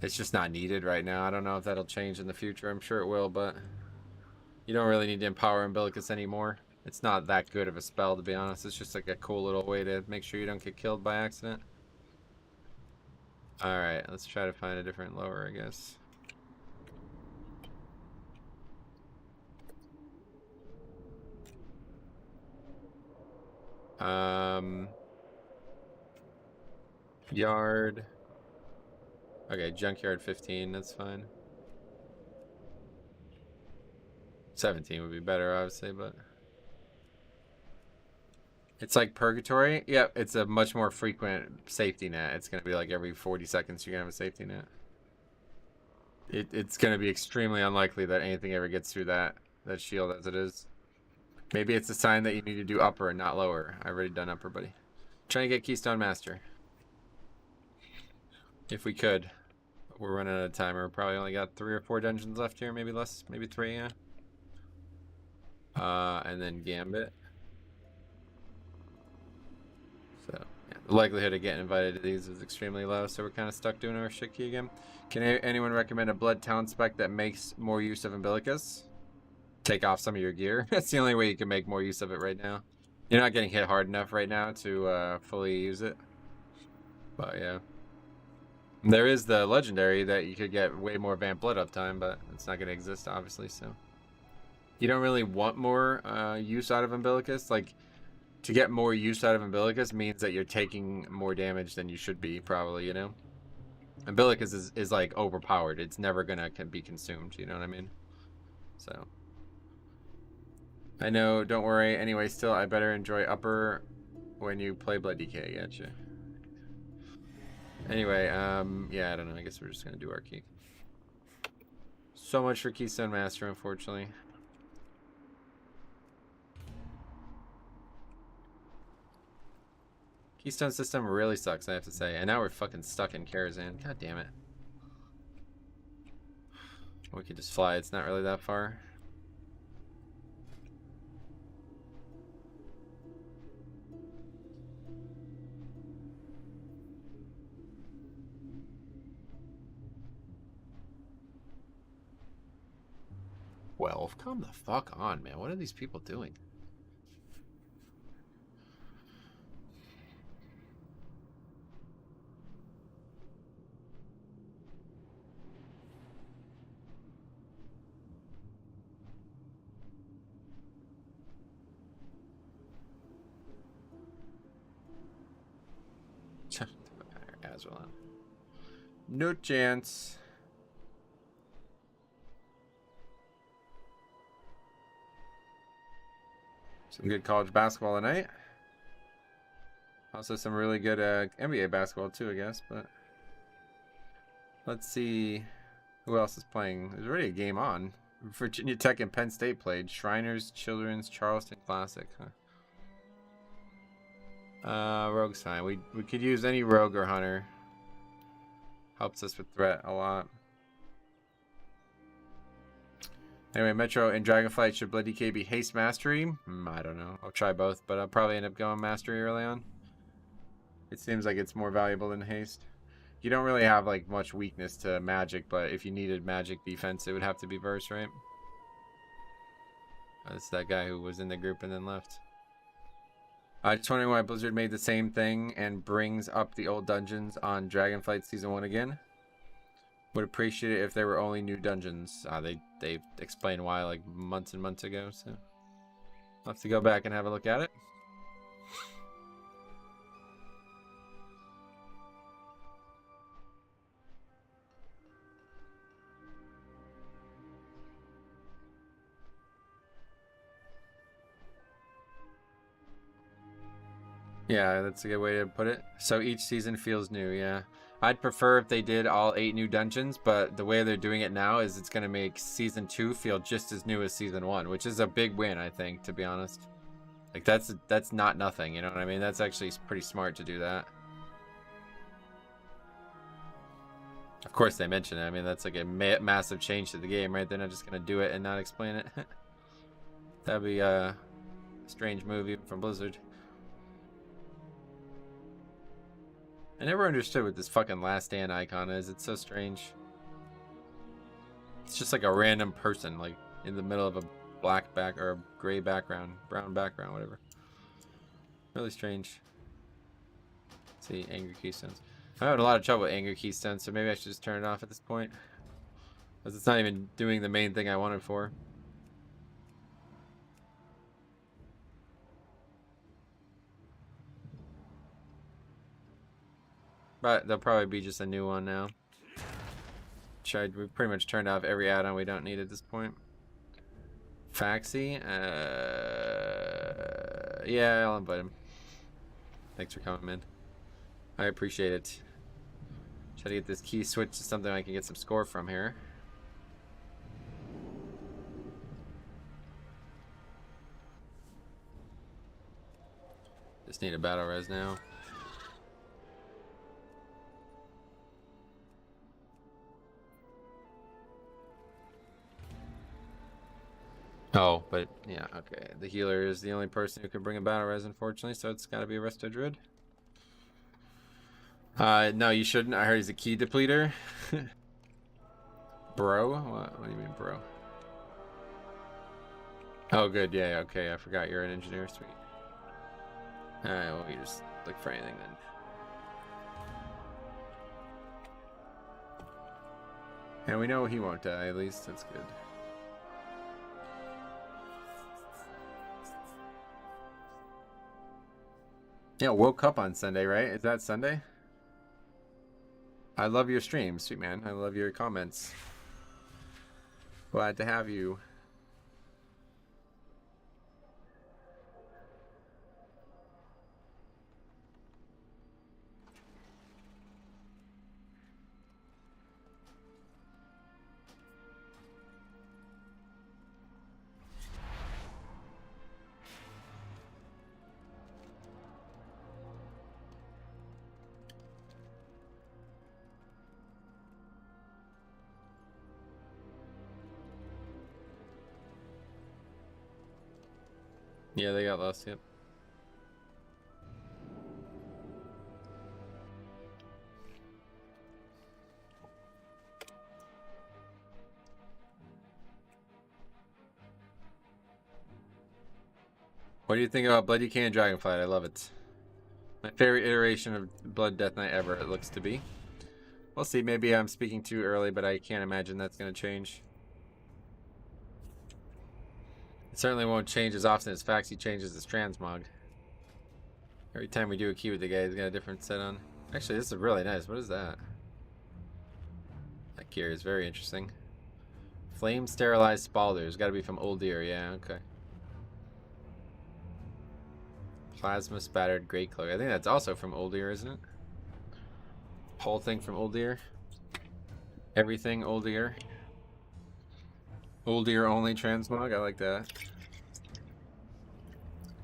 It's just not needed right now. I don't know if that'll change in the future. I'm sure it will, but you don't really need to empower Umbilicus anymore. It's not that good of a spell, to be honest. It's just like a cool little way to make sure you don't get killed by accident. Alright, let's try to find a different lower, I guess. Yard. Okay, junkyard 15, that's fine. 17 would be better, obviously, but it's like purgatory. Yep, it's a much more frequent safety net. It's gonna be like every 40 seconds you're gonna have a safety net. It's gonna be extremely unlikely that anything ever gets through that shield as it is. Maybe it's a sign that you need to do upper and not lower. I've already done upper, buddy. Trying to get Keystone Master. If we could. We're running out of time. We're probably only got 3 or 4 dungeons left here, maybe less, maybe 3, yeah. And then Gambit. So, yeah, the likelihood of getting invited to these is extremely low, so we're kind of stuck doing our shit key again. Can anyone recommend a blood talent spec that makes more use of Umbilicus? Take off some of your gear. That's the only way you can make more use of it right now. You're not getting hit hard enough right now to fully use it. But yeah. There is the legendary that you could get way more vamp blood uptime, but it's not going to exist, obviously, so. You don't really want more use out of Umbilicus. Like, to get more use out of Umbilicus means that you're taking more damage than you should be, probably, you know? Umbilicus is like, overpowered. It's never going to be consumed, you know what I mean? So. I know, don't worry. Anyway, still, I better enjoy upper when you play Blood DK. Gotcha. Anyway, yeah, I don't know. I guess we're just going to do our key. So much for Keystone Master, unfortunately. Keystone system really sucks, I have to say. And now we're fucking stuck in Karazhan. God damn it. We could just fly. It's not really that far. Well, come the fuck on, man. What are these people doing? Azrael. No chance. Some good college basketball tonight. Also some really good NBA basketball too, I guess. But let's see who else is playing. There's already a game on. Virginia Tech and Penn State played. Shriners, Children's, Charleston Classic. Huh? Rogue's fine. We could use any rogue or hunter. Helps us with threat a lot. Anyway, Metro and Dragonflight, should Blood DK be haste mastery? I don't know. I'll try both, but I'll probably end up going mastery early on. It seems like it's more valuable than haste. You don't really have like much weakness to magic, but if you needed magic defense, it would have to be verse, right? That's that guy who was in the group and then left. Just wondering why Blizzard made the same thing and brings up the old dungeons on Dragonflight Season 1 again. Would appreciate it if there were only new dungeons. They explained why like months and months ago, so I'll have to go back and have a look at it. Yeah, that's a good way to put it. So each season feels new, yeah. I'd prefer if they did all 8 new dungeons, but the way they're doing it now is it's going to make Season 2 feel just as new as Season 1, which is a big win, I think, to be honest. Like, that's not nothing, you know what I mean? That's actually pretty smart to do that. Of course they mention it. I mean, that's like a massive change to the game, right? They're not just going to do it and not explain it. That'd be a strange move even from Blizzard. I never understood what this fucking Last Stand icon is. It's so strange. It's just like a random person, like in the middle of a black back or a gray background, brown background, whatever. Really strange. Let's see, Angry Keystones. I'm having a lot of trouble with Angry Keystones, so maybe I should just turn it off at this point. Because it's not even doing the main thing I wanted for. But there'll probably be just a new one now. We've pretty much turned off every add-on we don't need at this point. Faxi? Yeah, I'll invite him. Thanks for coming, man. I appreciate it. Try to get this key switched to something I can get some score from here. Just need a battle res now. Oh, but yeah, okay. The healer is the only person who can bring a battle res, unfortunately, so it's gotta be a Resto Druid. No, you shouldn't. I heard he's a key depleter. Bro? What do you mean, bro? Oh, good. Yeah, okay. I forgot you're an engineer. Sweet. Alright, well, you just look for anything then. And we know he won't die, at least. That's good. Yeah, woke up on Sunday, right? Is that Sunday? I love your stream, sweet man. I love your comments. Glad to have you. Yeah, they got lost, yep. What do you think about Blood Decay and Dragonflight? I love it. My favorite iteration of Blood Death Knight ever, it looks to be. We'll see, maybe I'm speaking too early, but I can't imagine that's going to change. It certainly won't change as often as Faxi changes his transmog. Every time we do a key with the guy, he's got a different set on. Actually, this is really nice. What is that? That gear is very interesting. Flame sterilized spalders. Got to be from Old Deer. Yeah, okay. Plasma spattered great cloak. I think that's also from Old Deer, isn't it? Whole thing from Old Deer. Everything Old Deer. Old Deer only transmog. I like that.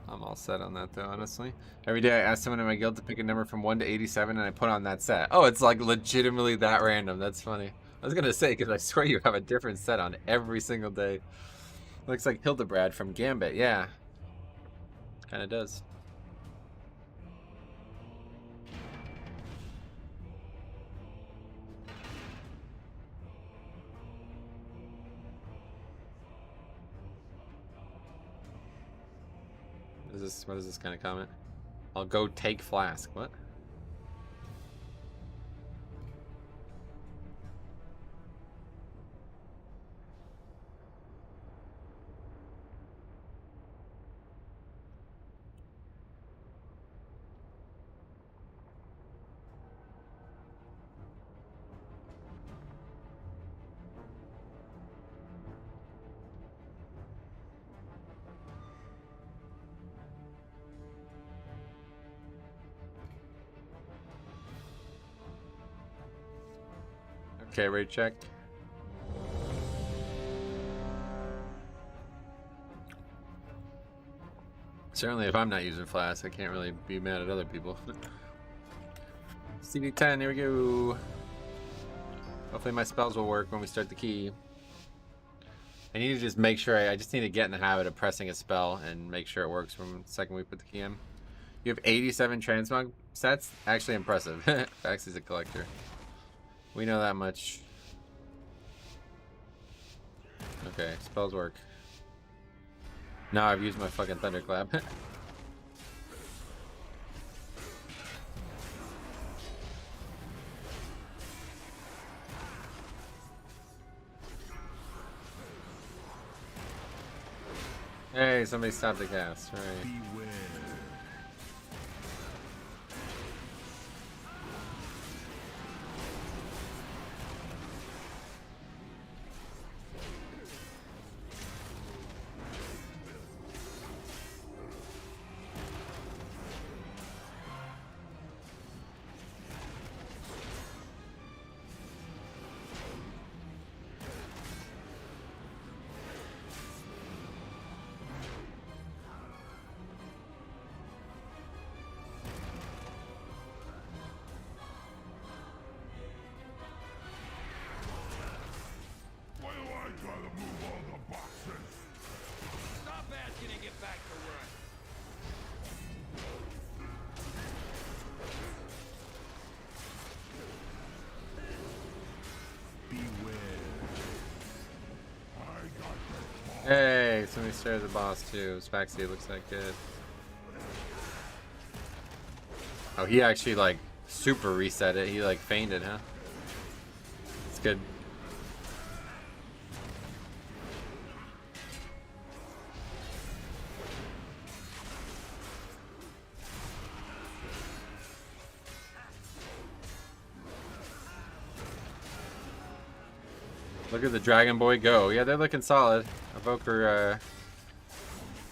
I'm all set on that though, honestly. Every day I ask someone in my guild to pick a number from 1 to 87 and I put on that set. Oh, it's like legitimately that random. That's funny. I was gonna say, because I swear you have a different set on every single day. Looks like Hildebrand from Gambit. Yeah. Kinda does. What is this kind of comment? I'll go take flask. What? Okay, rate check. Certainly if I'm not using flask, I can't really be mad at other people. CD10, here we go. Hopefully my spells will work when we start the key. I need to just make sure, I just need to get in the habit of pressing a spell and make sure it works from the second we put the key in. You have 87 transmog sets? Actually impressive. Faxi's a collector. We know that much. Okay, spells work. Now I've used my fucking thunderclap. Hey, somebody stopped the cast. Right. Beware. Hey, somebody stared at the boss too. Spaxy looks like good. Oh, he actually like super reset it. He like feigned it, huh? It's good. Look at the Dragon Boy go. Yeah, they're looking solid. Evoker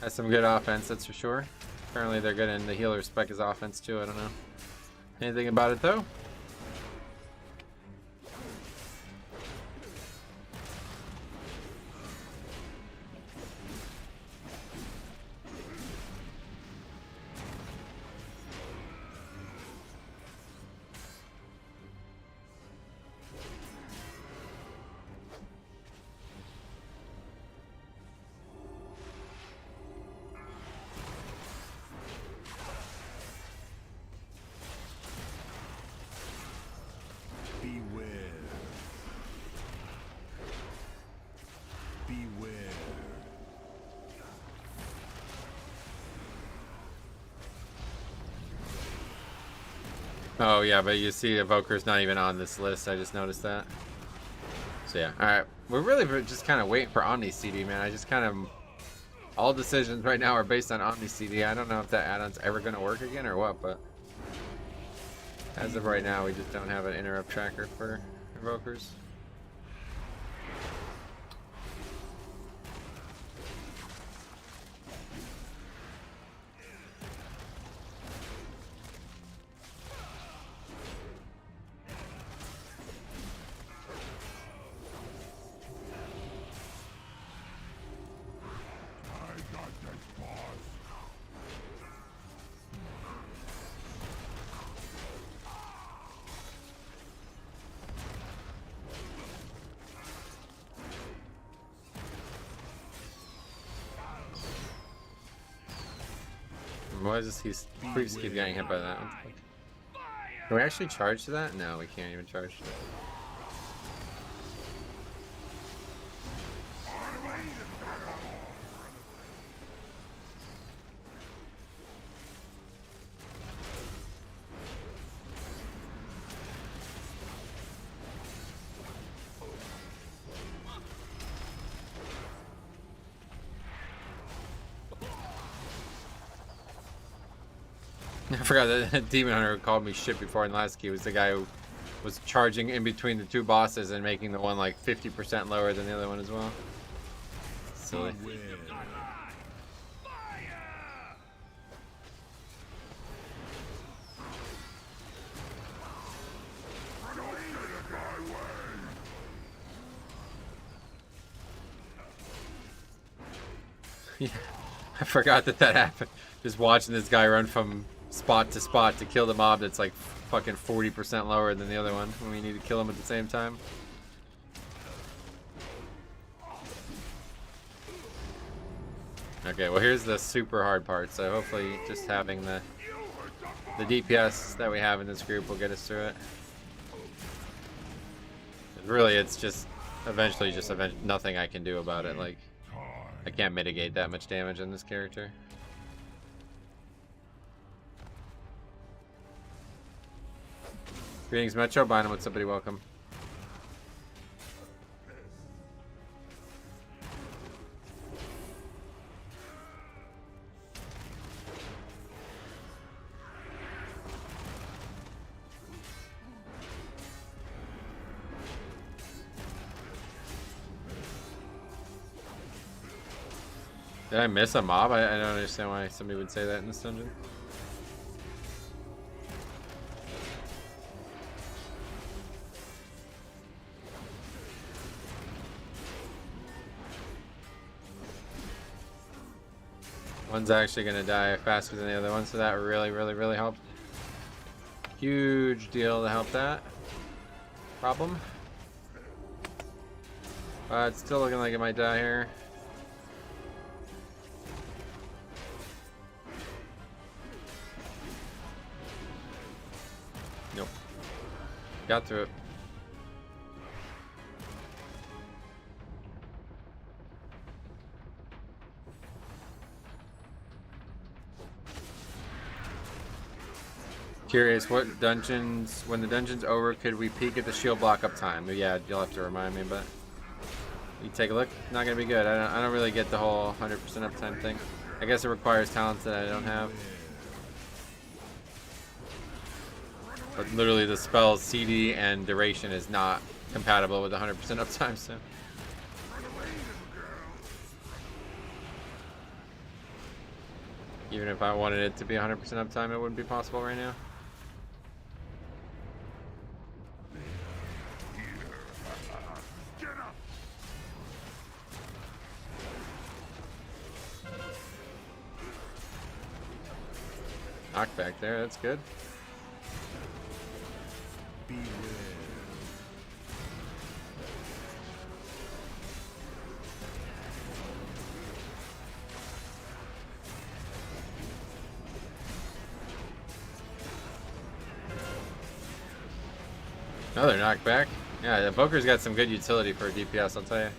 has some good offense, that's for sure. Apparently they're good in the healer spec his offense too, I don't know. Anything about it though? Beware. Beware. Oh yeah, but you see Evoker's not even on this list. I just noticed that. So yeah, alright. We're really just kind of waiting for Omni CD, man. I just kind of... All decisions right now are based on Omni CD. I don't know if that add-on's ever going to work again or what, but... As of right now, we just don't have an interrupt tracker for Evokers. I got that boss. Why does these priests keep getting hit by that? Can we actually charge to that? No, we can't even charge to that. I forgot that Demon Hunter called me shit before in last key. Was the guy who was charging in between the two bosses and making the one like 50% lower than the other one as well. Silly. Yeah, I forgot that happened. Just watching this guy run from spot to spot to kill the mob that's like fucking 40% lower than the other one when we need to kill him at the same time. Okay, well here's the super hard part, so hopefully just having the DPS that we have in this group will get us through it. Really, it's just eventually just nothing I can do about it. Like, I can't mitigate that much damage on this character. Greetings, Metro. Binding with somebody. Welcome. Did I miss a mob? I don't understand why somebody would say that in this dungeon. One's actually gonna die faster than the other one, so that really helped. Huge deal to help that problem. It's still looking like it might die here. Nope. Got through it. Curious, what dungeons, when the dungeon's over, could we peek at the shield block uptime? Yeah, you'll have to remind me, but you take a look. Not gonna be good. I don't really get the whole 100% uptime thing. I guess it requires talents that I don't have. But literally the spell's CD and duration is not compatible with 100% uptime, so. Even if I wanted it to be 100% uptime, it wouldn't be possible right now. Knockback there, that's good. Another knockback. Yeah, the Evoker's got some good utility for DPS, I'll tell you.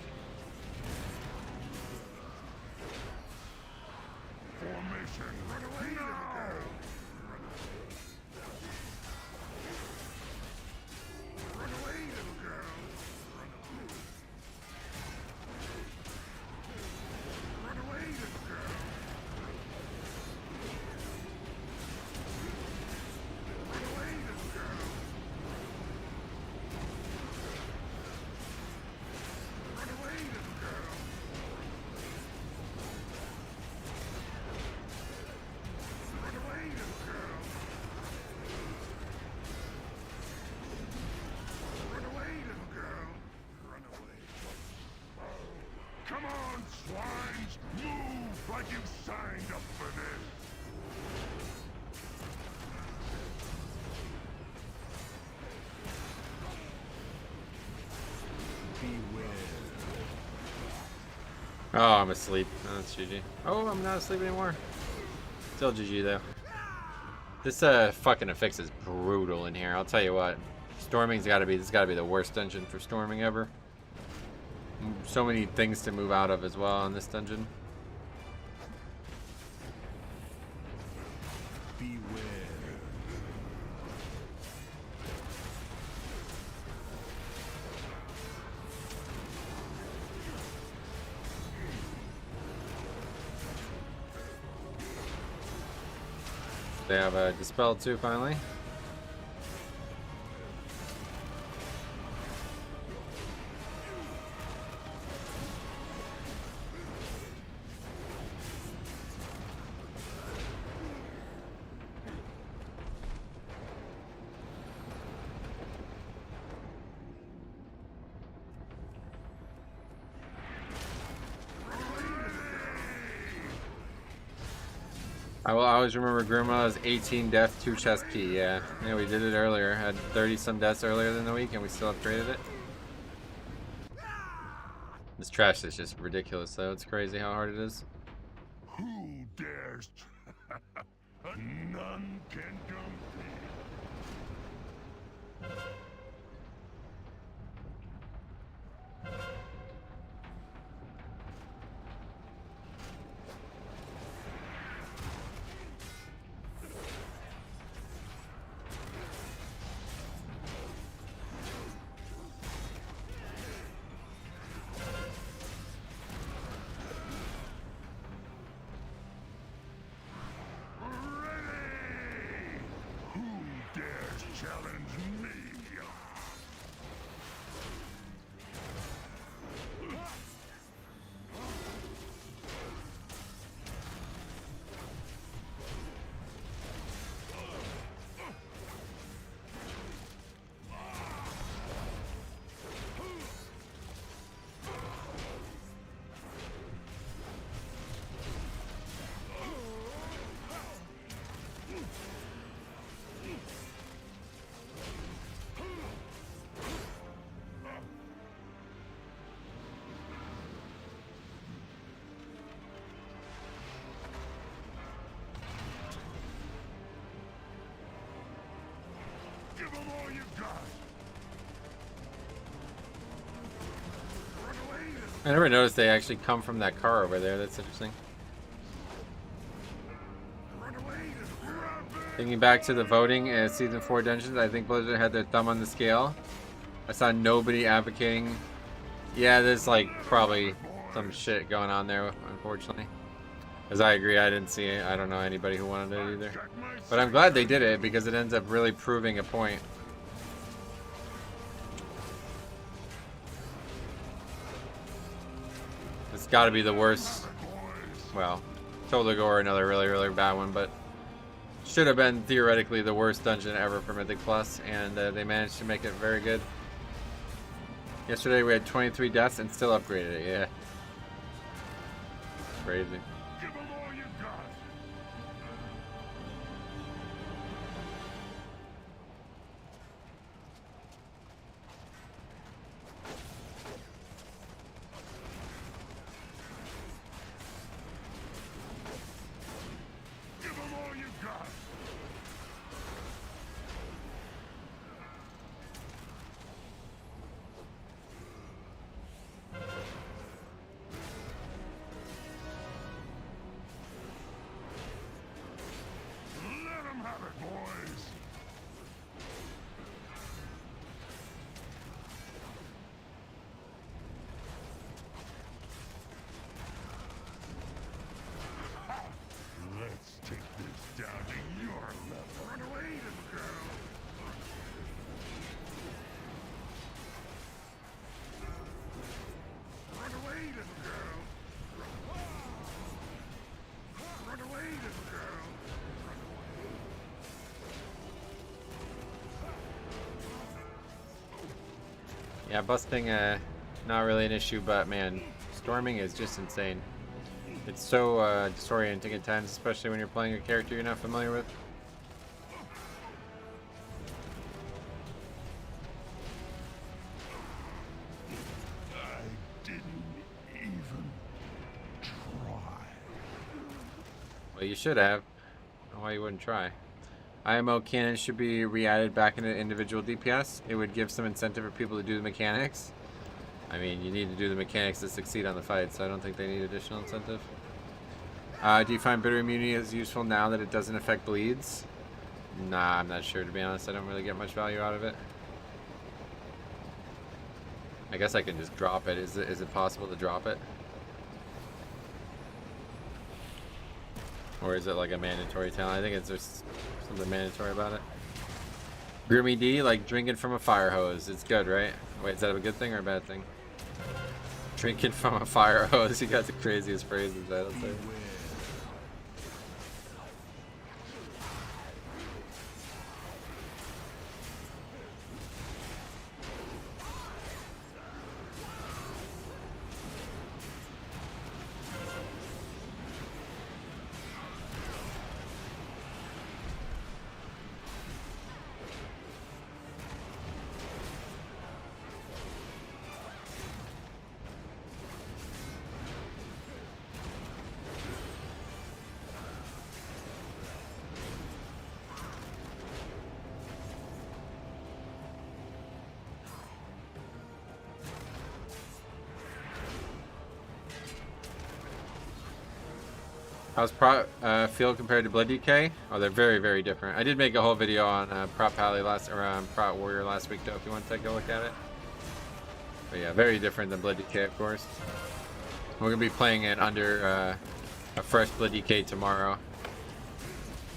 Come on, swines! Move like you signed up for this! Oh, I'm asleep. Oh, that's GG. Oh, I'm not asleep anymore. Still GG though. This fucking affix is brutal in here. I'll tell you what. Storming's gotta be. This gotta be the worst dungeon for storming ever. So many things to move out of as well in this dungeon. They have a dispel too, finally. I will always remember Grandma's 18 death, 2 chest key. Yeah, we did it earlier. Had 30 some deaths earlier in the week, and we still upgraded it. This trash is just ridiculous, though. It's crazy how hard it is. Who dares? None can compete. Challenge me. Give them all you got. I never noticed they actually come from that car over there. That's interesting. Run away, grab it. Thinking back to the voting in Season 4 dungeons, I think Blizzard had their thumb on the scale. I saw nobody advocating. Yeah, there's like probably some shit going on there, unfortunately. As I agree, I didn't see it. I don't know anybody who wanted it either. But I'm glad they did it because it ends up really proving a point. It's got to be the worst. Well, Total Gore, another really, really bad one, but should have been theoretically the worst dungeon ever for Mythic Plus, and they managed to make it very good. Yesterday we had 23 deaths and still upgraded it, yeah. Crazy. Give them all you got. Give them all you got. Let them have it, boys. Let's take this down to your level. Run away, little girl. Run away, little girl. Run away, little girl. Yeah, busting, not really an issue, but man, storming is just insane. It's so disorienting at times, especially when you're playing a character you're not familiar with. I didn't even try. Well, you should have. I don't know why you wouldn't try. IMO cannons should be re-added back into individual DPS. It would give some incentive for people to do the mechanics. I mean, you need to do the mechanics to succeed on the fight, so I don't think they need additional incentive. Do you find bitter immunity as useful now that it doesn't affect bleeds? Nah, I'm not sure, to be honest. I don't really get much value out of it. I guess I can just drop it. Is it possible to drop it? Or is it like a mandatory talent? I think it's just something mandatory about it. Grimmy D, like drinking from a fire hose. It's good, right? Wait, is that a good thing or a bad thing? Drinking from a fire hose. You got the craziest phrases, I don't say. How's prop feel compared to Blood DK? Oh, they're very, very different. I did make a whole video on Prop Pally Prop Warrior last week, though, if you want to take a look at it. But yeah, very different than Blood DK, of course. We're gonna be playing it under a fresh Blood DK tomorrow,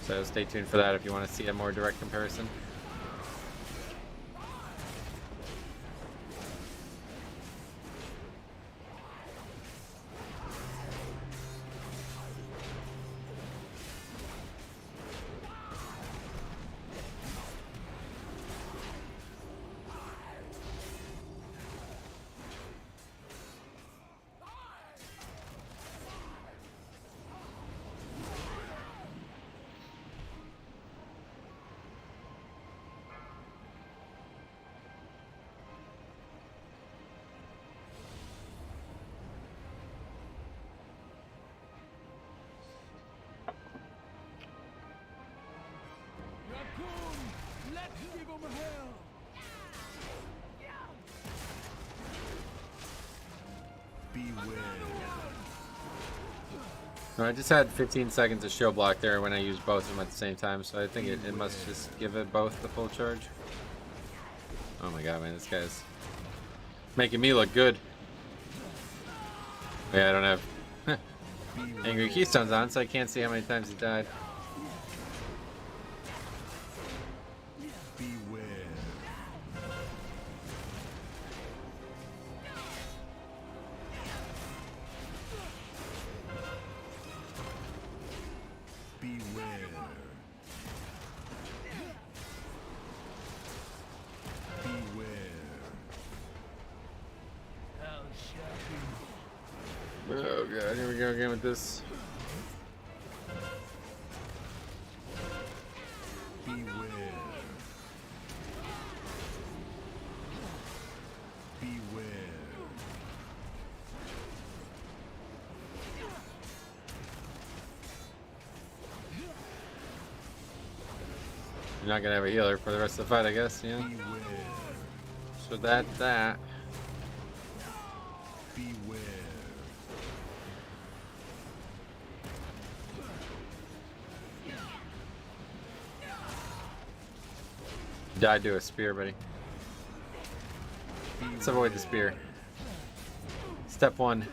so stay tuned for that if you want to see a more direct comparison. Let's give him hell! Beware. No, I just had 15 seconds of shield block there when I used both of them at the same time, so I think it must just give it both the full charge. Oh my god, man, this guy's making me look good. Yeah, I don't have Angry Keystones on, so I can't see how many times he died. Oh god, here we go again with this. Beware. Beware. You're not gonna have a healer for the rest of the fight, I guess, yeah. Beware. So that. Beware. Died to a spear, buddy. Let's avoid the spear. Step 1.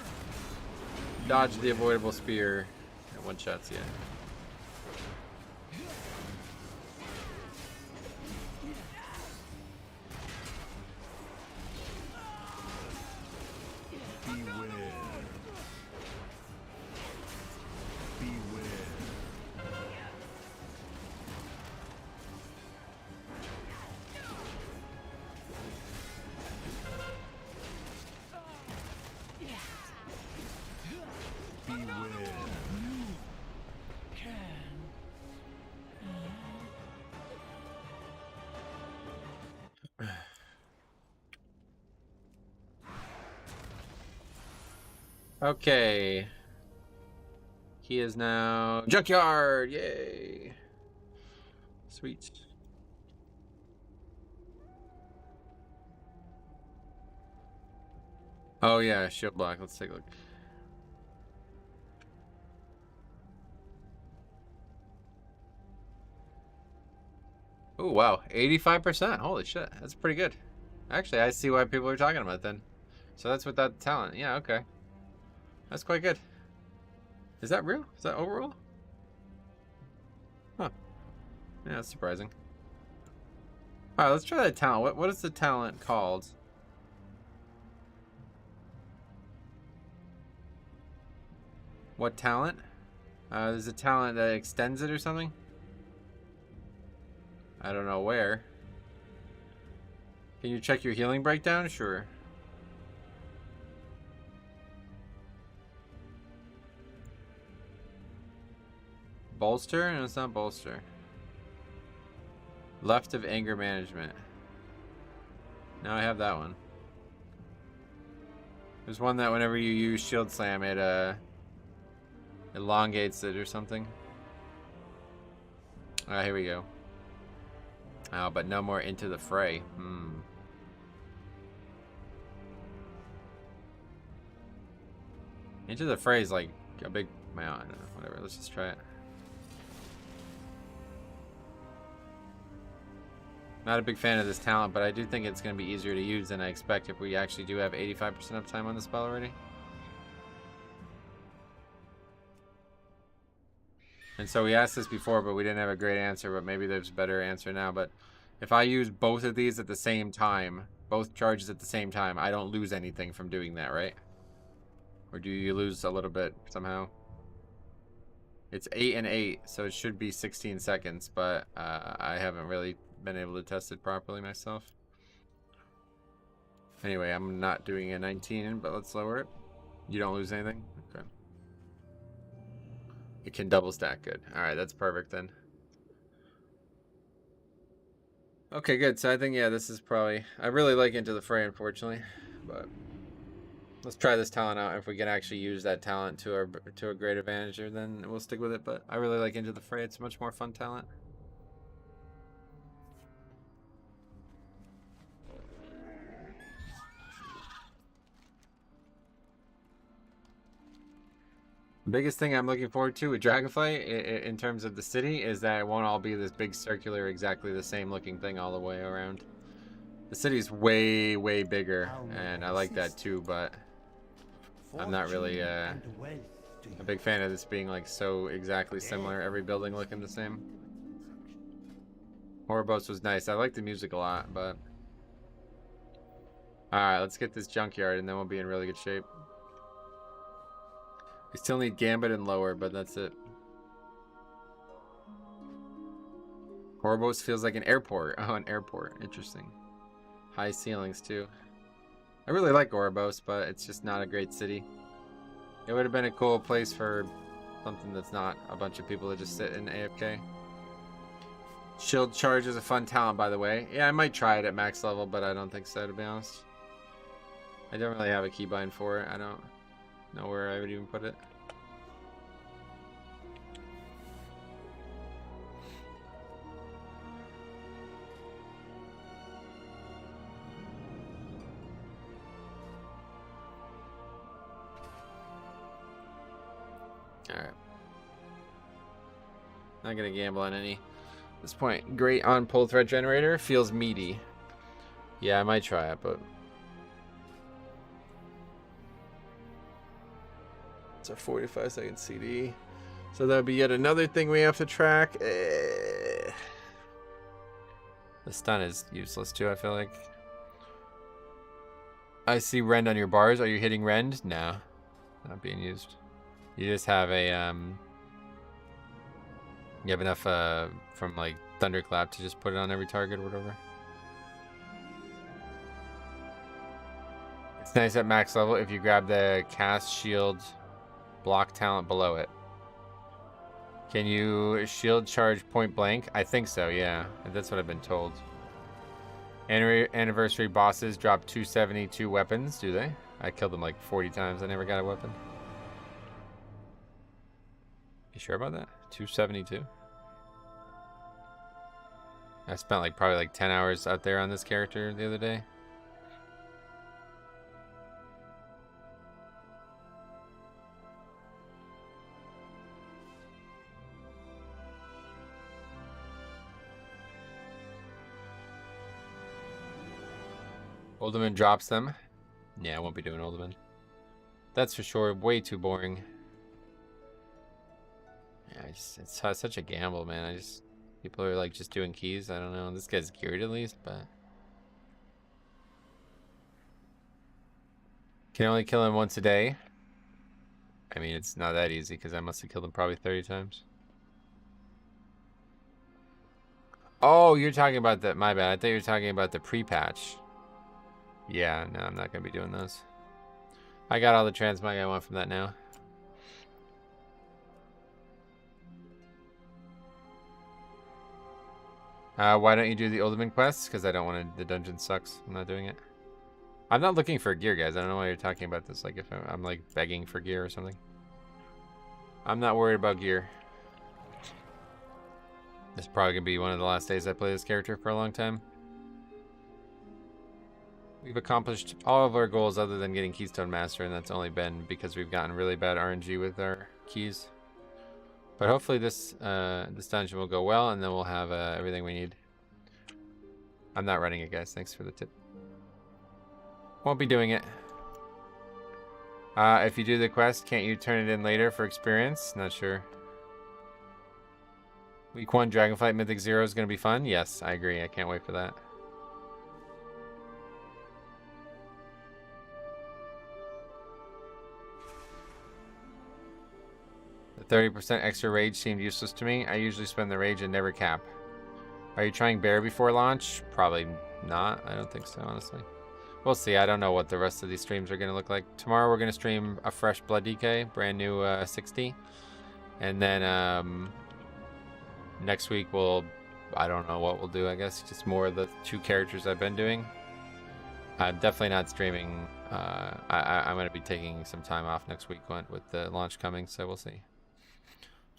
Dodge the avoidable spear. And one shots, yeah. Okay. He is now Junkyard. Yay. Sweet. Oh yeah, shield block. Let's take a look. Oh wow, 85%. Holy shit, that's pretty good. Actually, I see why people are talking about it then. So that's without the talent. Yeah, okay. That's quite good. Is that real? Is that overall? Huh. Yeah, that's surprising. Alright, let's try that talent. What is the talent called? What talent? There's a talent that extends it or something? I don't know where. Can you check your healing breakdown? Sure. Bolster? No, it's not bolster. Left of anger management. Now I have that one. There's one that whenever you use shield slam, it elongates it or something. Alright, here we go. Oh, but no more into the fray. Into the fray is like a big mountain. Whatever, let's just try it. Not a big fan of this talent, but I do think it's going to be easier to use than I expect if we actually do have 85% uptime on the spell already. And so we asked this before, but we didn't have a great answer, but maybe there's a better answer now. But if I use both of these at the same time, both charges at the same time, I don't lose anything from doing that, right? Or do you lose a little bit somehow? It's 8 and 8, so it should be 16 seconds, but I haven't really been able to test it properly myself. Anyway, I'm not doing a 19, but let's lower it. You don't lose anything? Okay. It can double stack. Good. Alright, that's perfect then. Okay, good. So I think, yeah, this is probably... I really like Into the Fray, unfortunately. But let's try this talent out. If we can actually use that talent to a great advantage, then we'll stick with it. But I really like Into the Fray. It's a much more fun talent. Biggest thing I'm looking forward to with Dragonflight in terms of the city is that it won't all be this big circular, exactly the same looking thing all the way around. The city's way, way bigger, and I like that too, but I'm not really a big fan of this being like so exactly similar, every building looking the same. Horrorboats was nice. I like the music a lot, but... Alright, let's get this junkyard and then we'll be in really good shape. We still need Gambit and lower, but that's it. Horrorboats feels like an airport. Oh, an airport. Interesting. High ceilings, too. I really like Horrorboats, but it's just not a great city. It would have been a cool place for something that's not a bunch of people that just sit in AFK. Shield charge is a fun talent, by the way. Yeah, I might try it at max level, but I don't think so, to be honest. I don't really have a keybind for it. I don't know where I would even put it. Alright. Not gonna gamble on any at this point. Great on pull thread generator. Feels meaty. Yeah, I might try it, but it's a 45-second CD. So that'll be yet another thing we have to track. The stun is useless too, I feel like. I see rend on your bars. Are you hitting rend? No. Not being used. You just have a you have enough from like Thunderclap to just put it on every target or whatever. It's nice at max level if you grab the cast shield block talent below it. Can you shield charge point blank? I think so, yeah. That's what I've been told. Anniversary bosses drop 272 weapons, do they? I killed them like 40 times. I never got a weapon. You sure about that? 272? I spent like probably like 10 hours out there on this character the other day. Uldaman drops them. Yeah, I won't be doing Uldaman. That's for sure. Way too boring. Yeah, it's such a gamble, man. People are like just doing keys. I don't know. This guy's geared at least, but can only kill him once a day. I mean, it's not that easy because I must have killed him probably 30 times. Oh, you're talking about that. My bad. I thought you were talking about the pre-patch. Yeah, no, I'm not gonna be doing those. I got all the transmog I want from that now. Why don't you do the Uldaman quests? Because I don't want to. The dungeon sucks. I'm not doing it. I'm not looking for gear, guys. I don't know why you're talking about this. Like if I'm like begging for gear or something. I'm not worried about gear. This is probably gonna be one of the last days I play this character for a long time. We've accomplished all of our goals other than getting Keystone Master, and that's only been because we've gotten really bad RNG with our keys. But hopefully this dungeon will go well, and then we'll have everything we need. I'm not running it, guys. Thanks for the tip. Won't be doing it. If you do the quest, can't you turn it in later for experience? Not sure. Week 1 Dragonflight Mythic 0 is going to be fun. Yes, I agree. I can't wait for that. The 30% extra rage seemed useless to me. I usually spend the rage and never cap. Are you trying bear before launch? Probably not. I don't think so, honestly. We'll see. I don't know what the rest of these streams are going to look like. Tomorrow we're going to stream a fresh Blood DK, brand new 60. And then next week I don't know what we'll do, I guess. Just more of the 2 characters I've been doing. I'm definitely not streaming. I'm going to be taking some time off next week with the launch coming, so we'll see.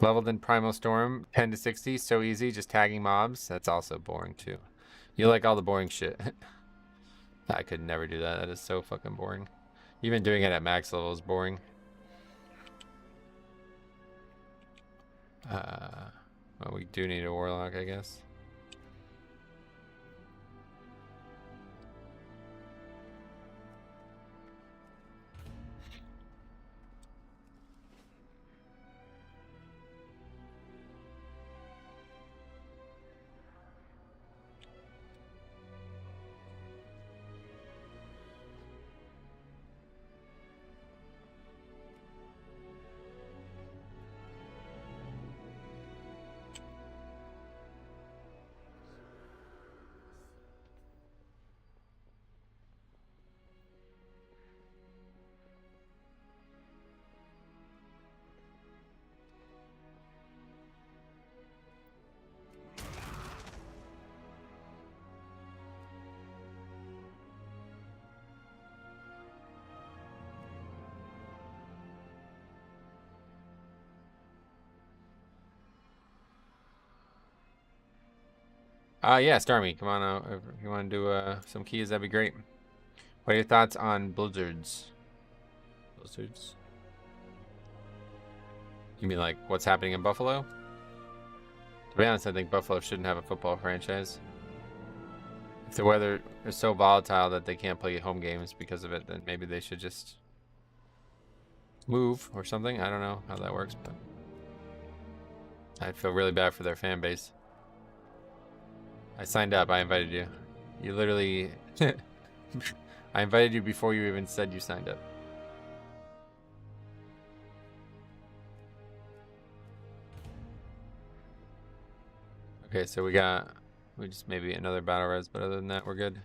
Leveled in Primal Storm, 10 to 60, so easy, just tagging mobs. That's also boring too. You like all the boring shit. I could never do that. That is so fucking boring. Even doing it at max level is boring. Well, we do need a warlock, I guess. Yeah, Starmy, come on out. If you want to do some keys, that'd be great. What are your thoughts on blizzards? Blizzards? You mean like what's happening in Buffalo? To be honest, I think Buffalo shouldn't have a football franchise. If the weather is so volatile that they can't play home games because of it, then maybe they should just move or something. I don't know how that works, but I feel really bad for their fan base. I signed up. I invited you. You literally... I invited you before you even said you signed up. Okay, so we just maybe another battle res, but other than that, we're good.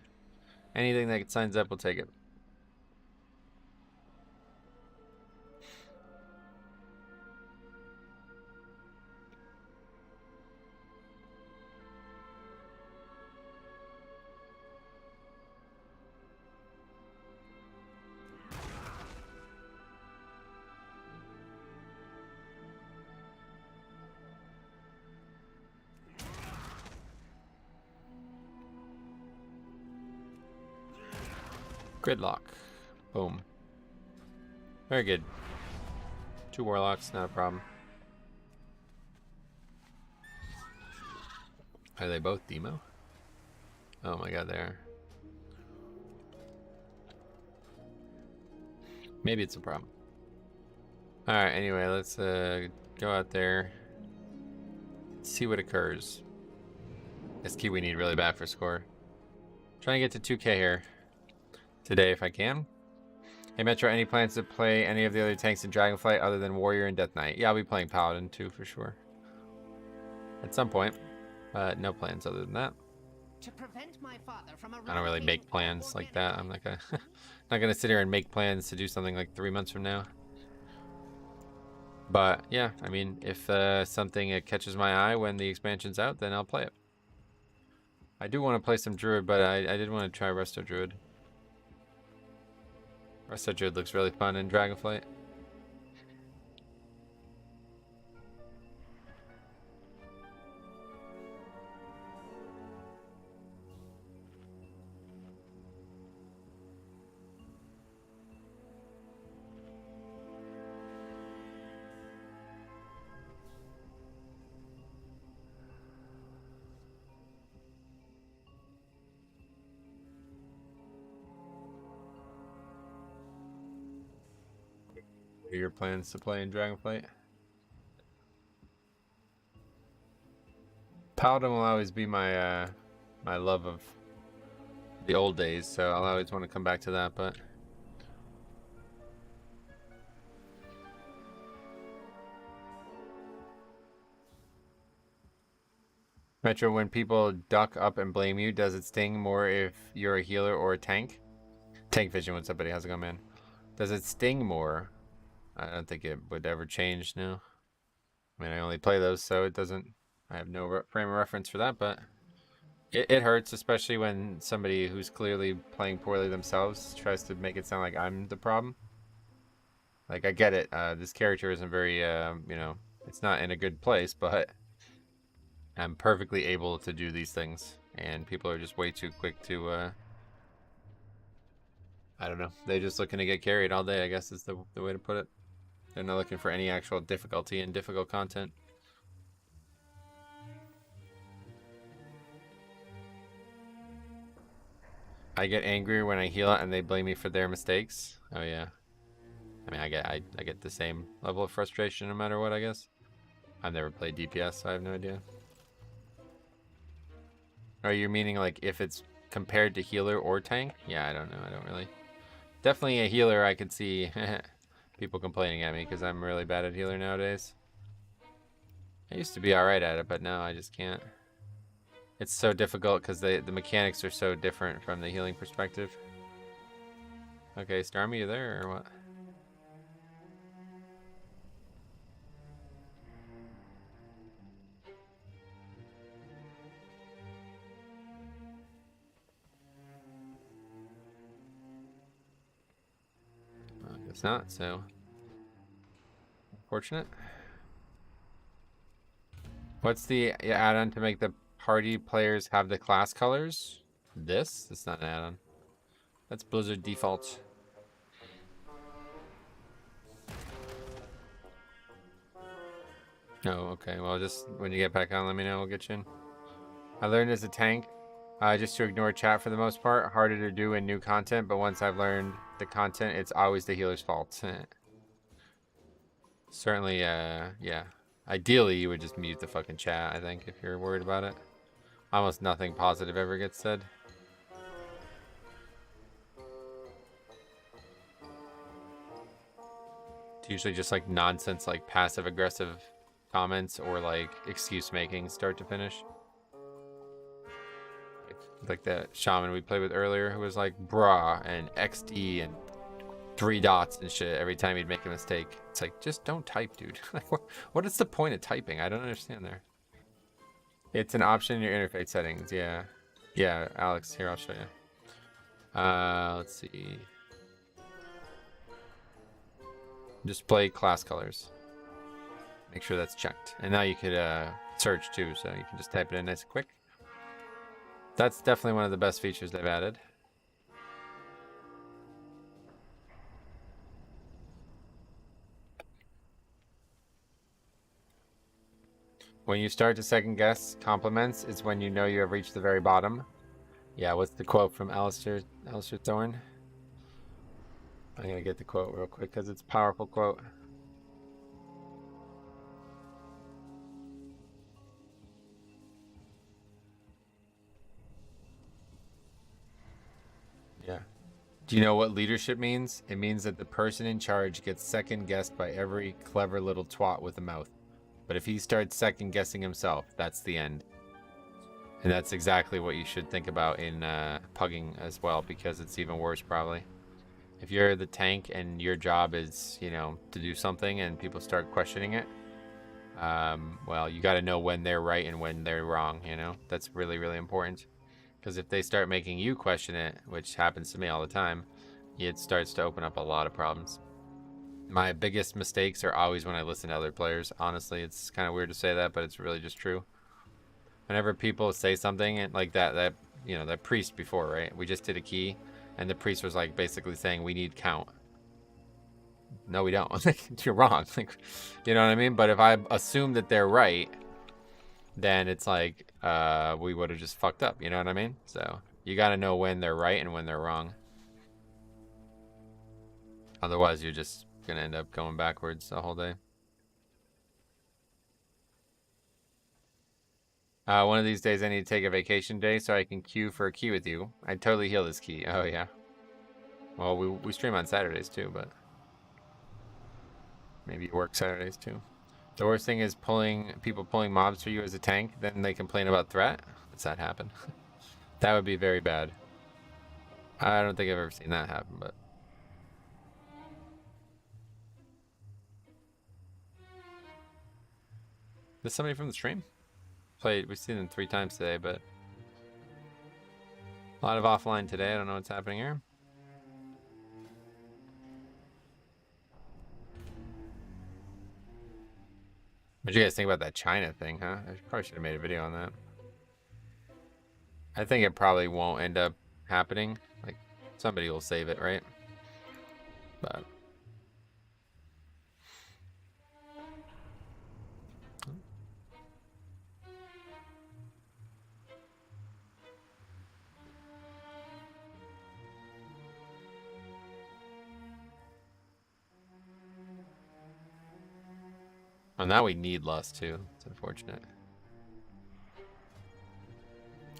Anything that signs up, we'll take it. Gridlock. Boom. Very good. 2 warlocks, not a problem. Are they both demo? Oh my god, they are. Maybe it's a problem. Alright, anyway, let's go out there. See what occurs. This key we need really bad for score. Trying to get to 2k here. Today if I can. Hey Metro, any plans to play any of the other tanks in Dragonflight other than Warrior and Death Knight? Yeah, I'll be playing Paladin too for sure. At some point. No plans other than that. To prevent my father from I don't really make plans like that. I'm not gonna sit here and make plans to do something like 3 months from now. But yeah, I mean, if something catches my eye when the expansion's out, then I'll play it. I do want to play some Druid, but I did want to try Resto Druid. Resto Druid looks really fun in Dragonflight. What are your plans to play in Dragonflight? Paladin will always be my my love of the old days, so I'll always want to come back to that, but Metro, when people duck up and blame you, does it sting more if you're a healer or a tank? Tank Vision, what's up, buddy? How's it going, man? Does it sting more? I don't think it would ever change, no. I mean, I only play those, so it doesn't... I have no frame of reference for that, but... It hurts, especially when somebody who's clearly playing poorly themselves tries to make it sound like I'm the problem. Like, I get it. This character isn't very, you know... It's not in a good place, but... I'm perfectly able to do these things. And people are just way too quick to, I don't know. They're just looking to get carried all day, I guess is the way to put it. They're not looking for any actual difficulty in difficult content. I get angry when I heal and they blame me for their mistakes. Oh yeah. I mean, I get the same level of frustration no matter what, I guess. I've never played DPS, so I have no idea. Are you meaning like if it's compared to healer or tank? Yeah, I don't know. I don't really. Definitely a healer, I could see people complaining at me because I'm really bad at healer nowadays. I used to be alright at it, but now I just can't. It's so difficult because the mechanics are so different from the healing perspective. Okay, Starmie, you there or what? Well, I guess not, so unfortunate. What's the add-on to make the party players have the class colors? This? That's not an add-on. That's Blizzard default. Oh, okay. Well, just when you get back on, let me know. We'll get you in. I learned as a tank just to ignore chat for the most part. Harder to do in new content, but once I've learned the content, it's always the healer's fault. Certainly, yeah. Ideally, you would just mute the fucking chat, I think, if you're worried about it. Almost nothing positive ever gets said. It's usually just like nonsense, like passive-aggressive comments or like excuse making start to finish. Like that shaman we played with earlier who was like brah and XD and 3 dots and shit every time he'd make a mistake. It's like, just don't type, dude. What is the point of typing? I don't understand there. It's an option in your interface settings. Yeah. Yeah, Alex, here, I'll show you. Let's see. Display class colors. Make sure that's checked. And now you could search too, so you can just type it in nice and quick. That's definitely one of the best features they've added. When you start to second guess compliments is when you know you have reached the very bottom. Yeah, what's the quote from Alistair Thorne? I'm gonna get the quote real quick because it's a powerful quote. Yeah. Do you know what leadership means? It means that the person in charge gets second guessed by every clever little twat with a mouth. But if he starts second guessing himself, that's the end. And that's exactly what you should think about in pugging as well, because it's even worse probably. If you're the tank and your job is, you know, to do something and people start questioning it, well, you got to know when they're right and when they're wrong, you know? That's really, really important. Because if they start making you question it, which happens to me all the time, it starts to open up a lot of problems. My biggest mistakes are always when I listen to other players. Honestly, it's kind of weird to say that, but it's really just true. Whenever people say something and like that you know, that priest before, right? We just did a key, and the priest was like basically saying we need count. No, we don't. You're wrong. Like, you know what I mean? But if I assume that they're right, then it's like we would have just fucked up. You know what I mean? So you got to know when they're right and when they're wrong. Otherwise, you're just gonna end up going backwards the whole day. One of these days I need to take a vacation day so I can queue for a key with you. I'd totally heal this key. Oh yeah. Well, we stream on Saturdays too, but maybe you work Saturdays too. The worst thing is people pulling mobs for you as a tank, then they complain about threat. Does that happen? That would be very bad. I don't think I've ever seen that happen, but there's somebody from the stream? We've seen them 3 times today, but a lot of offline today. I don't know what's happening here. What do you guys think about that China thing, huh? I probably should have made a video on that. I think it probably won't end up happening. Like, somebody will save it, right? But And now we need less too. It's unfortunate.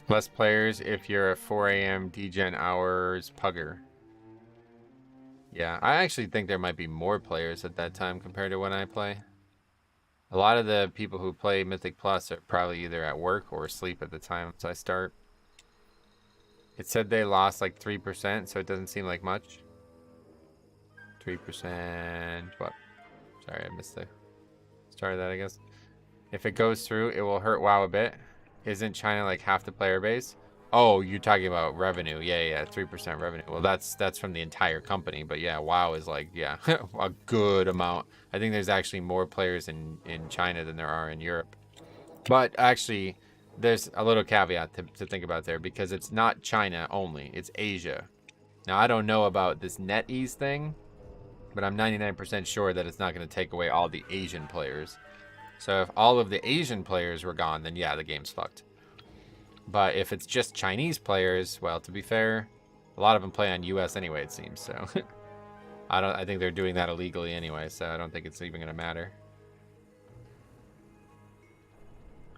Less players if you're a 4 a.m. degen hours pugger. Yeah, I actually think there might be more players at that time compared to when I play. A lot of the people who play Mythic Plus are probably either at work or asleep at the time I start. It said they lost like 3%, so it doesn't seem like much. 3%, what? Sorry, I missed the start of that, I guess. If it goes through, it will hurt WoW a bit. Isn't China like half the player base? Oh, you're talking about revenue. Yeah, 3% revenue. Well, that's from the entire company. But yeah, WoW is like, yeah, a good amount. I think there's actually more players in China than there are in Europe. But actually, there's a little caveat to think about there, because it's not China only. It's Asia. Now, I don't know about this NetEase thing, but I'm 99% sure that it's not going to take away all the Asian players. So if all of the Asian players were gone, then yeah, the game's fucked. But if it's just Chinese players, well, to be fair, a lot of them play on US anyway, it seems. So I think they're doing that illegally anyway, so I don't think it's even going to matter.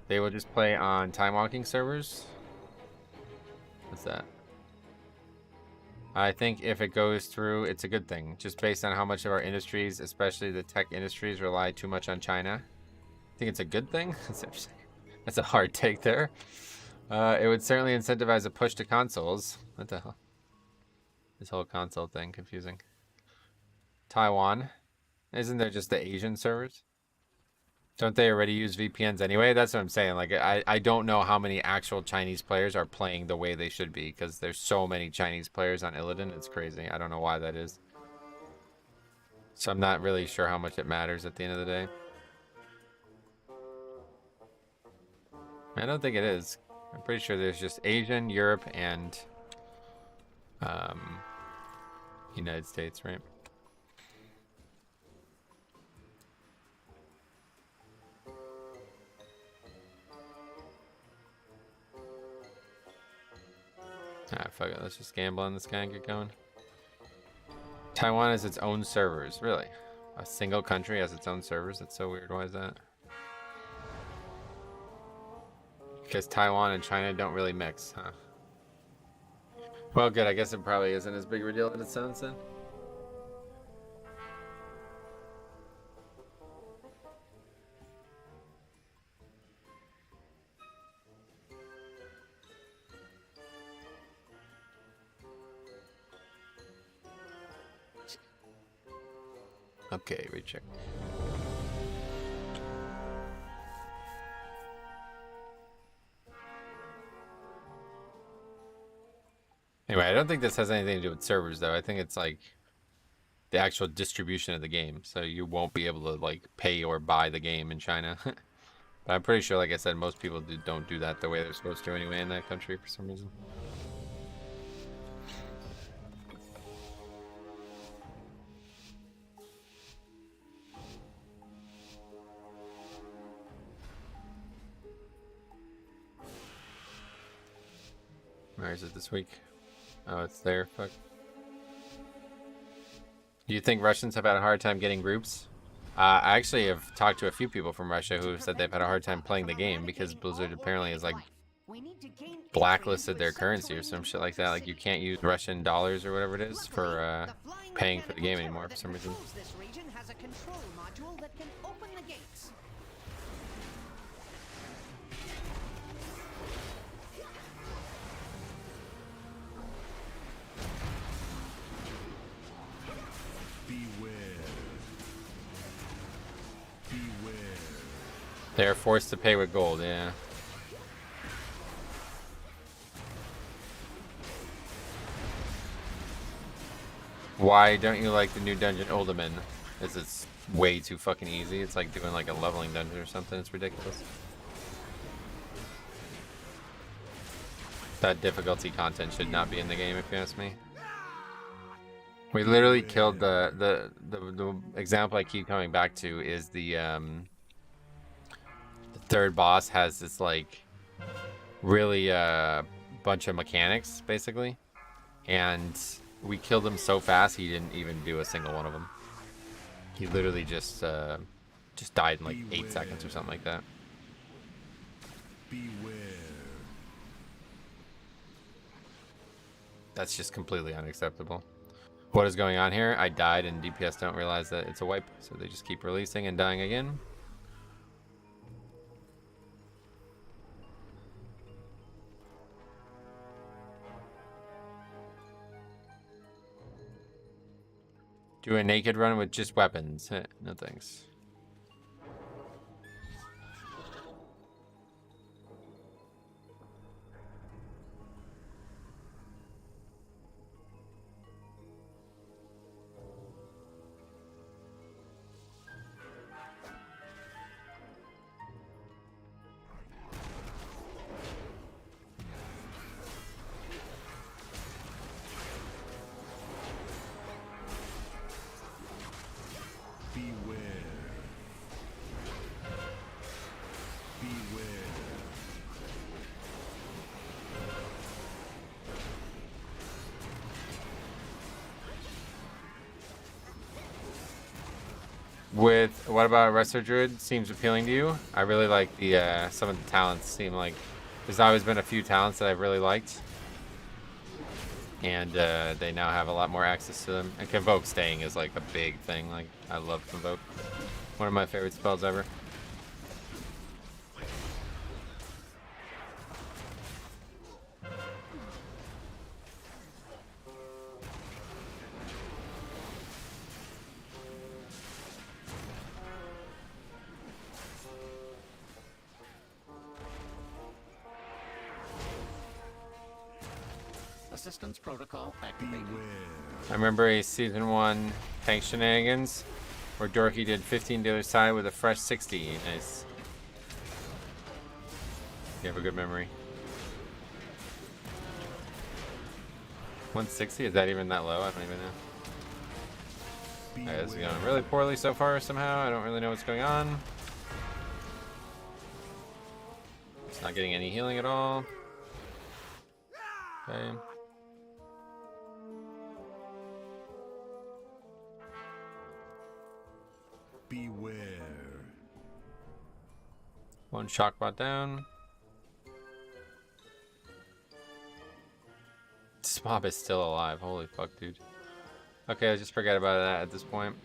They will just play on time walking servers. What's that? I think if it goes through, it's a good thing. Just based on how much of our industries, especially the tech industries, rely too much on China. I think it's a good thing. That's a hard take there. It would certainly incentivize a push to consoles. What the hell? This whole console thing, confusing. Taiwan. Isn't there just the Asian servers? Don't they already use VPNs anyway? That's what I'm saying. Like, I don't know how many actual Chinese players are playing the way they should be, because there's so many Chinese players on Illidan. It's crazy. I don't know why that is. So I'm not really sure how much it matters at the end of the day. I don't think it is. I'm pretty sure there's just Asian, Europe, and United States, right? Ah, fuck it. Let's just gamble on this guy and get going. Taiwan has its own servers. Really? A single country has its own servers? That's so weird. Why is that? Because Taiwan and China don't really mix, huh? Well, good. I guess it probably isn't as big of a deal as it sounds then. Okay, recheck. Anyway, I don't think this has anything to do with servers, though. I think it's like the actual distribution of the game. So you won't be able to like pay or buy the game in China. But I'm pretty sure, like I said, most people don't do that the way they're supposed to anyway in that country for some reason. Where is it this week? Oh, it's there. Fuck. Do you think Russians have had a hard time getting groups? I actually have talked to a few people from Russia who have said they've had a hard time playing the game because Blizzard apparently has like blacklisted their currency or some shit like that. Like you can't use Russian dollars or whatever it is for paying for the game anymore for some reason. This region has a control module that can open the gates. They are forced to pay with gold, yeah. Why don't you like the new dungeon Uldaman? It's way too fucking easy. It's like doing like a leveling dungeon or something. It's ridiculous. That difficulty content should not be in the game, if you ask me. We literally killed the example I keep coming back to is the third boss has this like really bunch of mechanics basically, and we killed him so fast he didn't even do a single one of them. He literally just Just died in like 8 seconds or something like that. Beware. That's just completely unacceptable. What is going on here? I died and DPS don't realize that it's a wipe, so they just keep releasing and dying again. Do a naked run with just weapons. No thanks. With what about Wrestler Druid seems appealing to you? I really like the some of the talents seem like there's always been a few talents that I've really liked, and they now have a lot more access to them. And Convoke staying is like a big thing. Like I love Convoke, one of my favorite spells ever. Assistance protocol activated. I remember a season 1 tank shenanigans where Dorky did 15 to the other side with a fresh 60. Nice. You have a good memory. 160? Is that even that low? I don't even know. Alright, this is going really poorly so far somehow. I don't really know what's going on. It's not getting any healing at all. Okay. Beware. One shock bot down. This mob is still alive. Holy fuck, dude. Okay, let's just forget about that at this point.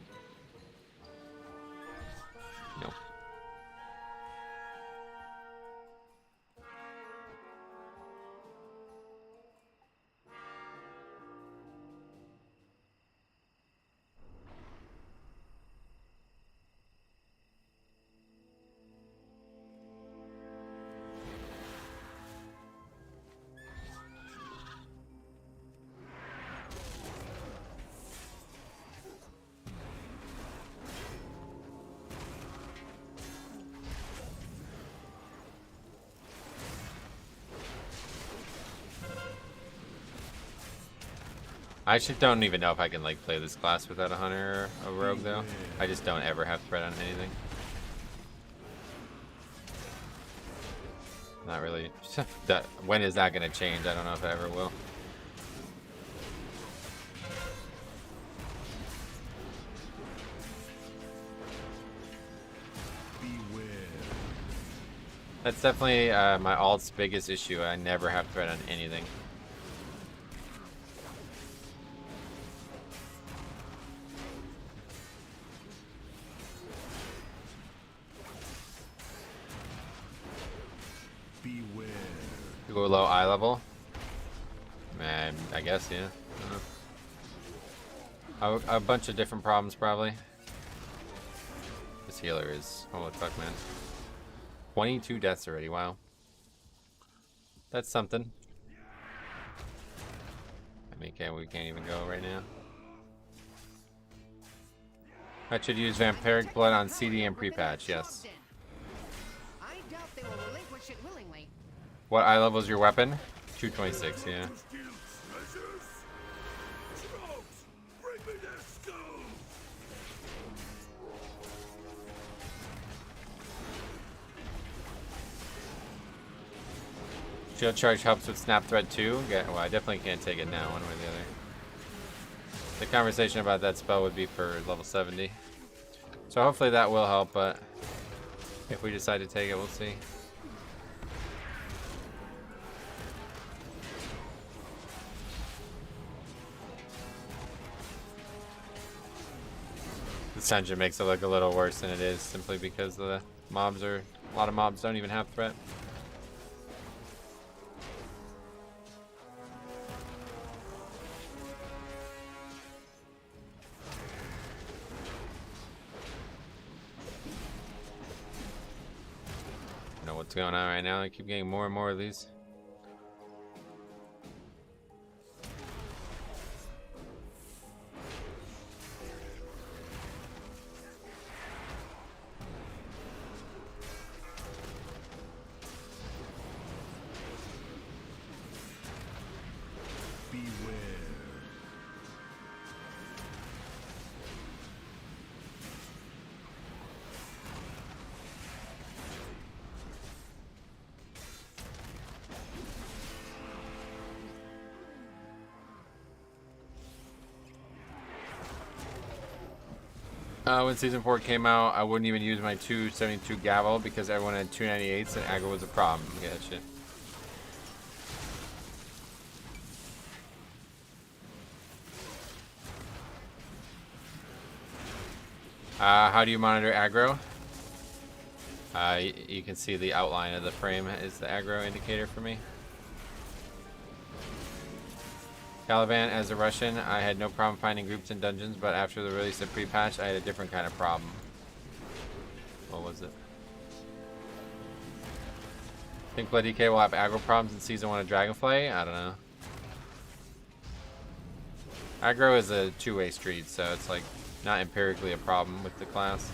Nope. I actually don't even know if I can like play this class without a hunter or a rogue though. I just don't ever have threat on anything. Not really. That when is that gonna change? I don't know if it ever will. That's definitely my alt's biggest issue. I never have threat on anything. Go low eye level? Man, I guess, yeah. I don't know. A bunch of different problems, probably. This healer is... Holy fuck, man. 22 deaths already, wow. That's something. I mean, we can't even go right now. I should use Vampiric Blood on CD and pre-patch, yes. I doubt they will relinquish it willingly. What eye level is your weapon? 226, yeah. Shield charge helps with snap threat too. Yeah, well, I definitely can't take it now, one way or the other. The conversation about that spell would be for level 70. So hopefully that will help, but if we decide to take it, we'll see. This dungeon makes it look a little worse than it is, simply because the mobs are, a lot of mobs don't even have threat. I don't know what's going on right now. I keep getting more and more of these. When Season 4 came out, I wouldn't even use my 272 gavel because everyone had 298s and aggro was a problem. Yeah, that shit. How do you monitor aggro? You can see the outline of the frame is the aggro indicator for me. Caliban, as a Russian, I had no problem finding groups in dungeons, but after the release of pre-patch, I had a different kind of problem. What was it? Think Blood DK will have aggro problems in Season 1 of Dragonflight? I don't know. Aggro is a two-way street, so it's like not empirically a problem with the class.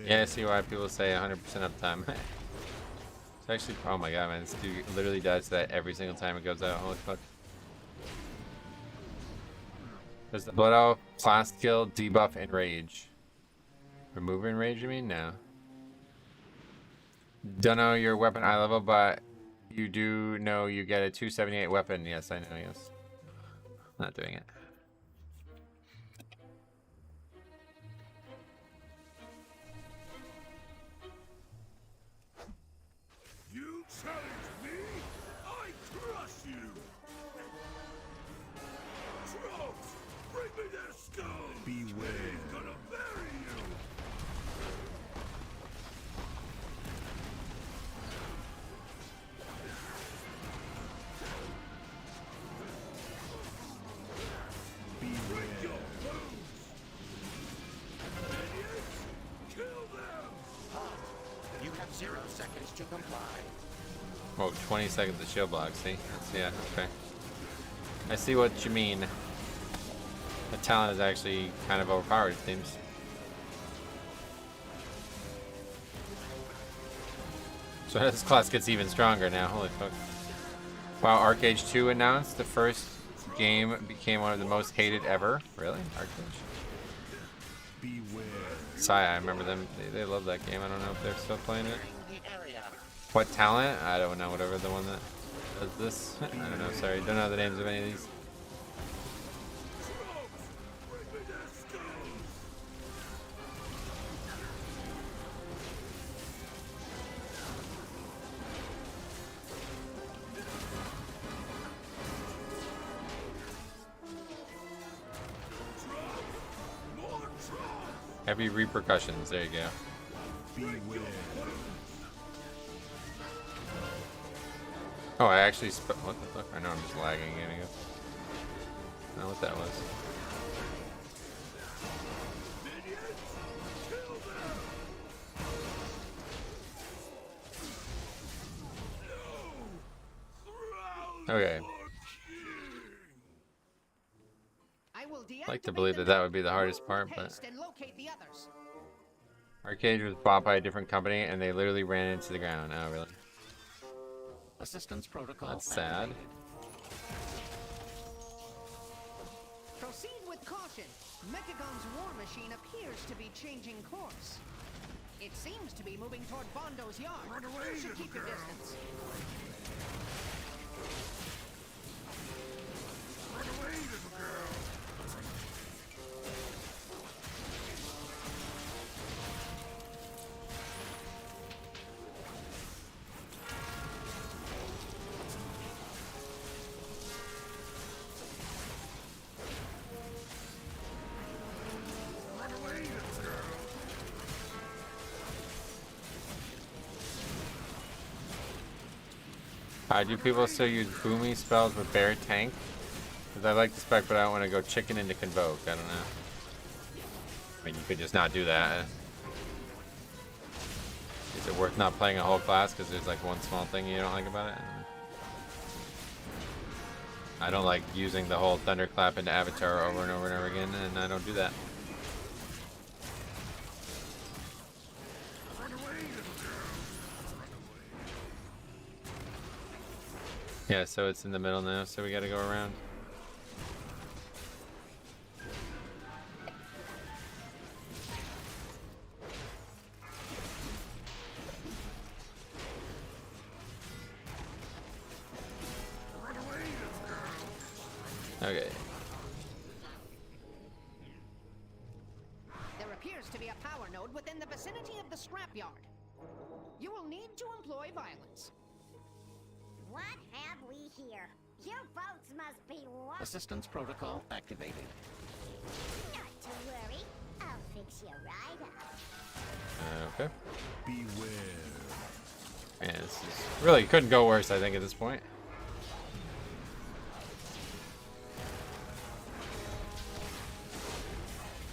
Yeah, I see why people say 100% uptime. It's actually, oh my god, man, this dude literally does that every single time it goes out. Holy fuck. Does the Blood Elf class skill debuff Enrage? Remove Enrage, you mean? No. Don't know your weapon eye level, but you do know you get a 278 weapon. Yes, I know, yes. Not doing it. You challenge me? I crush you! Trolls, bring me their skulls! Beware! He's gonna bury you! Beware! Bring your wounds! Idiots! Kill them! You have 0 seconds to comply. Oh, 20 seconds of shield block, see? Yeah, okay. I see what you mean. The talent is actually kind of overpowered, it seems. So this class gets even stronger now, holy fuck. Wow, Arcade 2 announced. The first game became one of the most hated ever. Really? Arcade? Beware! Sai, I remember them. They love that game. I don't know if they're still playing it. What talent? I don't know, whatever the one that does this. I don't know, sorry. Don't know the names of any of these. Heavy repercussions, there you go. Oh, I actually what the fuck? I know I'm just lagging again. I don't know what that was. Okay. I will I like to believe that that would be the hardest part, but and locate the others. Arcade was bought by a different company and they literally ran into the ground. Oh, really? Assistance protocol. That's sad. Proceed with caution. Mechagon's war machine appears to be changing course. It seems to be moving toward Bondo's yard. Run away, You should little keep your girl. distance. Run away, little girl. Run away, little girl. Do people still use boomy spells with bear tank? Because I like the spec, but I don't want to go chicken into Convoke. I don't know. I mean, you could just not do that. Is it worth not playing a whole class because there's like one small thing you don't like about it? I don't like using the whole thunderclap into Avatar over and over and over again, and I don't do that. Run away, little girl. Run away. Yeah, so it's in the middle now, so we gotta go around. Run away, little girl. Okay. There appears to be a power node within the vicinity of the scrapyard. You will need to employ violence. What have we here? Your boats must be lost. Assistance protocol activated. Not to worry. I'll fix you right up. Okay. Beware. And this is really couldn't go worse, I think, at this point.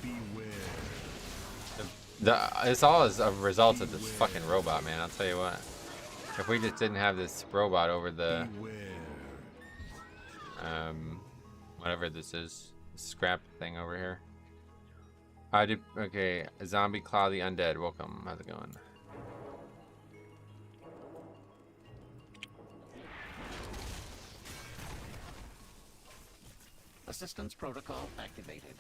Beware. It's all as a result of this fucking robot, man. I'll tell you what. If we just didn't have this robot over the Beware. whatever this is, scrap thing over here. Okay, Zombie Claw the Undead. Welcome. How's it going? Assistance protocol activated.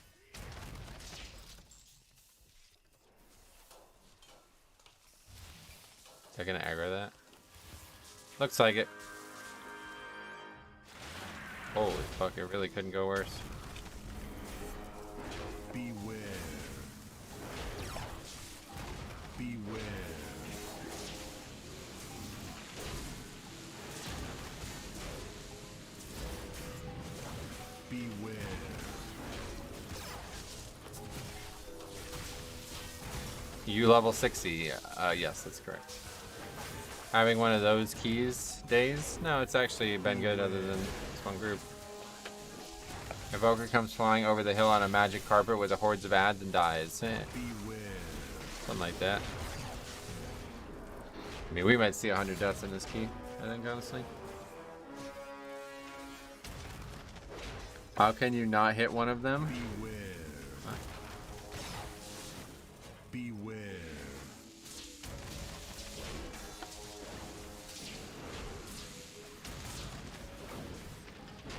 Is that gonna aggro that? Looks like it. Holy fuck, it really couldn't go worse. Beware. Beware. Beware. You level 60. Yes, that's correct. Having one of those keys days? No, it's actually been good other than this one group. Evoker comes flying over the hill on a magic carpet with a hordes of ads and dies. Beware. Something like that. I mean, we might see 100 deaths in this key, I think, honestly. How can you not hit one of them? Beware. Beware.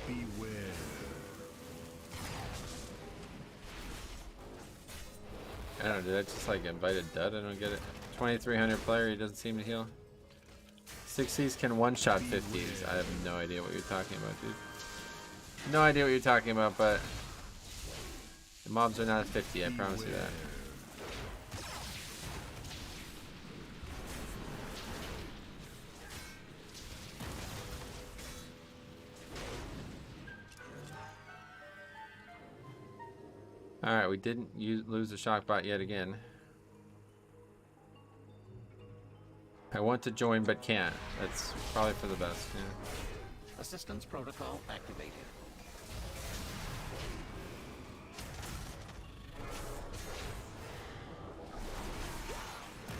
Beware. I don't know, did I just like invite a dud? I don't get it. 2300 player, he doesn't seem to heal. 60s can one-shot 50s. I have no idea what you're talking about, dude. No idea what you're talking about, but the mobs are not at 50, I promise you that. Alright, we didn't lose the shock bot yet again. I want to join but can't. That's probably for the best, yeah. Assistance protocol activated.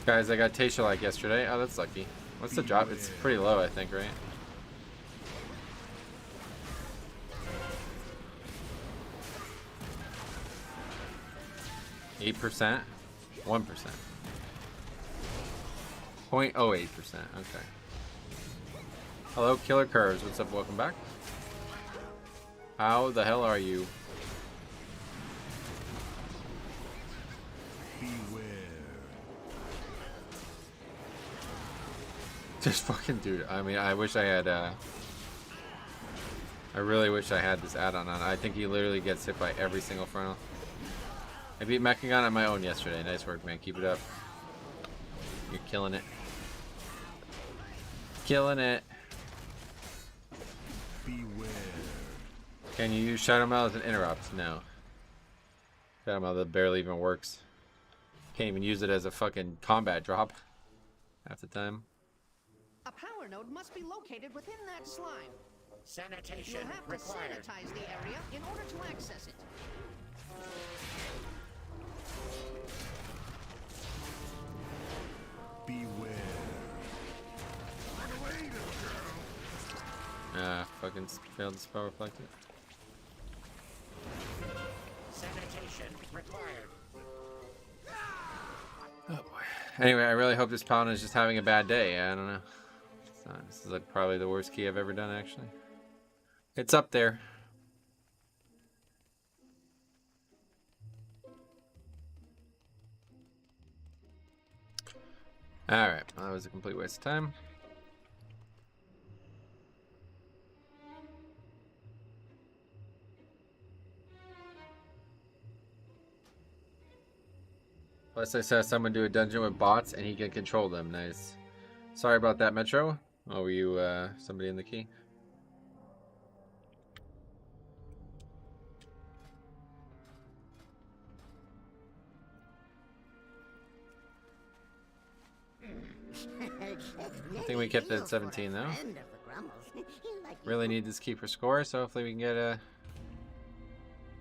Guys, I got Tasha like yesterday. Oh, that's lucky. What's the drop? It's pretty low, I think, right? %? 1%. 0.08%. Okay. Hello, Killer Curves. What's up? Welcome back. How the hell are you? Just fucking dude. I mean, I wish I had. I really wish I had this add-on on. I think he literally gets hit by every single frontal. I beat Mechagon on my own yesterday. Nice work, man. Keep it up. You're killing it. Killing it. Beware. Can you use Shadow Mail as an interrupt? No. Shadow Mail that barely even works. Can't even use it as a fucking combat drop. Half the time. A power node must be located within that slime. Sanitation You'll have to required. sanitize the area in order to access it. Beware. Run away, little girl. Fucking failed to spell reflected. Sanitation required. Oh boy. Anyway, I really hope this paladin is just having a bad day. I don't know. It's not, this is like probably the worst key I've ever done, actually. It's up there. Alright, well, that was a complete waste of time. Plus I saw someone do a dungeon with bots and he can control them. Nice. Sorry about that, Metro. Oh, were you somebody in the key? I think we kept it at 17 though. Really need this key for score, so hopefully we can get a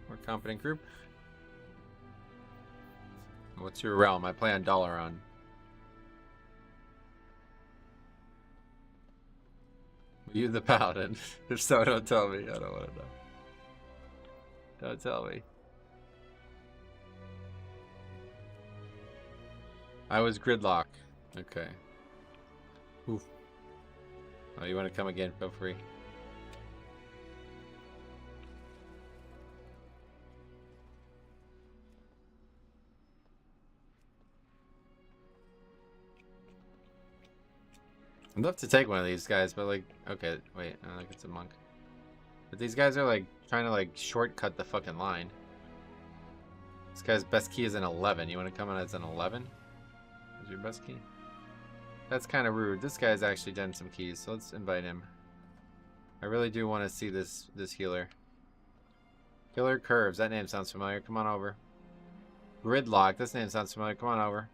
more competent group. What's your realm? I play on Dalaran. Are you the paladin? If so, don't tell me. I don't want to know. Don't tell me. I was Gridlock. Okay. Oof. Oh, you want to come again? Feel free. I'd love to take one of these guys, but like, okay, wait, I think it's a monk. But these guys are like trying to like shortcut the fucking line. This guy's best key is an 11. You want to come in as an 11? Is your best key? That's kind of rude. This guy's actually done some keys, so let's invite him. I really do want to see this healer. Killer Curves. That name sounds familiar. Come on over. Gridlock. This name sounds familiar. Come on over.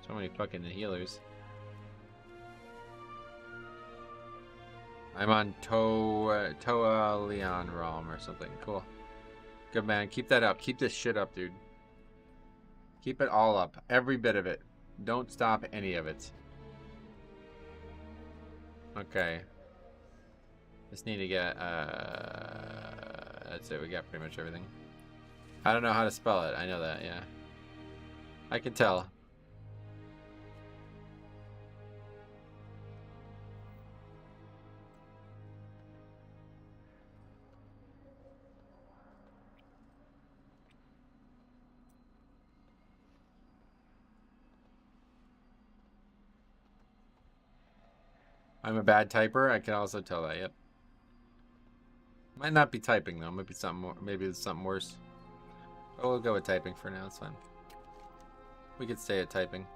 So many fucking healers. I'm on Toa Leon Realm or something. Cool. Good man. Keep that up. Keep this shit up, dude. Keep it all up. Every bit of it. Don't stop any of it. Okay. Just need to get, that's it. We got pretty much everything. I don't know how to spell it. I know that, yeah. I can tell. I'm a bad typer. I can also tell that. Yep. Might not be typing though. Might be something more. Maybe it's something worse. But we'll go with typing for now. It's fine. We could stay at typing.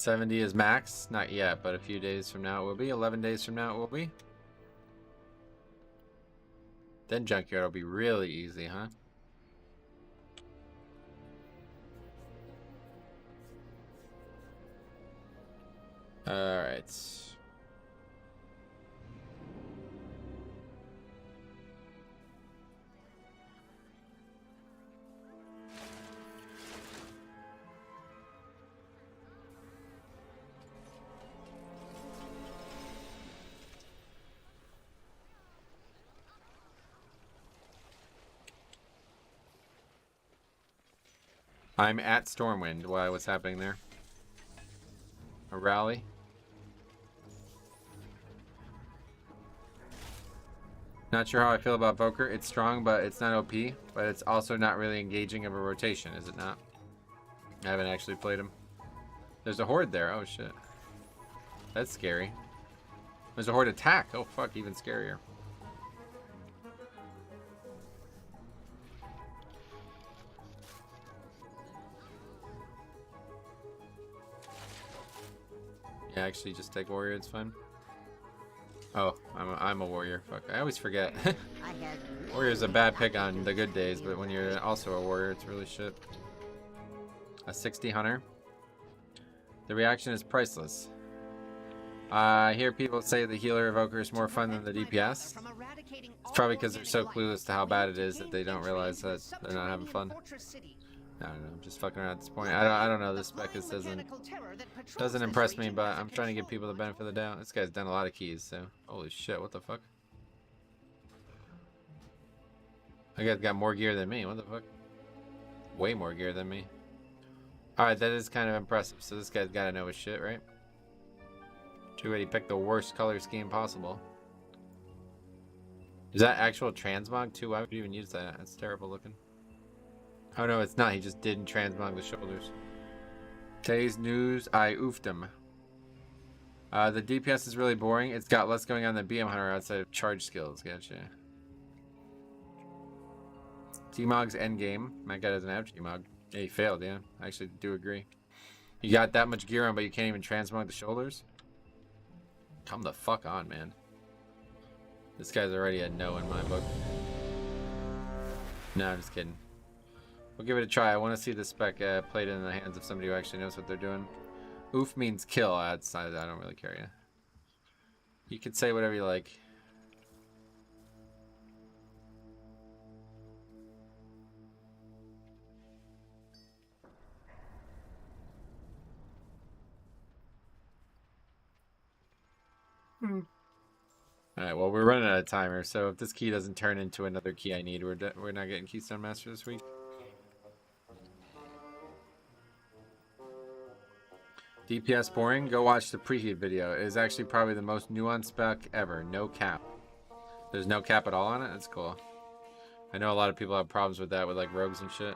70 is max. Not yet, but a few days from now it will be. 11 days from now it will be. Then Junkyard will be really easy, huh? Alright. I'm at Stormwind. Why? What's happening there? A rally? Not sure how I feel about Evoker. It's strong, but it's not OP. But it's also not really engaging of a rotation, is it not? I haven't actually played him. There's a horde there. Oh, shit. That's scary. There's a horde attack. Oh, fuck. Even scarier. Yeah, actually, just take warrior. It's fine. Oh, I'm a warrior. Fuck, I always forget. Warrior's a bad pick on the good days, but when you're also a warrior, it's really shit. A 60 hunter. The reaction is priceless. I hear people say the healer evoker is more fun than the DPS. It's probably because they're so clueless to how bad it is that they don't realize that they're not having fun. I don't know, I'm just fucking around at this point. I don't know, this spec doesn't impress me, but I'm trying to give people the benefit of the doubt. This guy's done a lot of keys, so holy shit, what the fuck? I guy's got more gear than me, what the fuck? Way more gear than me. Alright, that is kind of impressive. So this guy's gotta know his shit, right? Too bad he picked the worst color scheme possible. Is that actual transmog too? Why would you even use that? That's terrible looking. Oh no, it's not. He just didn't transmog the shoulders. Today's news, I oofed him. The DPS is really boring. It's got less going on than BM Hunter outside of charge skills. Gotcha. T-Mog's endgame. My guy doesn't have T-Mog. Yeah, he failed, yeah. I actually do agree. You got that much gear on, but you can't even transmog the shoulders? Come the fuck on, man. This guy's already a no in my book. No, I'm just kidding. We'll give it a try. I want to see the spec played in the hands of somebody who actually knows what they're doing. Oof means kill. I don't really care, yeah. You can say whatever you like. Alright, well, we're running out of timer, so if this key doesn't turn into another key I need, we're not getting Keystone Master this week. DPS boring? Go watch the preheat video. It is actually probably the most nuanced spec ever. No cap. There's no cap at all on it? That's cool. I know a lot of people have problems with that, with like rogues and shit.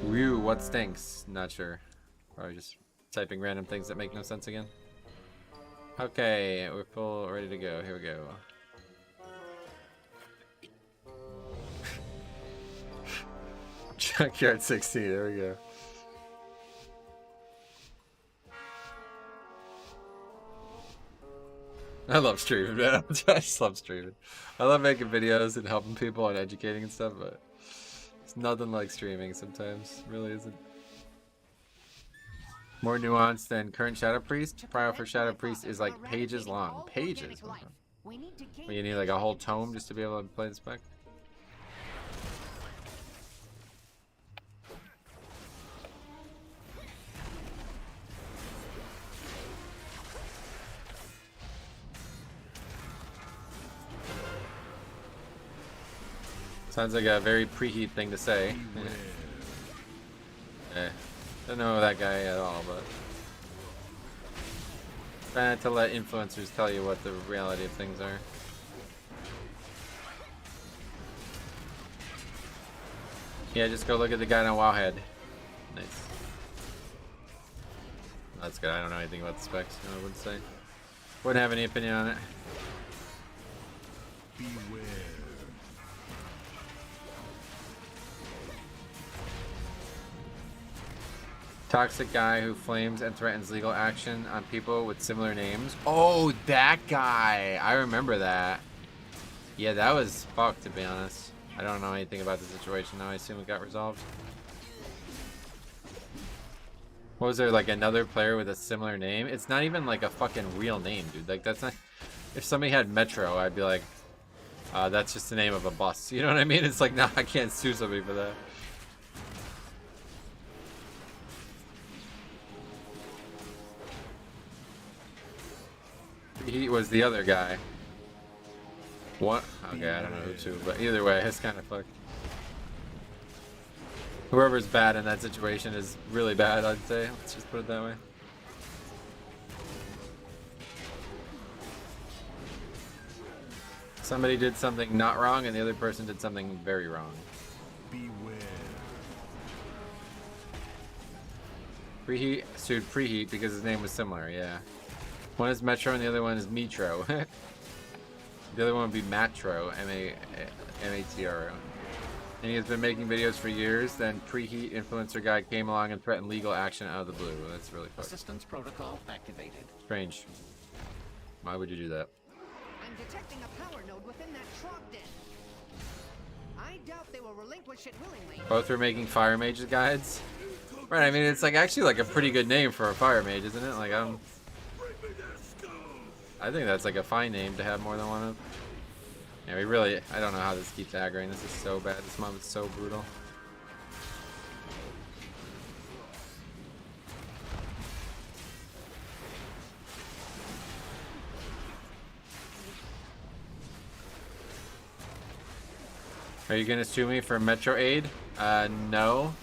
Whew, what stinks? Not sure. Probably just typing random things that make no sense again. Okay, we're full, ready to go. Here we go. Junkyard 16, there we go. I love streaming, man. I just love streaming. I love making videos and helping people and educating and stuff, but it's nothing like streaming sometimes. It really isn't. More nuanced than current Shadow Priest. Prior for Shadow Priest is like pages long. Pages? Well, you need like a whole tome just to be able to play the spec? Sounds like a very preheat thing to say. Don't know that guy at all, but try not to let influencers tell you what the reality of things are. Yeah, just go look at the guy on Wowhead. Nice. That's good. I don't know anything about the specs. I wouldn't say. Wouldn't have any opinion on it. Beware. Toxic guy who flames and threatens legal action on people with similar names. Oh, that guy. I remember that. Yeah, that was fucked, to be honest. I don't know anything about the situation now. I assume it got resolved. What was there, like another player with a similar name? It's not even like a fucking real name, dude. Like, that's not... If somebody had Metro, I'd be like, that's just the name of a bus. You know what I mean? It's like, nah, I can't sue somebody for that. He was the other guy. What? Okay, I don't know who to, but either way, it's kind of fucked. Whoever's bad in that situation is really bad, I'd say. Let's just put it that way. Somebody did something not wrong, and the other person did something very wrong. Beware. Preheat sued Preheat because his name was similar, yeah. One is Metro and the other one is Metro. The other one would be Matro, M-A-T-R-O. And he has been making videos for years. Then Preheat influencer guy came along and threatened legal action out of the blue. That's really fucked. Assistance protocol activated. Strange. Why would you do that? I'm detecting a power node within that trog den. I doubt they will relinquish it willingly. Both were making fire mages guides. Right, I mean it's like actually like a pretty good name for a fire mage, isn't it? Like I think that's like a fine name to have more than one of. Yeah, we really, I don't know how this keeps aggroing. This is so bad. This mob is so brutal. Are you gonna sue me for Metro Aid? No.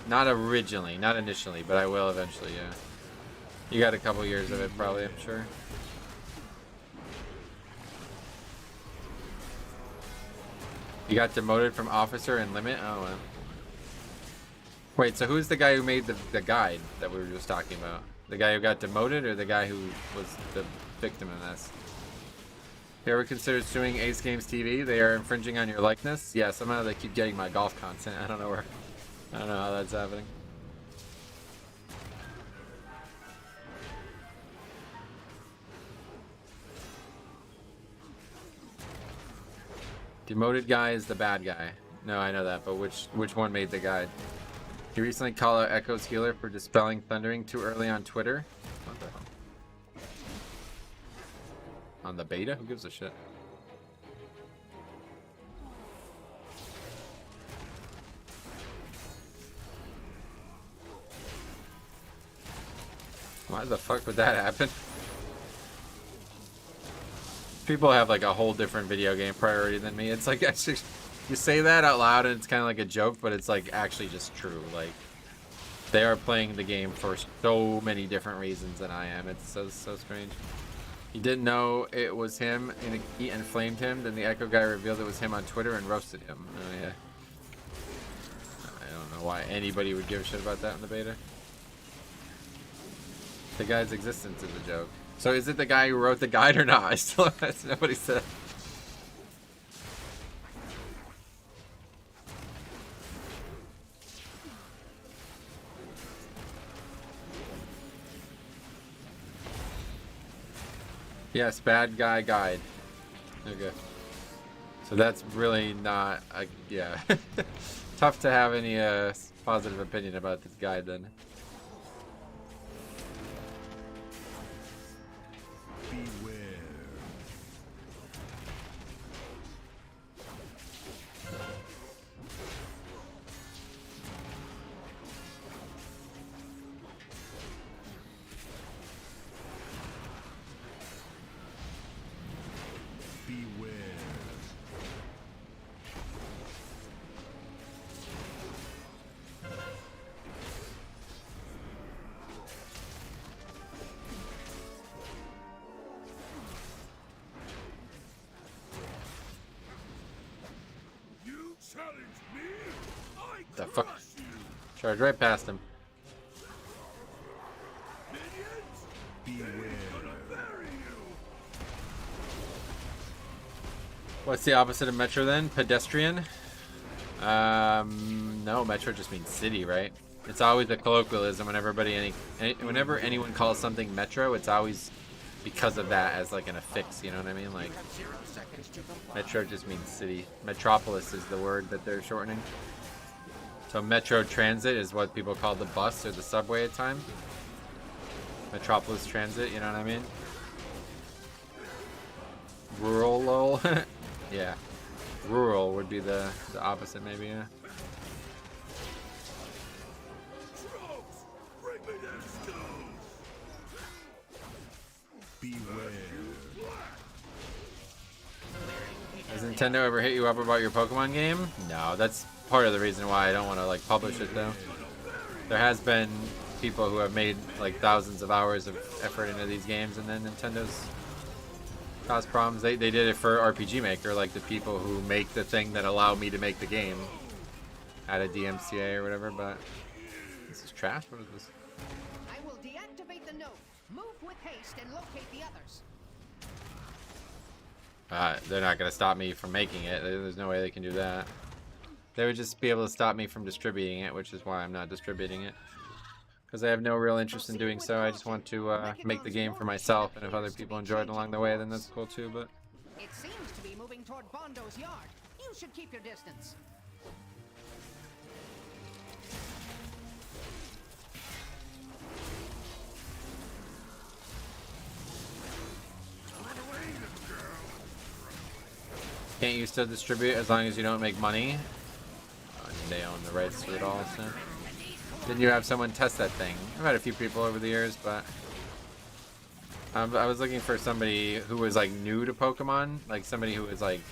Not originally, not initially, but I will eventually, yeah. You got a couple years of it probably, I'm sure. You got demoted from officer and limit? Oh, well. Wait, so who's the guy who made the guide that we were just talking about? The guy who got demoted or the guy who was the victim of this? You ever considered suing Ace Games TV? They are infringing on your likeness? Yeah, somehow they keep getting my golf content. I don't know how that's happening. Demoted guy is the bad guy. No, I know that, but which one made the guide? He recently called out Echo's healer for dispelling thundering too early on Twitter. What the hell? On the beta? Who gives a shit? Why the fuck would that happen? People have like a whole different video game priority than me. It's like actually, you say that out loud and it's kind of like a joke, but it's like actually just true. Like they are playing the game for so many different reasons than I am. It's so strange. He didn't know it was him and he inflamed him. Then the Echo guy revealed it was him on Twitter and roasted him. Oh yeah. I don't know why anybody would give a shit about that in the beta. The guy's existence is a joke. So is it the guy who wrote the guide or not? I still that's nobody said. Yes, bad guy guide. Okay. So that's really not a, yeah. Tough to have any positive opinion about this guide then. Beware. Beware. You challenge me? I The fuck? crush you. Charge right past him. Minions? Beware. Gonna bury you. What's the opposite of metro then? Pedestrian? No, metro just means city, right? It's always a colloquialism whenever whenever anyone calls something metro, it's always because of that as like an affix, you know what I mean? Like, metro just means city. Metropolis is the word that they're shortening. So metro transit is what people call the bus or the subway at times. Metropolis transit, you know what I mean? Rural lol. Yeah. Rural would be the opposite maybe, yeah. Has Nintendo ever hit you up about your Pokemon game? No, that's part of the reason why I don't want to like publish it though. There has been people who have made like thousands of hours of effort into these games, and then Nintendo's caused problems. They did it for RPG Maker, like the people who make the thing that allow me to make the game at a DMCA or whatever, but this is trash. What is this? I will deactivate the node. Move with haste and locate the others. They're not going to stop me from making it. There's no way they can do that. They would just be able to stop me from distributing it, which is why I'm not distributing it. Because I have no real interest in doing so. I just want to make the game for myself, and if other people enjoy it along the way, then that's cool too, but... It seems to be moving toward Bondo's yard. You should keep your distance. Can't you still distribute as long as you don't make money? I mean, they own the rights to it all, so... Didn't you have someone test that thing? I've had a few people over the years, but... I was looking for somebody who was like new to Pokemon, like somebody who was like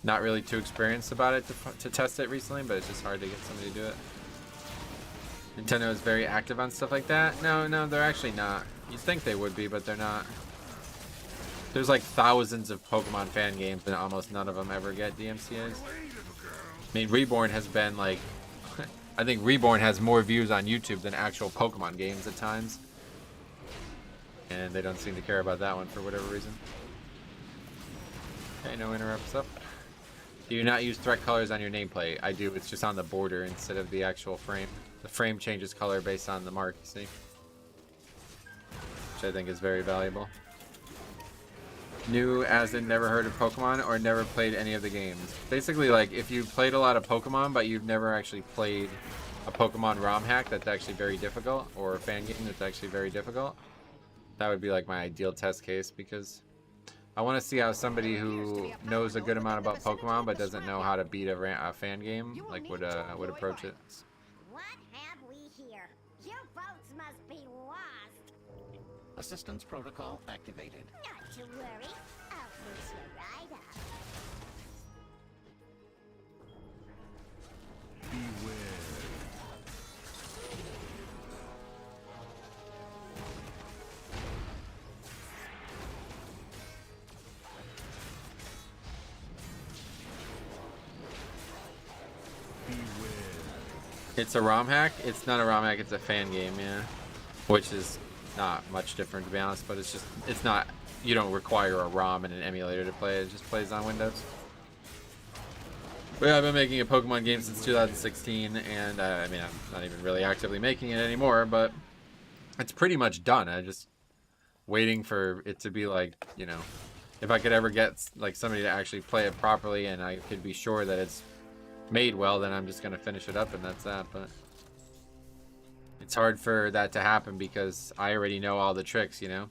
not really too experienced about it to test it recently, but it's just hard to get somebody to do it. Nintendo is very active on stuff like that. No, they're actually not. You'd think they would be, but they're not. There's like thousands of Pokemon fan games, and almost none of them ever get DMCAs. I mean, Reborn has been like... I think Reborn has more views on YouTube than actual Pokemon games at times. And they don't seem to care about that one for whatever reason. Okay, no interrupts up. Do you not use threat colors on your nameplate? I do, it's just on the border instead of the actual frame. The frame changes color based on the mark, you see? Which I think is very valuable. New as in never heard of Pokemon or never played any of the games. Basically, like, if you played a lot of Pokemon but you've never actually played a Pokemon ROM hack that's actually very difficult, or a fan game that's actually very difficult, that would be like my ideal test case, because I want to see how somebody who knows a good amount about Pokemon but doesn't know how to beat a fan game like would approach it. What have we here? Your boats must be lost. Assistance protocol activated. Not to worry. I'll fix you right up. It's a ROM hack? It's not a ROM hack, it's a fan game, yeah. Which is not much different, to be honest, but it's not, you don't require a ROM and an emulator to play it just plays on Windows. But yeah, I've been making a Pokemon game since 2016, and I mean, I'm not even really actively making it anymore, but it's pretty much done. I'm just waiting for it to be like, you know, if I could ever get like somebody to actually play it properly and I could be sure that it's made well, then I'm just gonna finish it up and that's that. But it's hard for that to happen because I already know all the tricks, you know.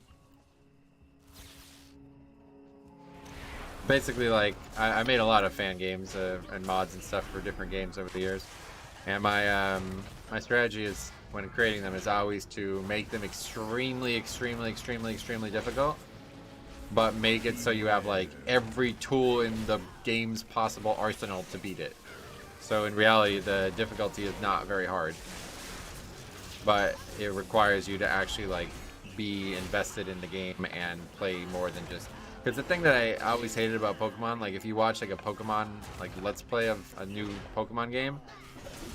Basically, like, I made a lot of fan games and mods and stuff for different games over the years, and my my strategy is when creating them is always to make them extremely difficult, but make it so you have like every tool in the game's possible arsenal to beat it. So in reality, the difficulty is not very hard, but it requires you to actually like be invested in the game and play more than just... Because the thing that I always hated about Pokemon, like if you watch like a Pokemon, like Let's Play of a new Pokemon game,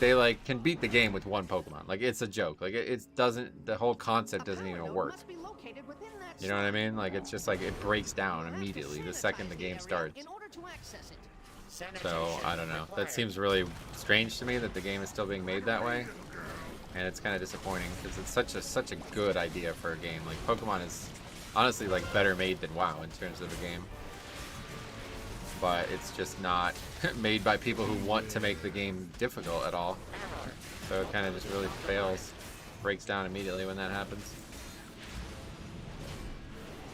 they like can beat the game with one Pokemon. Like it's a joke. Like it doesn't, the whole concept doesn't even work. You know what I mean? Like it's just like it breaks down immediately the second the game starts. So I don't know. That seems really strange to me that the game is still being made that way. and it's kind of disappointing because it's such a good idea for a game. Like Pokemon is honestly like better made than WoW in terms of a game, but it's just not made by people who want to make the game difficult at all. So it kind of just really fails, breaks down immediately when that happens.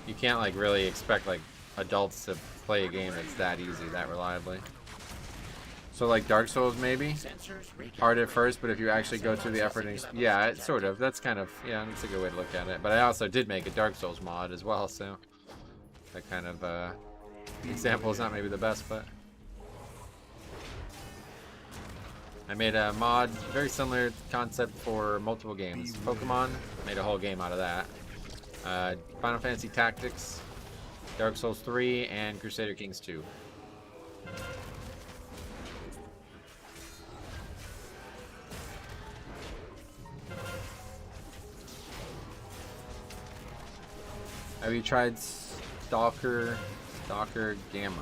You can't like really expect like adults to play a game that's that easy, that reliably. So like Dark Souls maybe hard at first, but if you actually go through the effort and yeah, it's sort of, that's kind of, yeah, that's a good way to look at it. But I also did make a Dark Souls mod as well, so that kind of example is not maybe the best, but I made a mod very similar concept for multiple games. Pokemon, made a whole game out of that. Final Fantasy Tactics, Dark Souls 3, and Crusader Kings 2. Have you tried Stalker Gamma?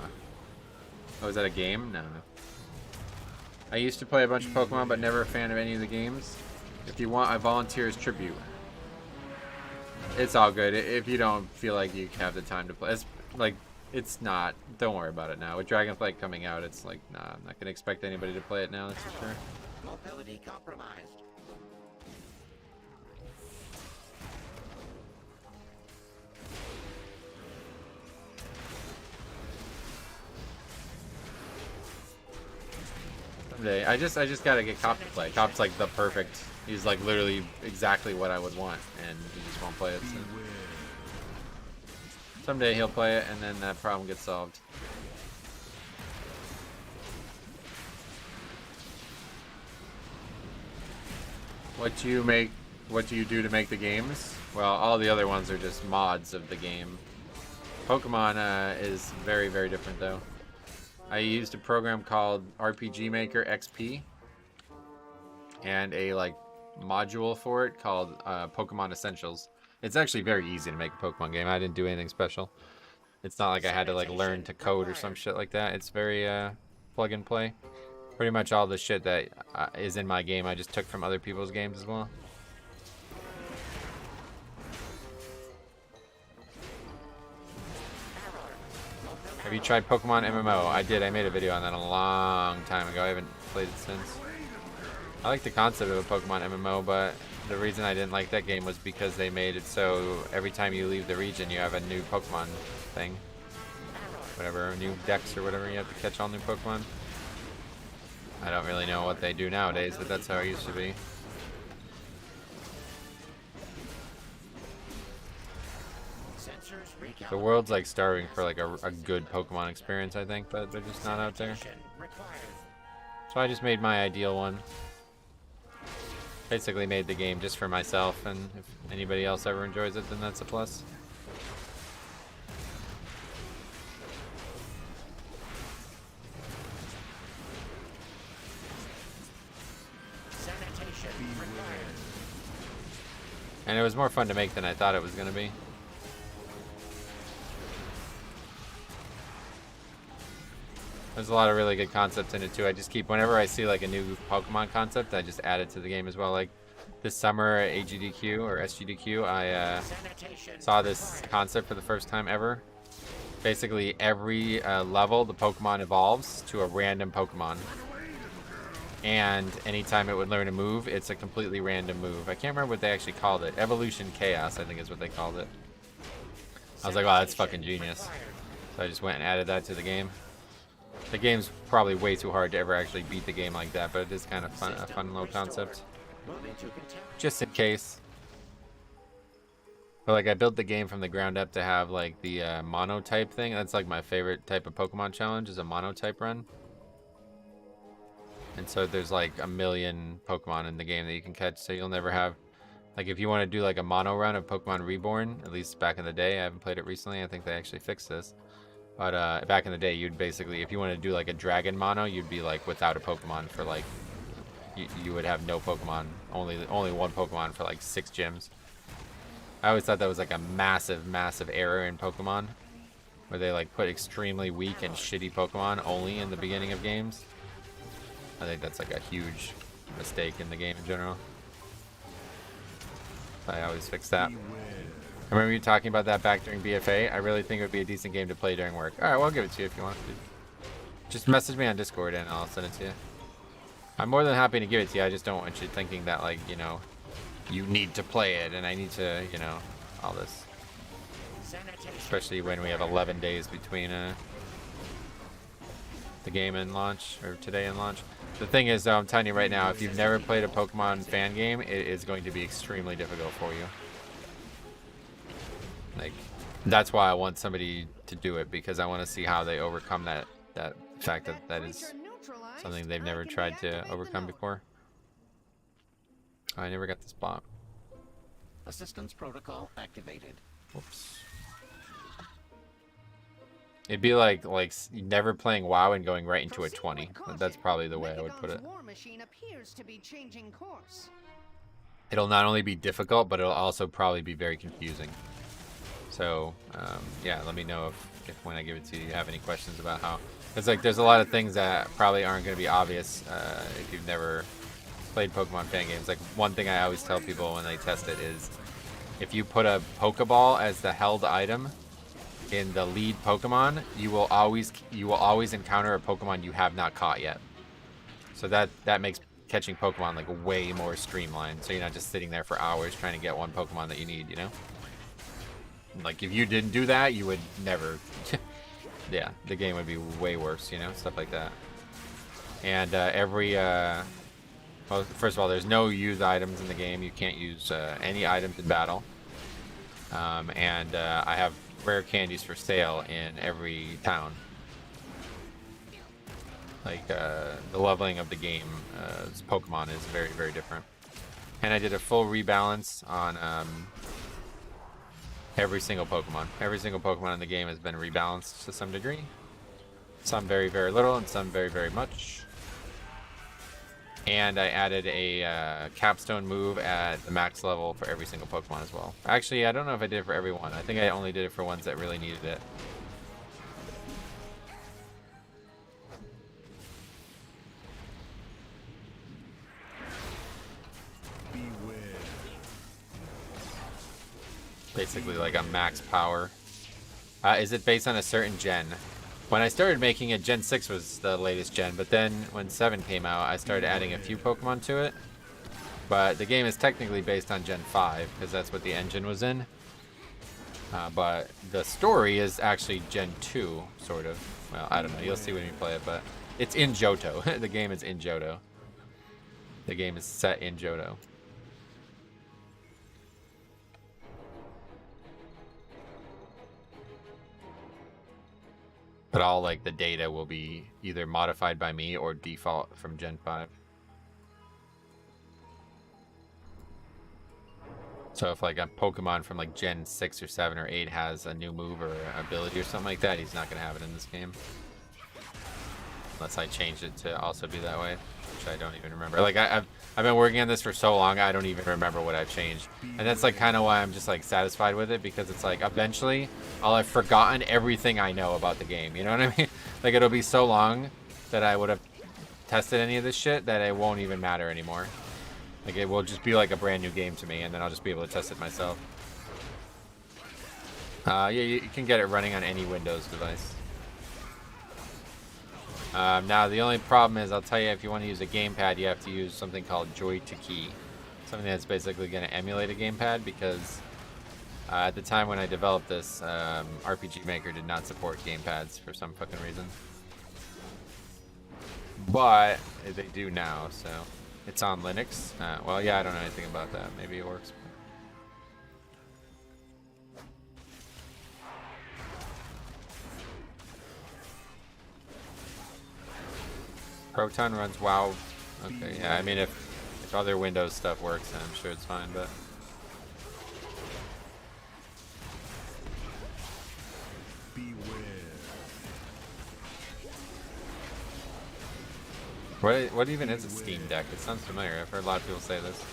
Oh, is that a game? No. I used to play a bunch of Pokemon, but never a fan of any of the games. If you want, I volunteer as tribute. It's all good. If you don't feel like you have the time to play, it's like, it's not. Don't worry about it now. With Dragonflight coming out, it's like, nah, I'm not gonna expect anybody to play it now. That's for sure. Mobility compromised. Someday. I just gotta get Cop to play. Cop's like the perfect. He's like literally exactly what I would want, and he just won't play it. So. Someday he'll play it, and then that problem gets solved. What do you do to make the games? Well, all the other ones are just mods of the game. Pokemon is very, very different though. I used a program called RPG Maker XP and a like module for it called Pokemon Essentials. It's actually very easy to make a Pokemon game. I didn't do anything special. It's not like I had to like learn to code or some shit like that. It's very plug and play. Pretty much all the shit that is in my game I just took from other people's games as well. Have you tried Pokemon MMO? I did. I made a video on that a long time ago. I haven't played it since. I like the concept of a Pokemon MMO, but the reason I didn't like that game was because they made it so every time you leave the region you have a new Pokemon thing. Whatever, new dex or whatever, you have to catch all new Pokemon. I don't really know what they do nowadays, but that's how it used to be. The world's like starving for like a good Pokemon experience, I think, but they're just not out there. So I just made my ideal one. Basically made the game just for myself, and if anybody else ever enjoys it, then that's a plus. And it was more fun to make than I thought it was going to be. There's a lot of really good concepts in it too. I just keep, whenever I see like a new Pokemon concept, I just add it to the game as well. Like this summer at AGDQ or SGDQ, I saw this concept for the first time ever. Basically every level, the Pokemon evolves to a random Pokemon. And anytime it would learn a move, it's a completely random move. I can't remember what they actually called it. Evolution Chaos, I think is what they called it. I was like, wow, that's fucking genius. So I just went and added that to the game. The game's probably way too hard to ever actually beat the game like that, but it is kind of fun, a fun little concept. Just in case. But like I built the game from the ground up to have like the mono type thing. That's like my favorite type of Pokemon challenge, is a mono type run. And so there's like a million Pokemon in the game that you can catch, so you'll never have, like if you want to do like a mono run of Pokemon Reborn, at least back in the day, I haven't played it recently, I think they actually fixed this. But back in the day, you'd basically, if you want to do like a dragon mono, you'd be like without a Pokemon for like, you would have no Pokemon, only one Pokemon for like 6 gyms. I always thought that was like a massive, massive error in Pokemon, where they like put extremely weak and shitty Pokemon only in the beginning of games. I think that's like a huge mistake in the game in general. I always fix that. I remember you talking about that back during BFA. I really think it would be a decent game to play during work. All right, well, I'll give it to you if you want. Just message me on Discord and I'll send it to you. I'm more than happy to give it to you. I just don't want you thinking that, like, you know, you need to play it and I need to, you know, all this. Especially when we have 11 days between the game and launch, or today and launch. The thing is, though, I'm telling you right now, if you've never played a Pokemon fan game, it is going to be extremely difficult for you. Like, that's why I want somebody to do it, because I want to see how they overcome that fact that that is something they've never tried to overcome before. Oh, I never got the spot. Assistance protocol activated. Whoops. It'd be like never playing WoW and going right into a 20. That's probably the way I would put it. War machine appears to be changing course. It'll not only be difficult, but it'll also probably be very confusing. So, yeah, let me know if when I give it to you, you have any questions about how. It's like there's a lot of things that probably aren't going to be obvious if you've never played Pokemon fan games. Like, one thing I always tell people when they test it is if you put a Pokeball as the held item in the lead Pokemon, you will always encounter a Pokemon you have not caught yet. So that makes catching Pokemon like way more streamlined. So you're not just sitting there for hours trying to get one Pokemon that you need, you know? Like, if you didn't do that, you would never... yeah, the game would be way worse, you know? Stuff like that. And well, first of all, there's no used items in the game. You can't use any items in battle. And I have rare candies for sale in every town. Like, the leveling of the game, Pokemon is very, very different. And I did a full rebalance on every single Pokemon. Every single Pokemon in the game has been rebalanced to some degree. Some very, very little, and some very, very much. And I added a capstone move at the max level for every single Pokemon as well. Actually, I don't know if I did it for every one. I think I only did it for ones that really needed it. Basically like a max power. Is it based on a certain gen? When I started making it, Gen 6 was the latest gen, but then when 7 came out, I started adding a few Pokemon to it. But the game is technically based on Gen 5, because that's what the engine was in. But the story is actually Gen 2, sort of. Well, I don't know, you'll see when you play it, but it's in Johto. The game is in Johto. The game is set in Johto. But all like the data will be either modified by me or default from Gen 5. So if like a Pokemon from like Gen 6 or 7 or 8 has a new move or ability or something like that, he's not going to have it in this game. Unless I changed it to also be that way, which I don't even remember. Like I've been working on this for so long, I don't even remember what I've changed. And that's like kind of why I'm just like satisfied with it, because it's like eventually I'll have forgotten everything I know about the game. You know what I mean? Like it'll be so long that I would have tested any of this shit that it won't even matter anymore. Like it will just be like a brand new game to me, and then I'll just be able to test it myself. Yeah, you can get it running on any Windows device. Now the only problem is, I'll tell you, if you want to use a gamepad, you have to use something called Joy to Key, something that's basically going to emulate a gamepad, because at the time when I developed this, RPG Maker did not support gamepads for some fucking reason. But they do now, so it's on Linux. Well, yeah, I don't know anything about that. Maybe it works. Proton runs WoW. Okay, yeah, I mean, if other Windows stuff works, then I'm sure it's fine, but... What even is a Steam Deck? It sounds familiar. I've heard a lot of people say this.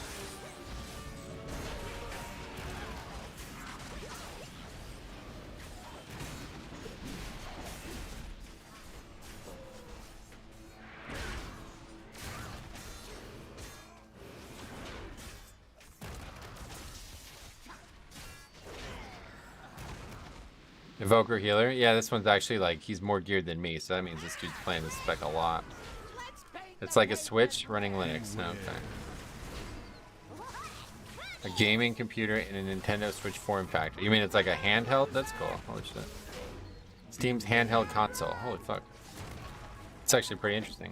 Evoker healer. Yeah, this one's actually like he's more geared than me, so that means this dude's playing this spec a lot. It's like a Switch running Linux. Okay. A gaming computer in a Nintendo Switch form factor. You mean it's like a handheld? That's cool. Holy shit. Steam's handheld console. Holy fuck. It's actually pretty interesting.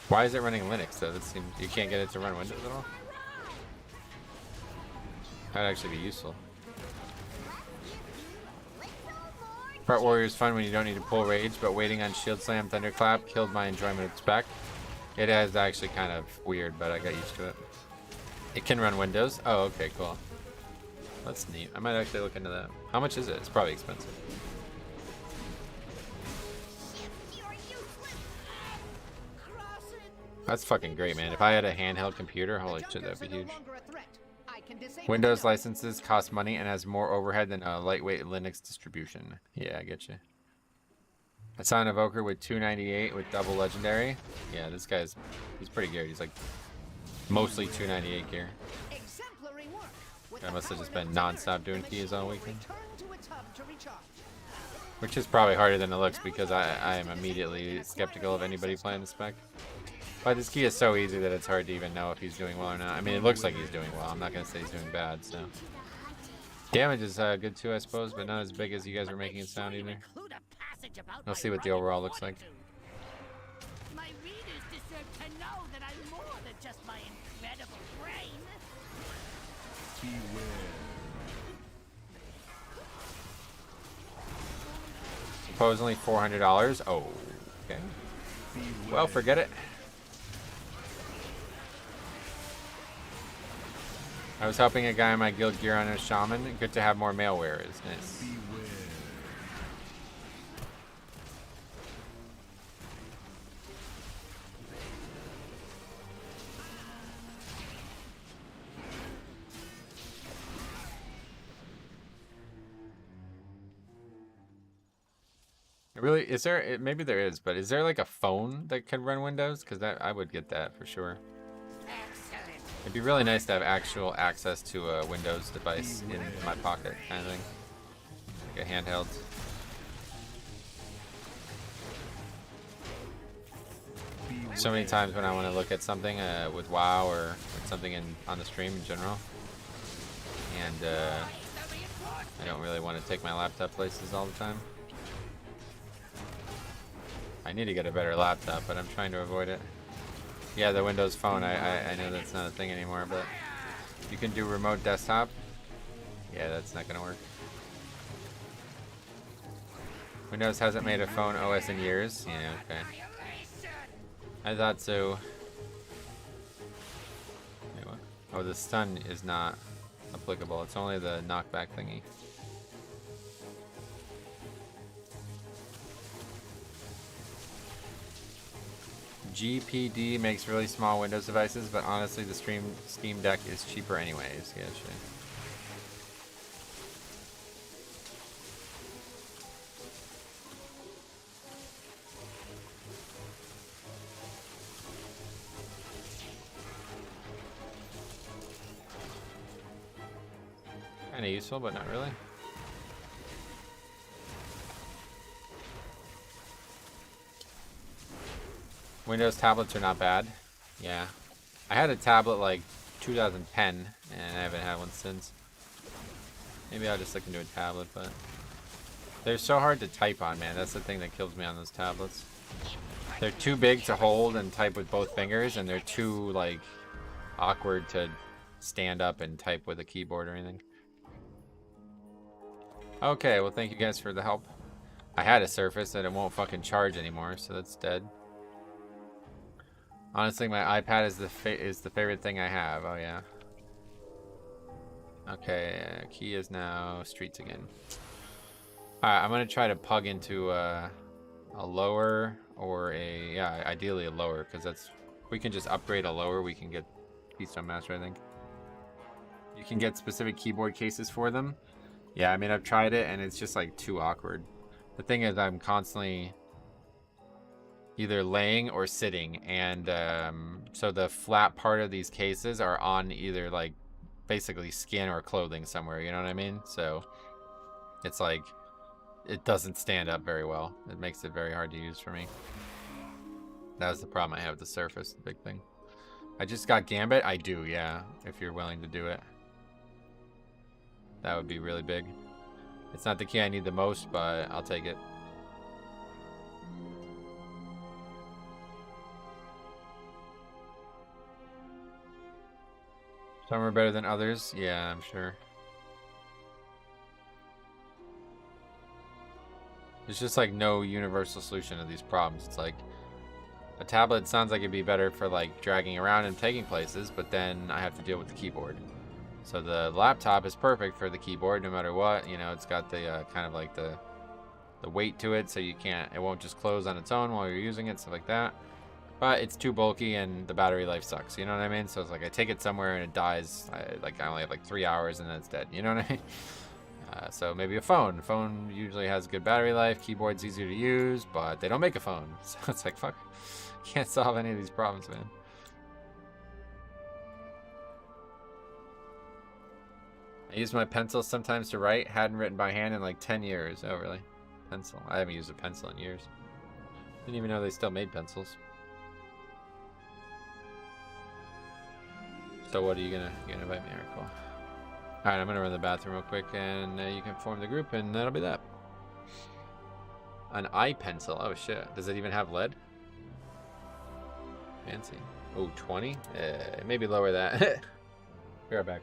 Why is it running Linux though? That seems you can't get it to run Windows at all. That'd actually be useful. Part Warrior is fun when you don't need to pull rage, but waiting on Shield Slam Thunderclap killed my enjoyment of spec. It is actually kind of weird, but I got used to it. It can run Windows. Oh, okay, cool. That's neat. I might actually look into that. How much is it? It's probably expensive. That's fucking great, man. If I had a handheld computer, holy shit, that'd be huge. Windows licenses cost money and has more overhead than a lightweight Linux distribution. Yeah, I get you. I saw an Evoker with 298 with double legendary. Yeah, this guy's he's pretty geared. He's like mostly 298 gear. I must have just been non-stop doing keys all weekend. Which is probably harder than it looks because I am immediately skeptical of anybody playing the spec. But this key is so easy that it's hard to even know if he's doing well or not. I mean, it looks like he's doing well. I'm not going to say he's doing bad, so. Damage is good too, I suppose, but not as big as you guys were making it sound either. We'll see what the overall looks like. My readers deserve to know that I'm more than just my incredible brain. Supposedly $400. Oh, okay. Well, forget it. I was helping a guy in my guild gear on a shaman. Good to have more male wearers. Nice. Really, is there? Maybe there is, but is there like a phone that can run Windows? Because I would get that for sure. It'd be really nice to have actual access to a Windows device in my pocket, kind of thing. Like a handheld. So many times when I want to look at something with WoW or something on the stream in general, and I don't really want to take my laptop places all the time. I need to get a better laptop, but I'm trying to avoid it. Yeah, the Windows Phone, I know that's not a thing anymore, but you can do remote desktop. Yeah, that's not gonna work. Windows hasn't made a phone OS in years. Yeah, okay. I thought so. Wait, what? Oh, the stun is not applicable. It's only the knockback thingy. GPD makes really small Windows devices, but honestly, the Steam Deck is cheaper anyways. Yeah, sure. Kind of useful, but not really. Windows tablets are not bad. Yeah. I had a tablet like 2010, and I haven't had one since. Maybe I'll just look into a tablet, but they're so hard to type on, man. That's the thing that kills me on those tablets. They're too big to hold and type with both fingers, and they're too, like, awkward to stand up and type with a keyboard or anything. Okay, well, thank you guys for the help. I had a Surface, and it won't fucking charge anymore, so that's dead. Honestly, my iPad is the favorite thing I have. Oh yeah. Okay, key is now streets again. All right, I'm gonna try to pug into a lower or ideally a lower, because that's we can just upgrade a lower. We can get Keystone Master, I think. You can get specific keyboard cases for them. Yeah, I mean I've tried it and it's just like too awkward. The thing is I'm constantly either laying or sitting, and so the flat part of these cases are on either like basically skin or clothing somewhere, you know what I mean? So it's like it doesn't stand up very well. It makes it very hard to use for me. That was the problem I have with the Surface, the big thing. I just got Gambit? I do, yeah, if you're willing to do it. That would be really big. It's not the key I need the most, but I'll take it. Some are better than others. Yeah, I'm sure. There's just like no universal solution to these problems. It's like a tablet sounds like it'd be better for like dragging around and taking places, but then I have to deal with the keyboard. So the laptop is perfect for the keyboard no matter what. You know, it's got the kind of like the weight to it, so it won't just close on its own while you're using it, stuff like that. But it's too bulky and the battery life sucks, you know what I mean? So it's like I take it somewhere and it dies, I only have like 3 hours and then it's dead, you know what I mean? So maybe a phone. Phone usually has good battery life, keyboard's easier to use, but they don't make a phone. So it's like, fuck, can't solve any of these problems, man. I use my pencil sometimes to write, hadn't written by hand in like 10 years. Oh, really? Pencil. I haven't used a pencil in years. Didn't even know they still made pencils. So what are you gonna invite me? Alright, cool. Alright, I'm gonna run to the bathroom real quick and you can form the group and that'll be that. An eye pencil. Oh shit. Does it even have lead? Fancy. Oh, 20? Maybe lower that. Be right back.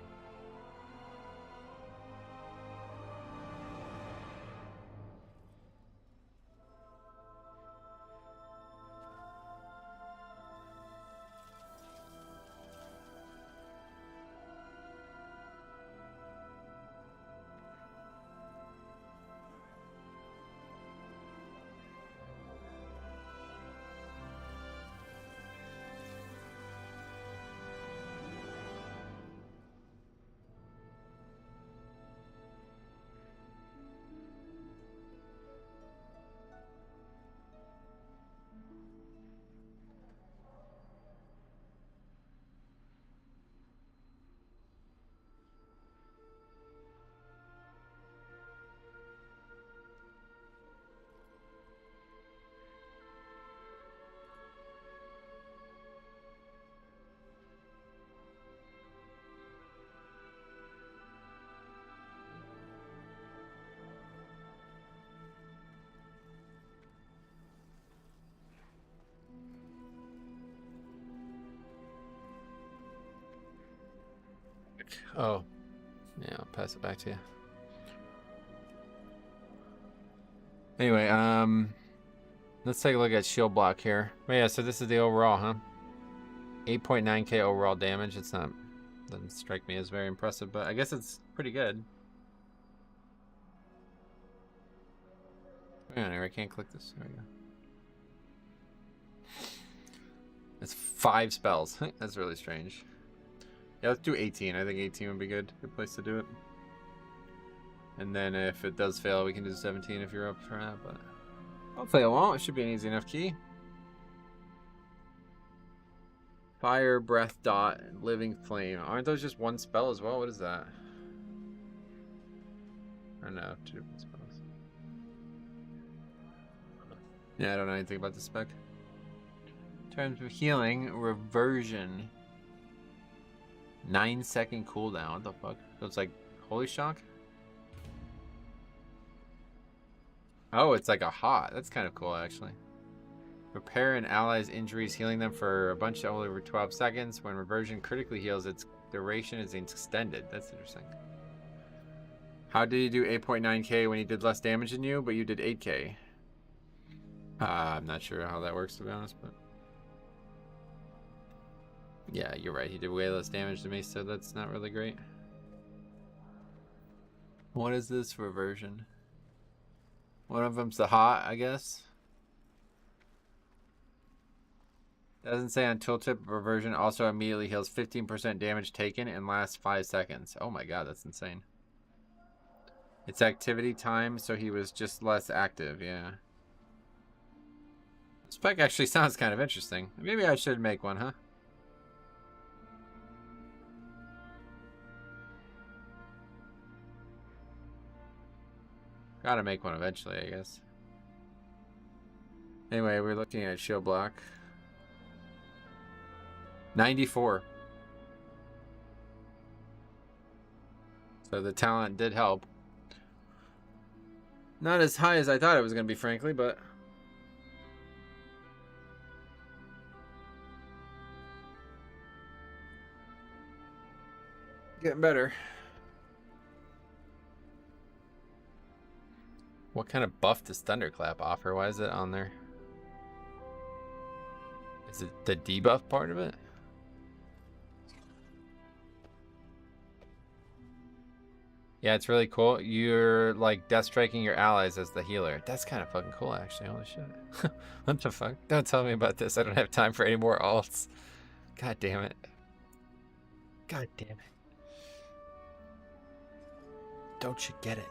Oh, yeah, I'll pass it back to you. Anyway, let's take a look at shield block here. Oh, yeah, so this is the overall, huh? 8.9k overall damage. It's not, doesn't strike me as very impressive, but I guess it's pretty good. Hang on here, I can't click this. There we go. It's 5 spells. That's really strange. Yeah, let's do 18. I think 18 would be good. Good place to do it. And then if it does fail, we can do 17 if you're up for that, but hopefully it won't. It should be an easy enough key. Fire, breath, dot, and living flame. Aren't those just one spell as well? What is that? Or no, 2 different spells. Yeah, I don't know anything about the spec. In terms of healing, reversion. 9-second cooldown. What the fuck? So it's like holy shock? Oh, it's like a hot. That's kind of cool, actually. Repair an ally's injuries, healing them for a bunch of over 12 seconds. When reversion critically heals, its duration is extended. That's interesting. How did you do 8.9k when he did less damage than you, but you did 8k? I'm not sure how that works, to be honest, but yeah, you're right. He did way less damage to me, so that's not really great. What is this reversion? One of them's the hot, I guess. Doesn't say on tooltip. Reversion also immediately heals 15% damage taken and lasts 5 seconds. Oh my god, that's insane. It's activity time, so he was just less active, yeah. Spec actually sounds kind of interesting. Maybe I should make one, huh? Gotta make one eventually, I guess. Anyway, we're looking at show block. 94. So the talent did help. Not as high as I thought it was going to be, frankly, but... getting better. What kind of buff does Thunderclap offer? Why is it on there? Is it the debuff part of it? Yeah, it's really cool. You're like death striking your allies as the healer. That's kind of fucking cool, actually. Holy shit. What the fuck? Don't tell me about this. I don't have time for any more alts. God damn it. God damn it. Don't you get it?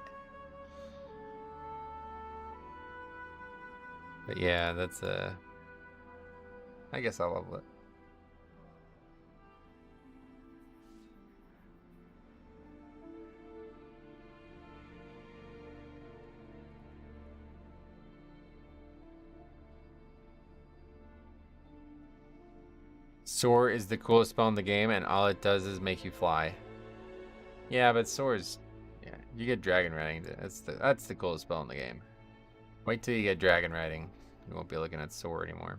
But yeah, that's I guess I'll level it. Soar is the coolest spell in the game, and all it does is make you fly. Yeah, but Soar's, yeah, you get dragon riding. That's the coolest spell in the game. Wait till you get dragon riding. You won't be looking at Soar anymore.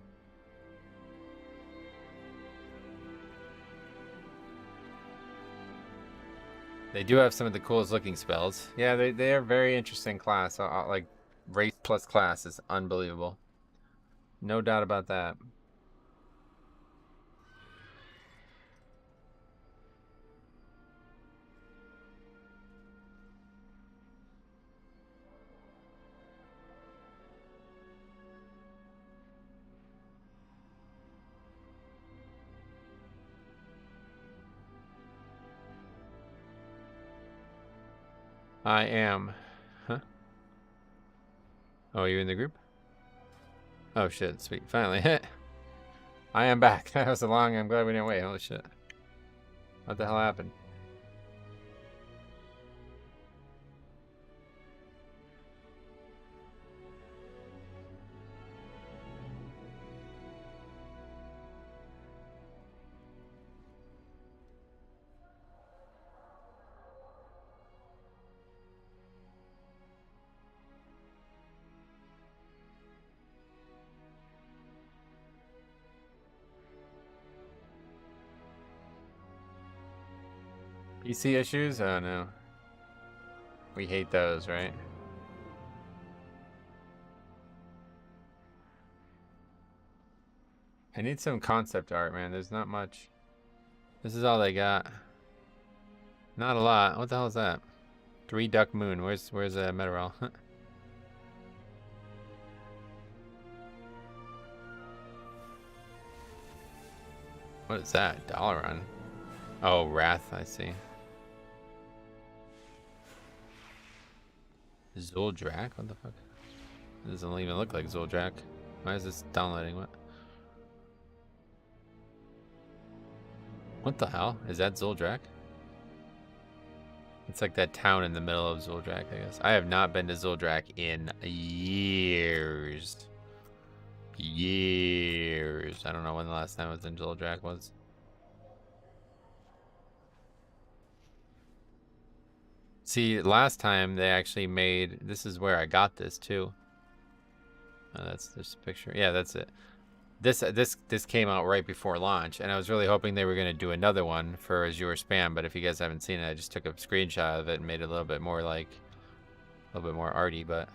They do have some of the coolest looking spells. Yeah, they are very interesting class. Like race plus class is unbelievable. No doubt about that. I am. Huh? Oh, you in the group? Oh shit, sweet. Finally hit. I am back. That was a long, I'm glad we didn't wait. Holy shit. What the hell happened? PC issues? Oh no. We hate those, right? I need some concept art, man. There's not much. This is all they got. Not a lot. What the hell is that? 3 Duck Moon. Where's Meteorol? What is that? Dalaran. Oh, Wrath, I see. Zuldrak? What the fuck? It doesn't even look like Zuldrak. Why is this downloading? What the hell? Is that Zuldrak? It's like that town in the middle of Zuldrak, I guess. I have not been to Zuldrak in years. Years. I don't know when the last time I was in Zuldrak was. See, last time they actually made, this is where I got this too. Oh, that's this picture. Yeah, that's it. This came out right before launch, and I was really hoping they were going to do another one for Azure Spam, but if you guys haven't seen it, I just took a screenshot of it and made it a little bit more like, a little bit more arty, but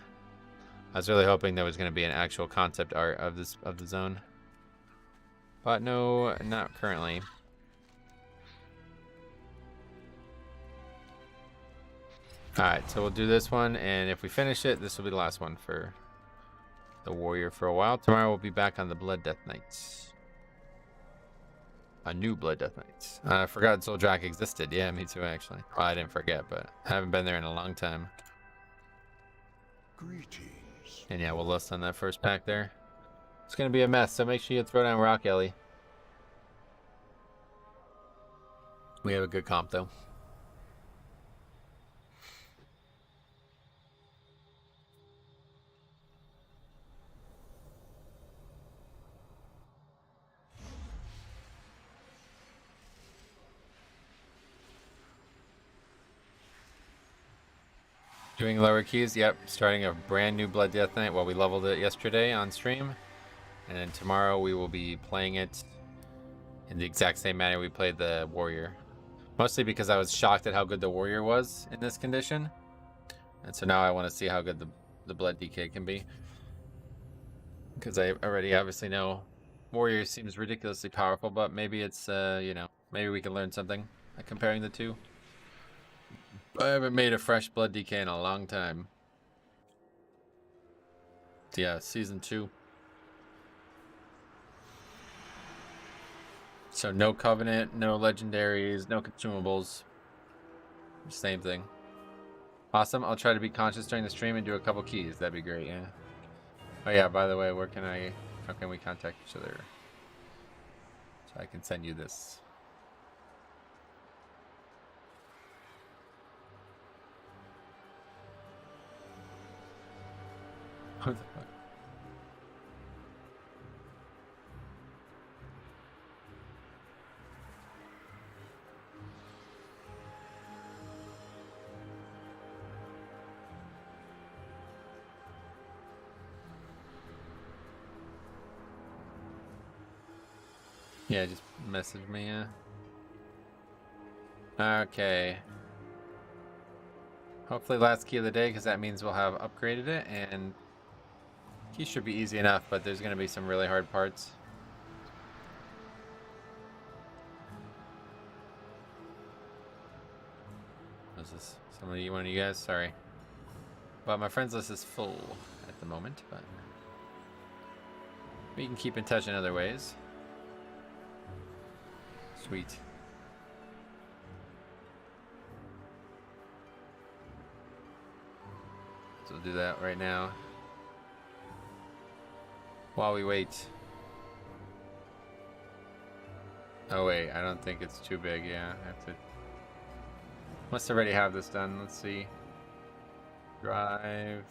I was really hoping there was going to be an actual concept art of the zone. But no, not currently. Alright, so we'll do this one, and if we finish it, this will be the last one for the warrior for a while. Tomorrow we'll be back on the Blood Death Knights. A new Blood Death Knights. I forgot Zuldrak existed. Yeah, me too, actually. Well, I didn't forget, but I haven't been there in a long time. Greetings. And yeah, we'll list on that first pack there. It's going to be a mess, so make sure you throw down Rock Ellie. We have a good comp, though. Doing lower keys, yep. Starting a brand new Blood Death Knight. Well, we leveled it yesterday on stream. And then tomorrow we will be playing it in the exact same manner we played the Warrior. Mostly because I was shocked at how good the Warrior was in this condition. And so now I want to see how good the Blood DK can be. Because I already obviously know Warrior seems ridiculously powerful, but maybe it's, you know, maybe we can learn something by comparing the two. I haven't made a fresh Blood DK in a long time. Yeah, season 2. So no Covenant, no legendaries, no consumables. Same thing. Awesome. I'll try to be conscious during the stream and do a couple keys. That'd be great, yeah. Oh yeah, by the way, how can we contact each other? So I can send you this. What the fuck? Yeah, just message me, yeah. Okay. Hopefully last key of the day, because that means we'll have upgraded it, and key should be easy enough, but there's going to be some really hard parts. Is this one of you guys? Sorry. Well, my friends list is full at the moment, but we can keep in touch in other ways. Sweet. So we'll do that right now. While we wait. Oh wait, I don't think it's too big, yeah. I have to... Must already have this done, let's see. Drive.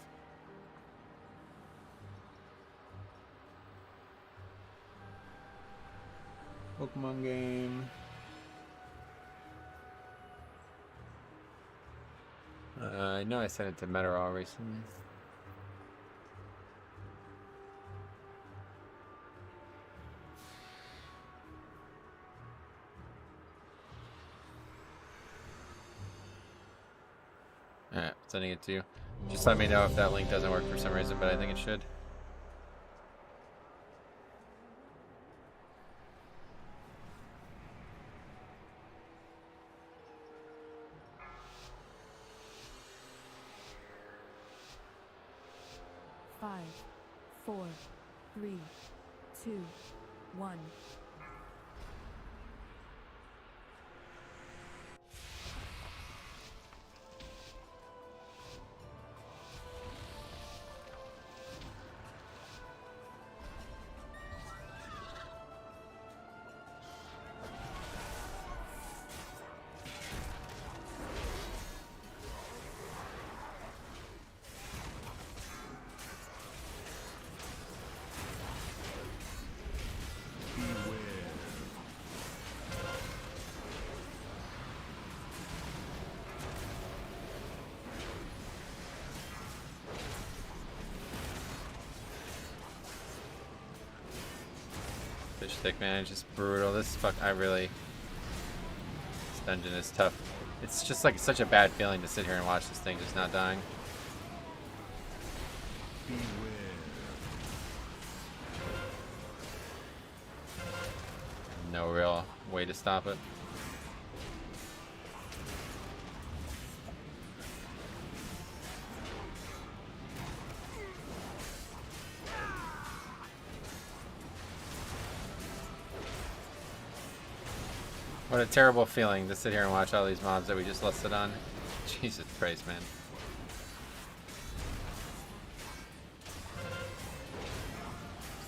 Pokemon game. I know I sent it to Metarol recently. Alright, sending it to you. Just let me know if that link doesn't work for some reason, but I think it should. Five, 4, 3, 2, 1. Fish stick, man, it's just brutal. This this dungeon is tough. It's just like such a bad feeling to sit here and watch this thing just not dying. No real way to stop it. What a terrible feeling to sit here and watch all these mobs that we just listed on. Jesus Christ, man.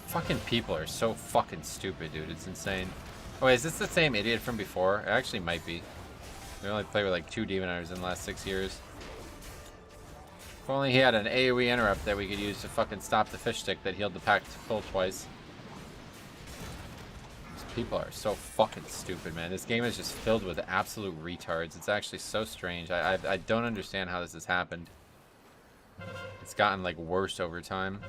Fucking people are so fucking stupid, dude. It's insane. Oh, wait, is this the same idiot from before? It actually might be. We only played with like 2 Demon Hunters in the last 6 years. If only he had an AoE interrupt that we could use to fucking stop the fish stick that healed the pack to full twice. People are so fucking stupid, man. This game is just filled with absolute retards. It's actually so strange. I don't understand how this has happened. It's gotten like worse over time.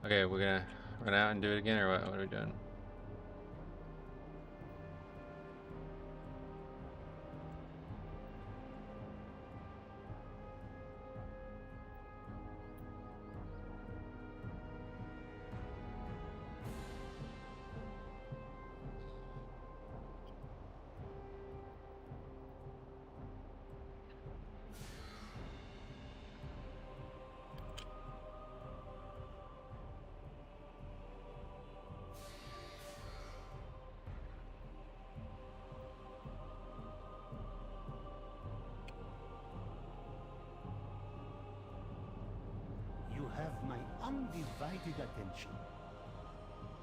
Okay, we're gonna run out and do it again, or what are we doing? You have my undivided attention.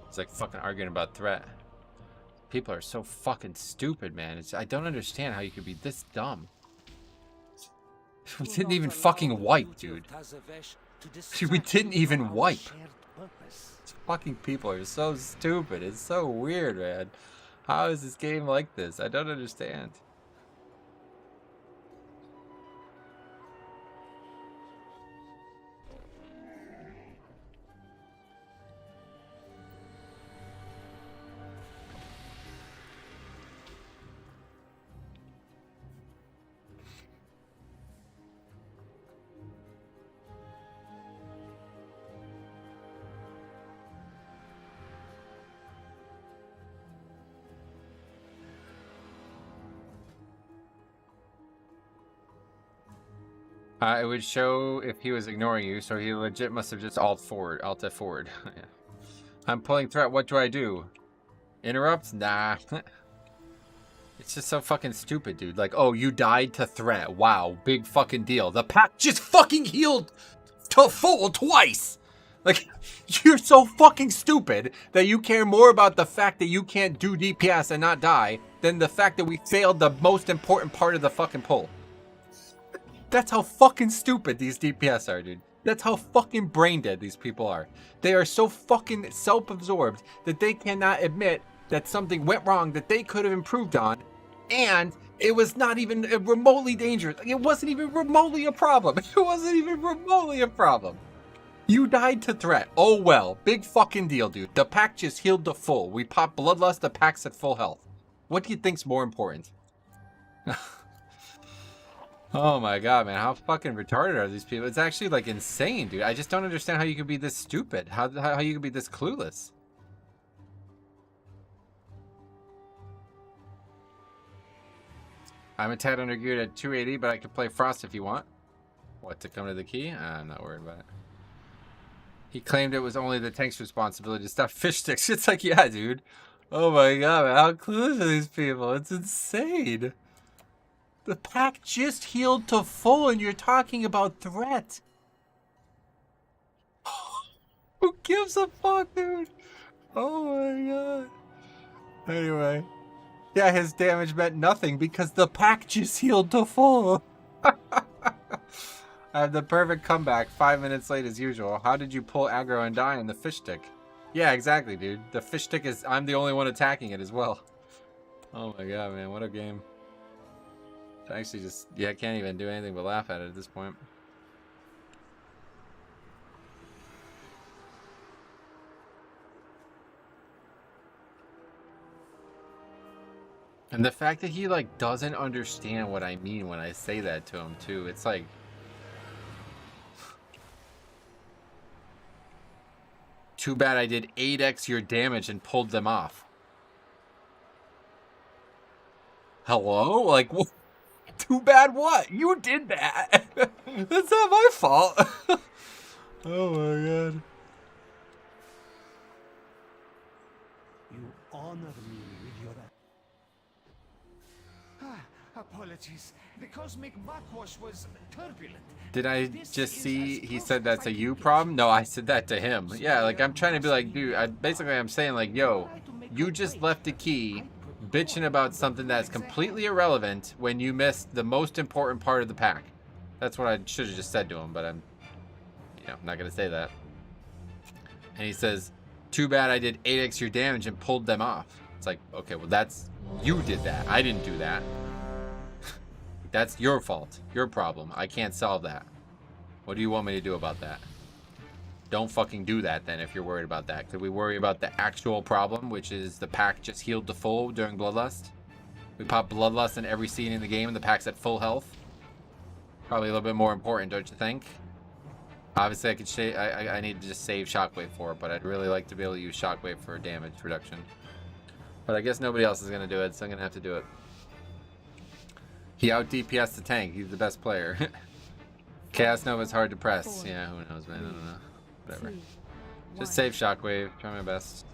It's like fucking arguing about threat. People are so fucking stupid, man. I don't understand how you could be this dumb. We didn't even fucking wipe, dude. We didn't even wipe. These fucking people are so stupid. It's so weird, man. How is this game like this? I don't understand. It would show if he was ignoring you, so he legit must have just alt F forward. Yeah. I'm pulling threat, what do I do? Interrupt? Nah. It's just so fucking stupid, dude. Like, oh, you died to threat. Wow, big fucking deal. The pack just fucking healed to full twice! Like, you're so fucking stupid that you care more about the fact that you can't do DPS and not die than the fact that we failed the most important part of the fucking pull. That's how fucking stupid these DPS are, dude. That's how fucking brain dead these people are. They are so fucking self-absorbed that they cannot admit that something went wrong that they could have improved on, and it was not even remotely dangerous. Like, it wasn't even remotely a problem. It wasn't even remotely a problem. You died to threat. Oh well. Big fucking deal, dude. The pack just healed to full. We popped Bloodlust, the pack's at full health. What do you think's more important? Oh my god, man, how fucking retarded are these people? It's actually like insane, dude. I just don't understand how you could be this stupid. How you could be this clueless. I'm a tad under geared at 280, but I could play Frost if you want. What, to come to the key? I'm not worried about it. He claimed it was only the tank's responsibility to stop fish sticks. It's like, yeah, dude. Oh my god, man, how clueless are these people? It's insane. The pack just healed to full and you're talking about threat. Who gives a fuck, dude? Oh my god. Anyway. Yeah, his damage meant nothing because the pack just healed to full. I have the perfect comeback 5 minutes late as usual. How did you pull aggro and die in the fish stick? Yeah, exactly, dude. The fish stick is... I'm the only one attacking it as well. Oh my god, man. What a game. I actually just, yeah, I can't even do anything but laugh at it at this point. And the fact that he, like, doesn't understand what I mean when I say that to him, too. It's like... Too bad I did 8x your damage and pulled them off. Hello? Like, what? Too bad what? You did that. That's not my fault. Oh my god. You honor me with your... Apologies. The cosmic backwash was turbulent. Did I just see he said that's a you problem? No, I said that to him. Yeah, like I'm trying to be like, dude, I'm saying like, yo, you just left the key bitching about something that's completely irrelevant when you missed the most important part of the pack. That's what I should have just said to him, but I'm not gonna say that. And he says, too bad I did 8x your damage and pulled them off. It's like, okay, well that's, you did that. I didn't do that. That's your fault. Your problem. I can't solve that. What do you want me to do about that? Don't fucking do that then if you're worried about that. Could we worry about the actual problem, which is the pack just healed to full during Bloodlust? We pop Bloodlust in every scene in the game and the pack's at full health. Probably a little bit more important, don't you think? Obviously, I could I need to just save Shockwave for it, but I'd really like to be able to use Shockwave for damage reduction. But I guess nobody else is going to do it, so I'm going to have to do it. He out DPS the tank. He's the best player. Chaos Nova's hard to press. Yeah, who knows, man? I don't know. Whatever. Just save Shockwave. Try my best.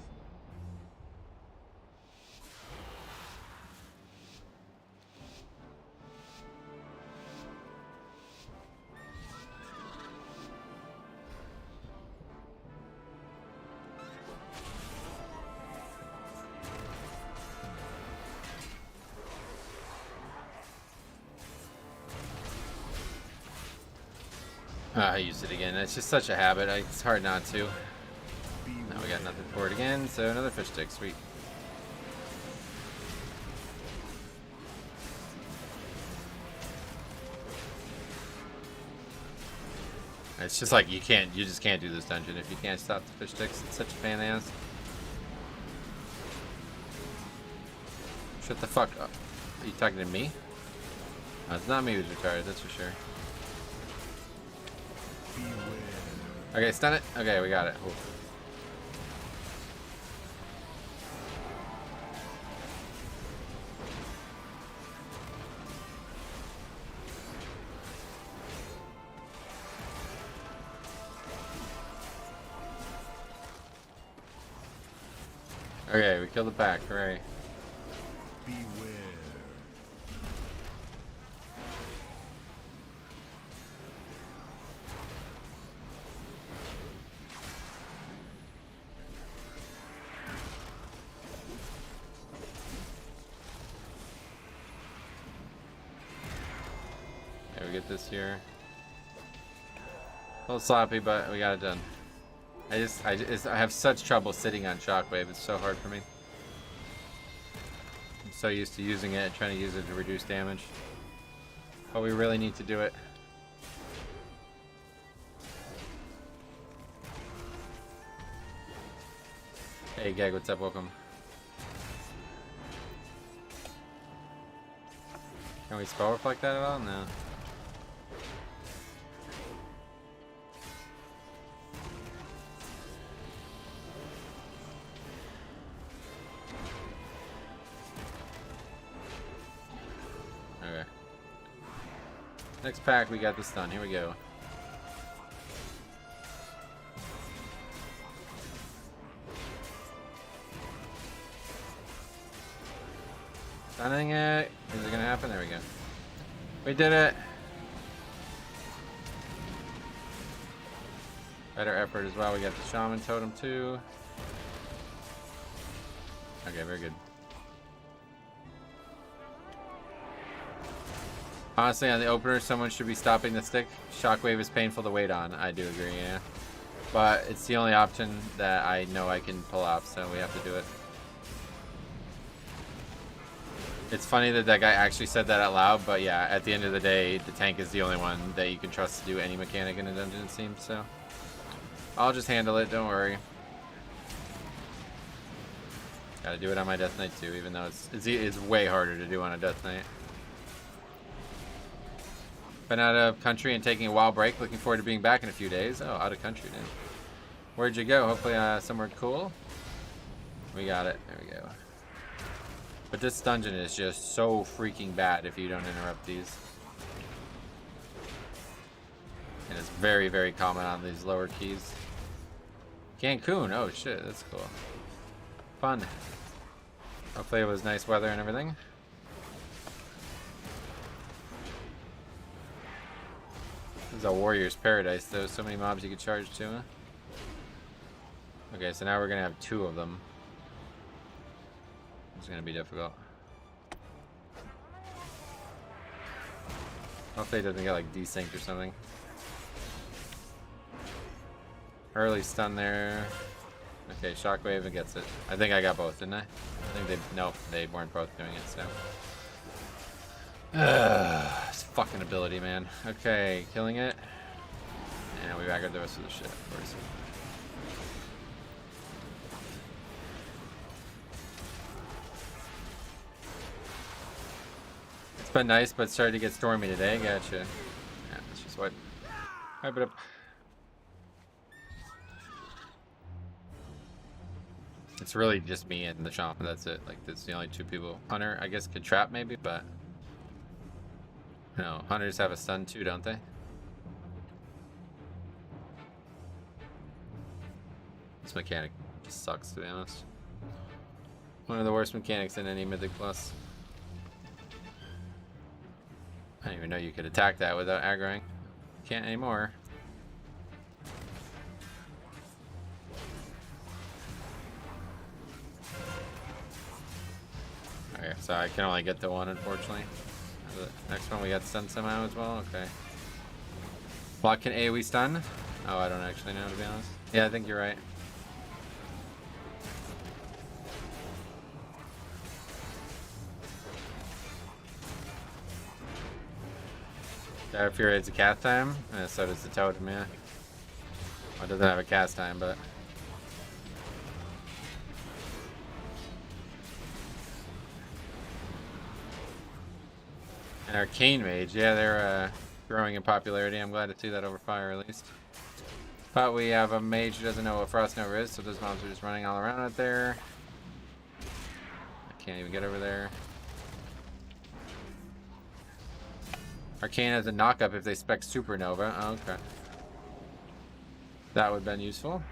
I used it again. It's just such a habit. It's hard not to. Now we got nothing for it again, so another fish stick. Sweet. It's just like you just can't do this dungeon if you can't stop the fish sticks. It's such a pain in the ass. Shut the fuck up. Are you talking to me? No, it's not me who's retarded, that's for sure. Okay, stun it. Okay, we got it. Ooh. Okay, we killed the pack. Hooray. Get this here. A little sloppy, but we got it done. I have such trouble sitting on Shockwave. It's so hard for me. I'm so used to using it, trying to use it to reduce damage. But we really need to do it. Hey Gag, what's up? Welcome. Can we spell reflect that at all? No. Next pack, we got this done. Here we go. Stunning it. Is it gonna happen? There we go. We did it. Better effort as well. We got the Shaman Totem too. Okay, very good. Honestly, on the opener, someone should be stopping the stick. Shockwave is painful to wait on. I do agree, yeah. But it's the only option that I know I can pull off, so we have to do it. It's funny that that guy actually said that out loud, but yeah, at the end of the day, the tank is the only one that you can trust to do any mechanic in a dungeon, it seems, so. I'll just handle it, don't worry. Gotta do it on my Death Knight too, even though it's way harder to do on a Death Knight. Been out of country and taking a wild break. Looking forward to being back in a few days. Oh, out of country, man. Where'd you go? Hopefully somewhere cool. We got it. There we go. But this dungeon is just so freaking bad if you don't interrupt these. And it's very, very common on these lower keys. Cancun. Oh shit, that's cool. Fun. Hopefully it was nice weather and everything. This is a warrior's paradise though. So many mobs you could charge to. Huh? Okay, so now we're gonna have 2 of them. It's gonna be difficult. Hopefully it doesn't get like desynced or something. Early stun there. Okay, shockwave and gets it. I think I got both, didn't I? I think nope, they weren't both doing it, so. It's fucking ability, man. Okay, killing it. And we back up the rest of the shit, of course. It's been nice, but started to get stormy today. Gotcha. Yeah, let's just wipe it up. It's really just me and the shaman, that's it. Like, that's the only 2 people. Hunter, I guess, could trap maybe, but... No, hunters have a stun too, don't they? This mechanic just sucks, to be honest. One of the worst mechanics in any Mythic Plus. I didn't even know you could attack that without aggroing. Can't anymore. Okay, so I can only get the one, unfortunately. The next one we got stun somehow as well. Okay. Block can AoE stun? Oh, I don't actually know, to be honest. Yeah, I think you're right. Dire Fury has a cast time. So does the totem, yeah. Well, it doesn't have a cast time, but. And Arcane Mage, yeah, they're growing in popularity. I'm glad to see that over fire at least. But we have a mage who doesn't know what Frost Nova is, so those mobs are just running all around out there. I can't even get over there. Arcane has a knock-up if they spec Supernova. Oh, okay. That would have been useful.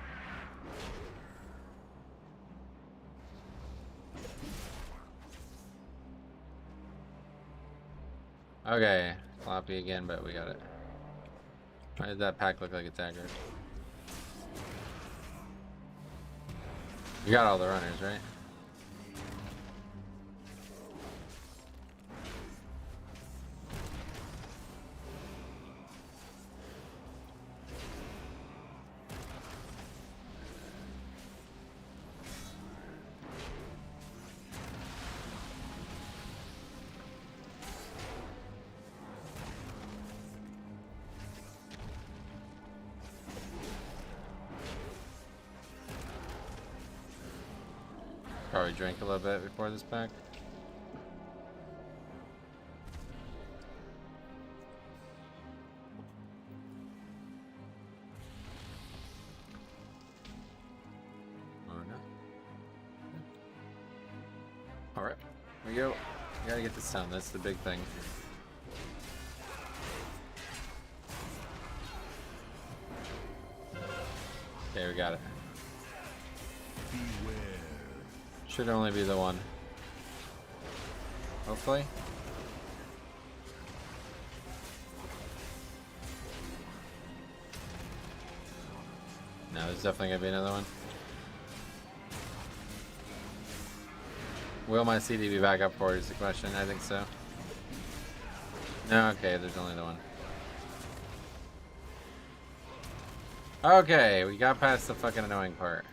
Okay, floppy again, but we got it. Why does that pack look like it's aggroed? You got all the runners, right? Probably drink a little bit before this pack. Oh no. Alright, here we go. We gotta get this down, that's the big thing. Okay, we got it. Beware. Should only be the one. Hopefully. No, there's definitely gonna be another one. Will my CD be back up for it is the question. I think so. No, okay, there's only the one. Okay, we got past the fucking annoying part.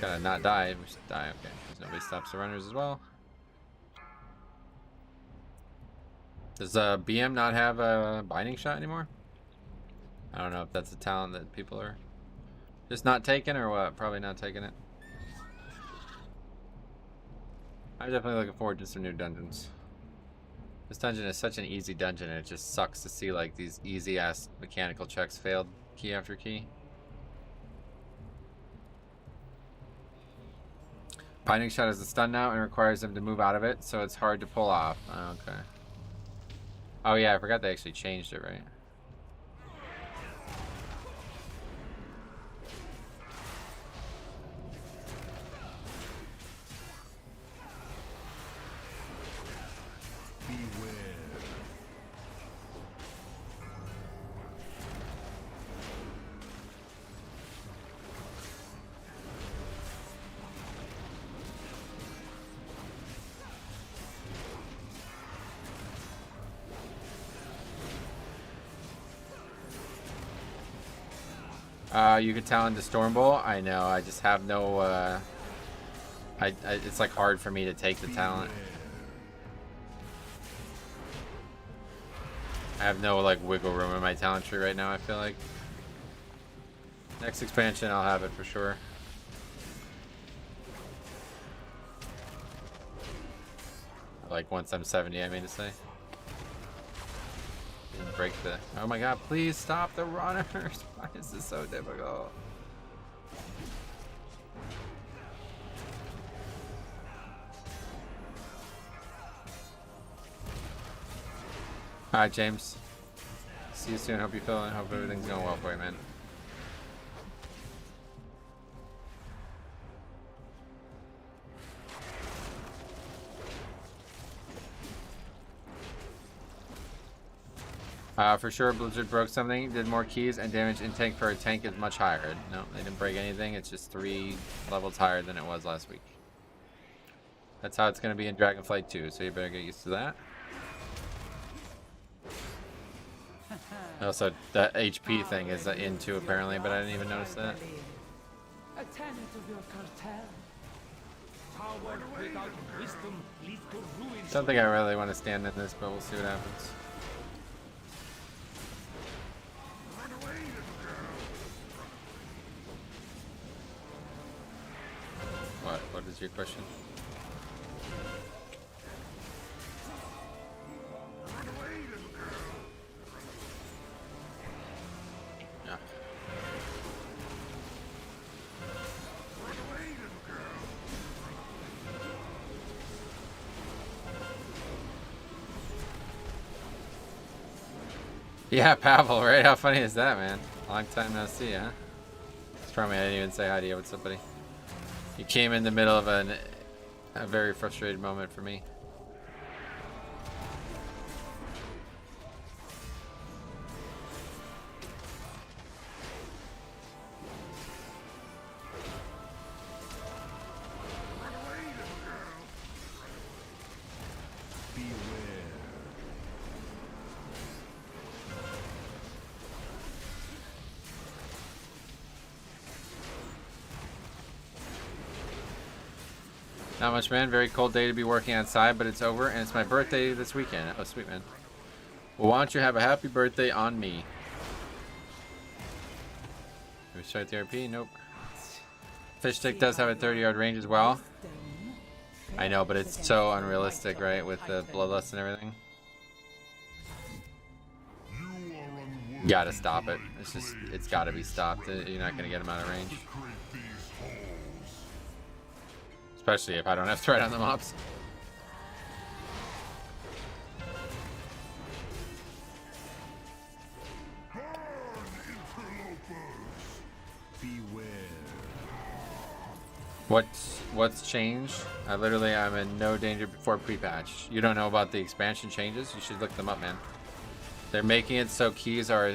Gotta not die, we should die, okay. Because nobody stops the runners as well. Does BM not have a binding shot anymore? I don't know if that's a talent that people are just not taking or what. Probably not taking it. I'm definitely looking forward to some new dungeons. This dungeon is such an easy dungeon and it just sucks to see like these easy ass mechanical checks failed key after key. Binding Shot is a stun now and requires them to move out of it, so it's hard to pull off. Okay. Oh yeah, I forgot they actually changed it, right? You could talent to Stormbolt. I know. I just have no. It's like hard for me to take the talent. I have no like wiggle room in my talent tree right now. I feel like next expansion I'll have it for sure. Like once I'm 70, I mean to say. Break the. Oh my god, please stop the runners. Why is this so difficult? Alright, James. See you soon. Hope everything's going well for you, man. For sure, Blizzard broke something, did more keys, and damage intake for a tank is much higher. No, they didn't break anything. It's just 3 levels higher than it was last week. That's how it's going to be in Dragonflight 2, so you better get used to that. Also, that HP thing is in too, apparently, but I didn't even notice that. A tenant of your cartel. Power without wisdom leads to ruin. Don't think I really want to stand in this, but we'll see what happens. What is your question? Yeah. Yeah, Pavel, right? How funny is that, man? Long time no see, huh? It's probably I didn't even say hi to you. What's up, buddy? You came in the middle of a very frustrated moment for me. Not much, man. Very cold day to be working outside, but it's over, and it's my birthday this weekend. Oh, sweet, man. Well, why don't you have a happy birthday on me? Can we start the RP? Nope. Fish stick does have a 30-yard range as well. I know, but it's so unrealistic, right, with the bloodlust and everything. Gotta stop it. It's gotta be stopped. You're not gonna get him out of range. Especially if I don't have threat on the mobs. What's changed? I'm in no danger before pre-patch. You don't know about the expansion changes? You should look them up, man. They're making it so keys are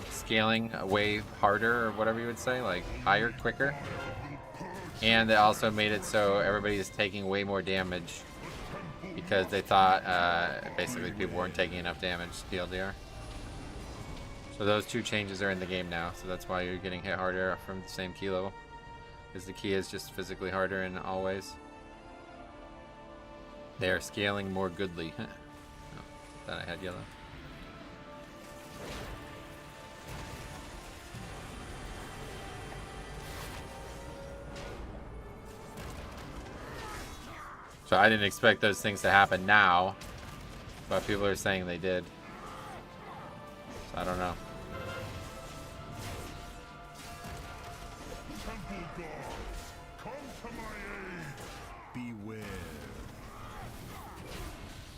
scaling way harder, or whatever you would say, like higher, quicker. And they also made it so everybody is taking way more damage because they thought basically people weren't taking enough damage, TLDR. So those two changes are in the game now, so that's why you're getting hit harder from the same key level. Because the key is just physically harder in all ways. They are scaling more goodly. Oh, thought I had yellow. So I didn't expect those things to happen now, but people are saying they did. So I don't know. Come to my aid. Beware.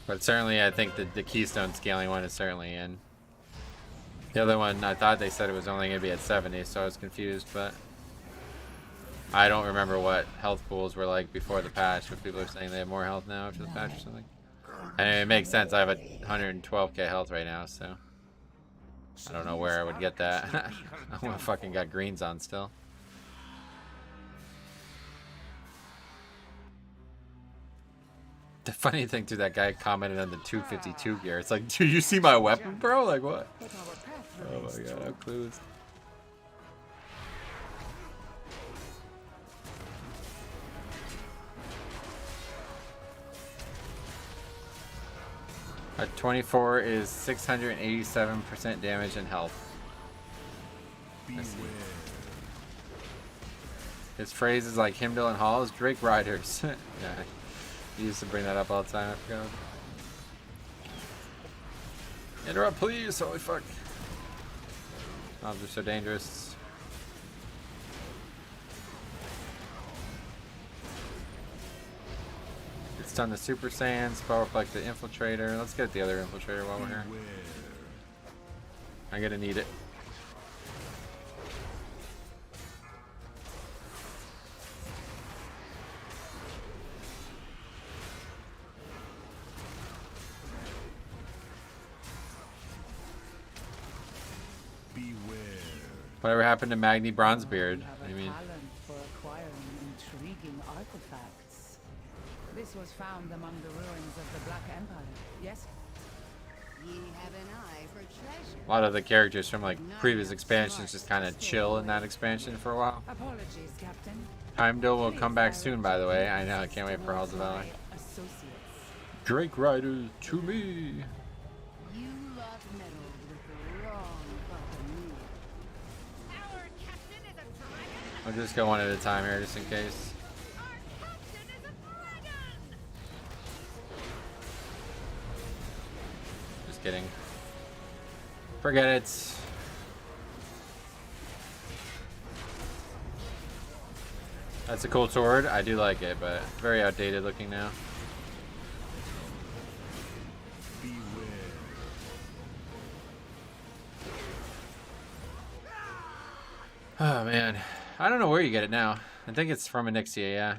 But certainly, I think the Keystone scaling one is certainly in. The other one, I thought they said it was only going to be at 70, so I was confused, but I don't remember what health pools were like before the patch, but people are saying they have more health now after the patch or something. And it makes sense, I have a 112k health right now, so I don't know where I would get that. I fucking got greens on still. The funny thing too, that guy commented on the 252 gear. It's like, do you see my weapon, bro? Like what? Oh my god, I'm clueless. A 24 is 687% damage and health. His phrase is like Himdall and Hall's Drake Riders. Yeah. He used to bring that up all the time, I forgot. Interrupt, please! Holy fuck. Mobs are so dangerous. It's done the Super Saiyan, Spell Reflect the Infiltrator. Let's get the other Infiltrator while we're here. I'm gonna need it. Whatever happened to Magni Bronzebeard? I mean, for acquiring intriguing artifacts. This was found among the ruins of the Black Empire. Yes. Ye have an eye for treasure. a lot of the characters from like previous expansions just kind of chill in that expansion for a while. Apologies, Captain. Heimdall will come back soon, by the way. I know, I can't wait for Halls of Valor. Drake Riders to me. You lot meddled with the wrong buccaneer. Our captain is a dragon. I'll just go one at a time here, just in case. Our captain is a dragon. Just kidding. Forget it. That's a cool sword. I do like it, but it's very outdated looking now. Oh man, I don't know where you get it now. I think it's from Onyxia, yeah.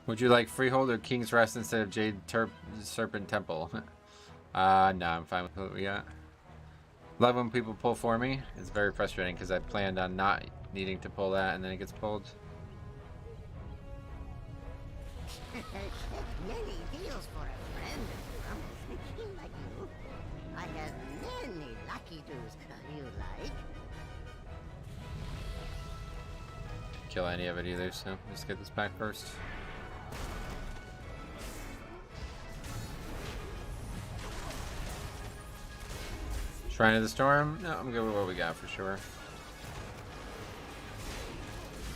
Would you like Freehold or King's Rest instead of Jade Serpent Temple? No, I'm fine with what we got. Love when people pull for me. It's very frustrating because I planned on not needing to pull that and then it gets pulled. Many deals for a friend like you. I have many lucky doos you like. Kill any of it either, so let's get this back first. Shrine of the Storm? No, I'm good with what we got for sure.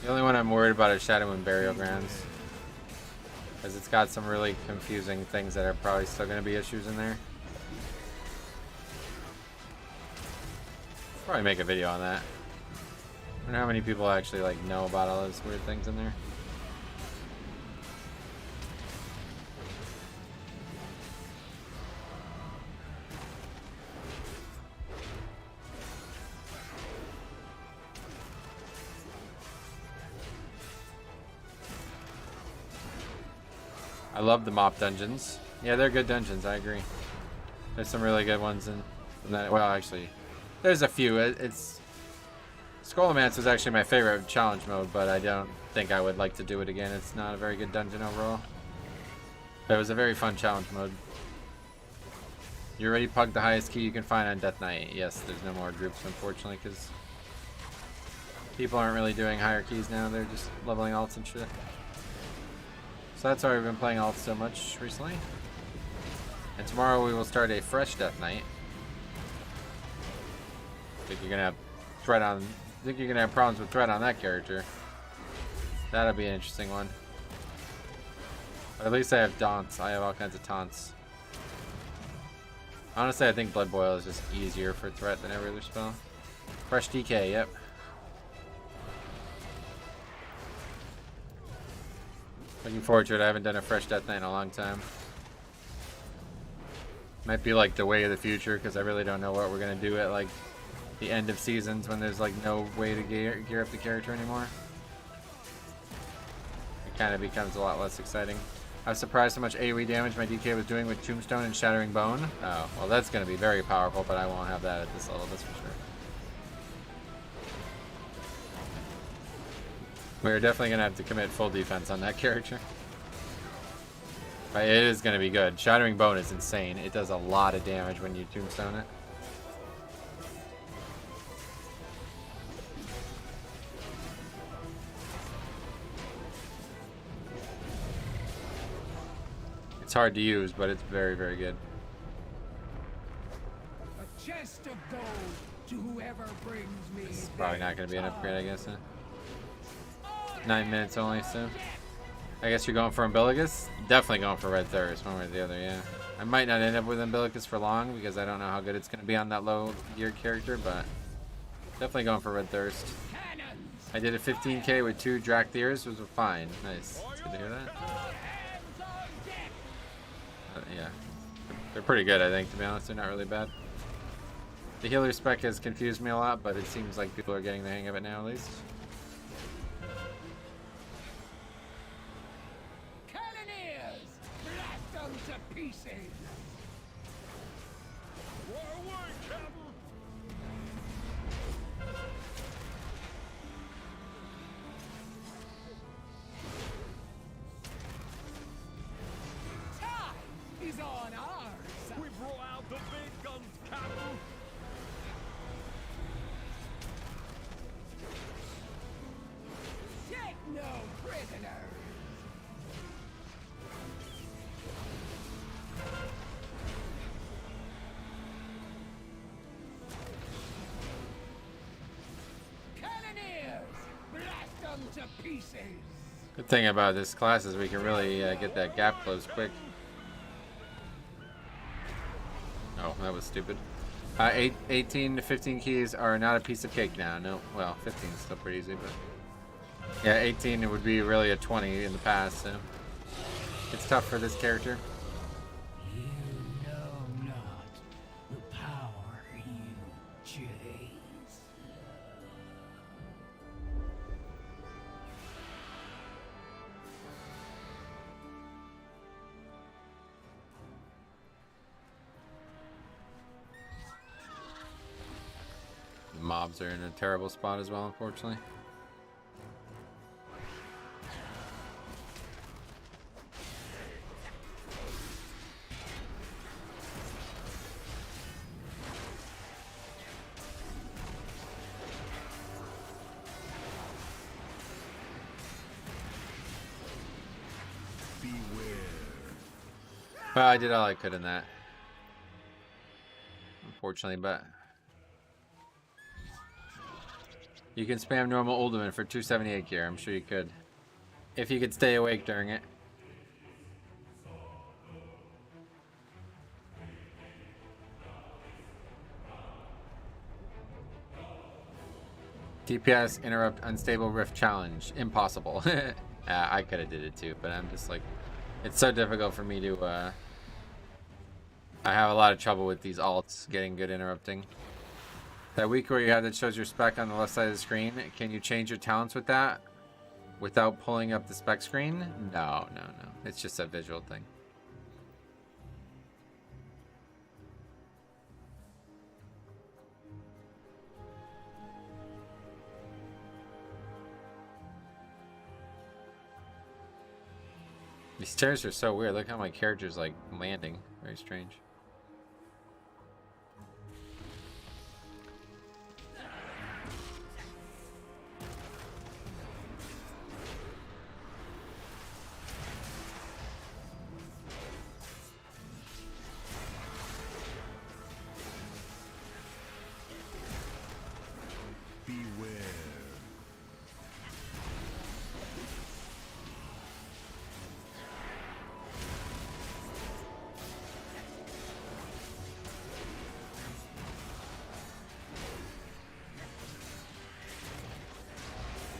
The only one I'm worried about is Shadow and Burial Grounds. Because it's got some really confusing things that are probably still going to be issues in there. Probably make a video on that. I wonder how many people actually like know about all those weird things in there. I love the mop dungeons. Yeah, they're good dungeons, I agree. There's some really good ones in that. Well, actually, there's a few. It's Skullomance is actually my favorite challenge mode, but I don't think I would like to do it again. It's not a very good dungeon overall. But it was a very fun challenge mode. You already pugged the highest key you can find on Death Knight. Yes, there's no more groups, unfortunately, because people aren't really doing higher keys now. They're just leveling alts and shit. So that's why we've been playing alts so much recently. And tomorrow we will start a fresh Death Knight. Think you're gonna have threat on? Think you're gonna have problems with threat on that character? That'll be an interesting one. But at least I have taunts. I have all kinds of taunts. Honestly, I think Blood Boil is just easier for threat than every other spell. Fresh DK, yep. Looking forward to it. I haven't done a fresh Death Knight in a long time. Might be like the way of the future because I really don't know what we're gonna do at like the end of seasons when there's like no way to gear up the character anymore. It kind of becomes a lot less exciting. I was surprised how much AoE damage my DK was doing with Tombstone and Shattering Bone. Oh, well that's gonna be very powerful, but I won't have that at this level, that's for sure. We're definitely gonna have to commit full defense on that character. But it is gonna be good. Shattering Bone is insane. It does a lot of damage when you Tombstone it. It's hard to use, but it's very, very good. A chest of gold to whoever brings me. This is probably not gonna be an upgrade, I guess. 9 minutes only, so I guess you're going for Umbilicus? Definitely going for Red Thirst, one way or the other, yeah. I might not end up with Umbilicus for long because I don't know how good it's going to be on that low geared character, but definitely going for Red Thirst. I did a 15k with 2 Draktheirs, was fine. Nice. It's good to hear that. Yeah. They're pretty good, I think, to be honest. They're not really bad. The healer spec has confused me a lot, but it seems like people are getting the hang of it now, at least. Good thing about this class is we can really get that gap closed quick. Oh, that was stupid. 18 to 15 keys are not a piece of cake now. No, well, 15 is still pretty easy, but yeah, 18 would be really a 20 in the past. So it's tough for this character. You know not the power you chase. Mobs are in a terrible spot as well, unfortunately. Well, I did all I could in that, unfortunately, but you can spam normal Ultimate for 278 gear. I'm sure you could, if you could stay awake during it. DPS interrupt unstable rift challenge. Impossible. I could have did it too, but I'm just like, it's so difficult for me to I have a lot of trouble with these alts getting good interrupting. That week where you have that shows your spec on the left side of the screen, can you change your talents with that without pulling up the spec screen? No. It's just a visual thing. These stairs are so weird. Look how my character's like landing. Very strange.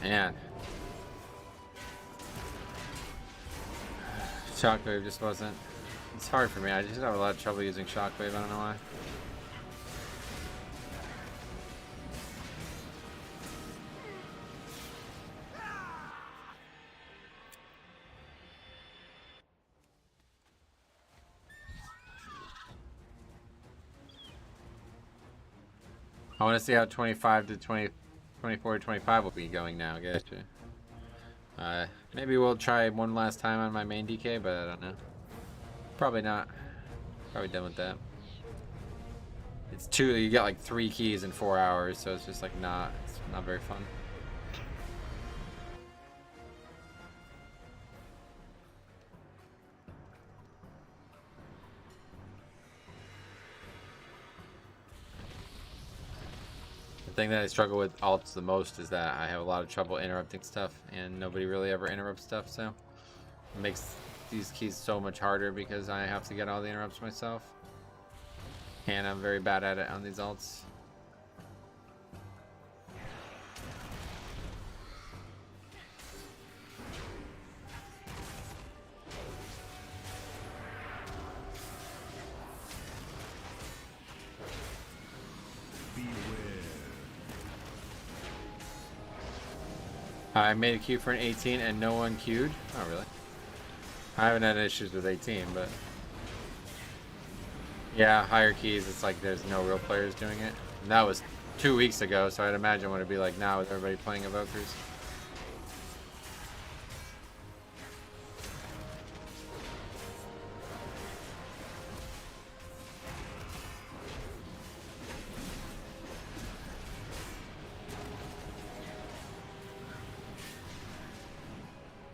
Man. Shockwave just wasn't. It's hard for me. I just have a lot of trouble using Shockwave. I don't know why. I want to see how 25 to 20, 24 to 25 will be going now. Gotcha. Maybe we'll try one last time on my main DK, but I don't know. Probably not. Probably done with that. It's two. You get like 3 keys in 4 hours, so it's just like it's not very fun. The thing that I struggle with alts the most is that I have a lot of trouble interrupting stuff, and nobody really ever interrupts stuff, so it makes these keys so much harder because I have to get all the interrupts myself. And I'm very bad at it on these alts. I made a queue for an 18 and no one queued. Oh, really? I haven't had issues with 18, but yeah, higher keys, it's like there's no real players doing it. And that was 2 weeks ago, so I'd imagine what it'd be like now with everybody playing Evokers.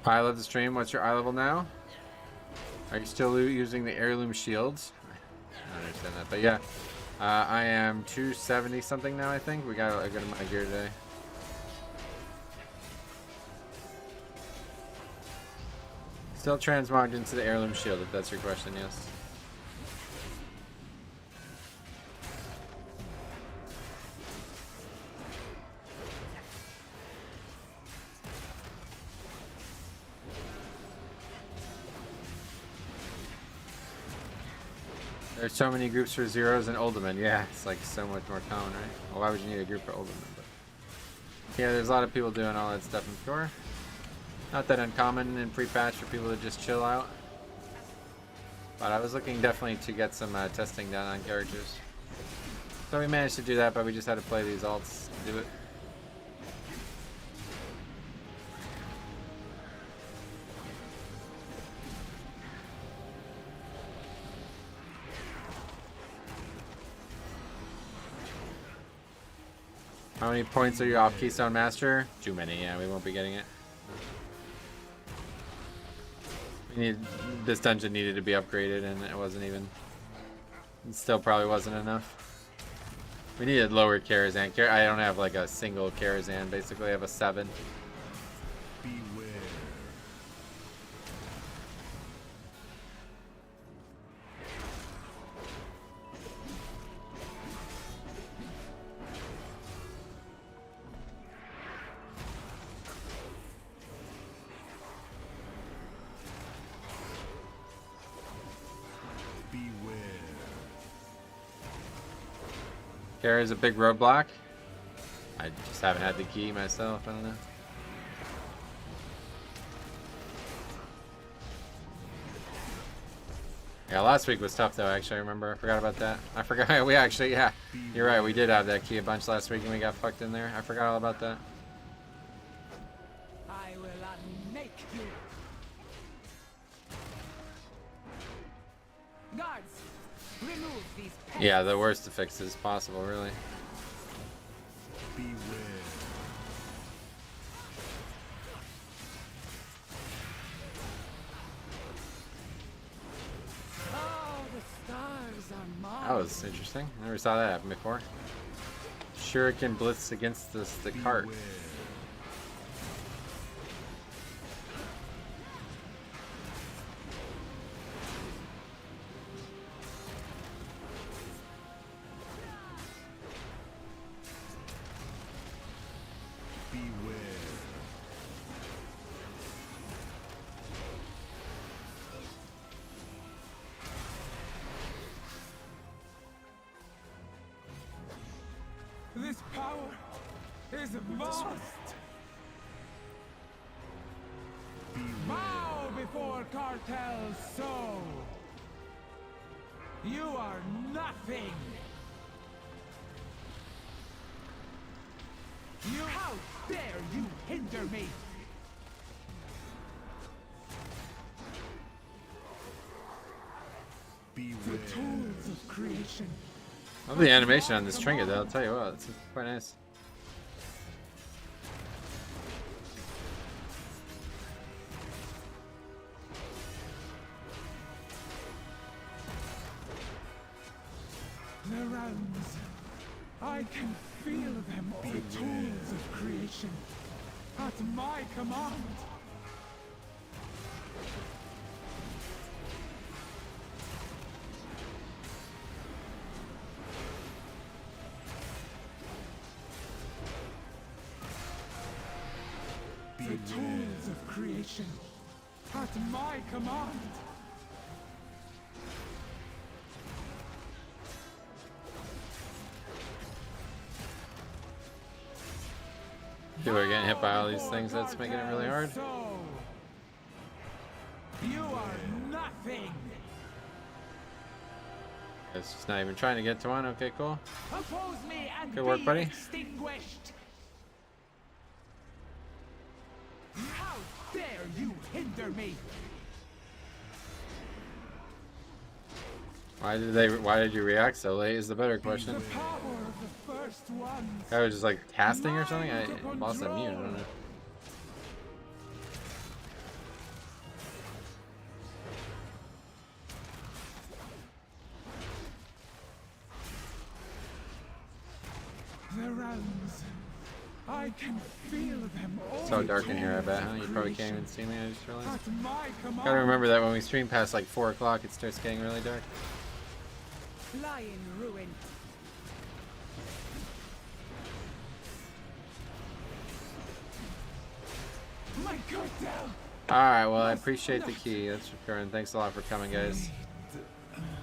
I love the stream. What's your eye level now? Are you still using the heirloom shields? I don't understand that, but yeah. I am 270 something now, I think. We got a good amount of gear today. Still transmogged into the heirloom shield, if that's your question, yes. There's so many groups for zeros and Ultimate. Yeah, it's like so much more common, right? Well, why would you need a group for Ultimate? But yeah, there's a lot of people doing all that stuff in store. Not that uncommon in pre-patch for people to just chill out. But I was looking definitely to get some testing done on characters. So we managed to do that, but we just had to play these alts to do it. How many points are you off Keystone Master? Too many, yeah, we won't be getting it. This dungeon needed to be upgraded and it wasn't even, it still probably wasn't enough. We needed lower Karazhan. I don't have like a single Karazhan, basically I have a 7. Kara is a big roadblock. I just haven't had the key myself. I don't know. Yeah, last week was tough though. Actually, I remember. I forgot about that. I forgot. We actually, yeah, you're right. We did have that key a bunch last week, and we got fucked in there. I forgot all about that. I will unmake you. Guards, remove these pests. Yeah, the worst to fix is possible, really. Beware. Oh, the stars are mine. That was interesting. I never saw that happen before. Shuriken blitz against the cart. Beware. Beware. power is vast. Bow before Cartel's soul. You are nothing. How dare you hinder me? The tools of creation. I love the animation on this trinket though, I'll tell you what, it's quite nice. The realms. I can feel them, the tools of creation. At my command. The tools of creation. At my command. People are getting hit by all these things, that's making it really hard. You are nothing. It's just not even trying to get to one. Okay, cool. Oppose me and Good work, be buddy. extinguished. How dare you hinder me? Why did you react so late is the better question. The power of the first ones. I was just like casting or something? I lost that mute, I don't know. The realms. I can feel them all. So dark in here, I bet, huh? You probably can't even see me, I just realized. At my command. Gotta remember that when we stream past like 4 o'clock, it starts getting really dark. Lie in ruin. My cartel. Alright, well, I appreciate the key. That's for sure, and thanks a lot for coming, guys.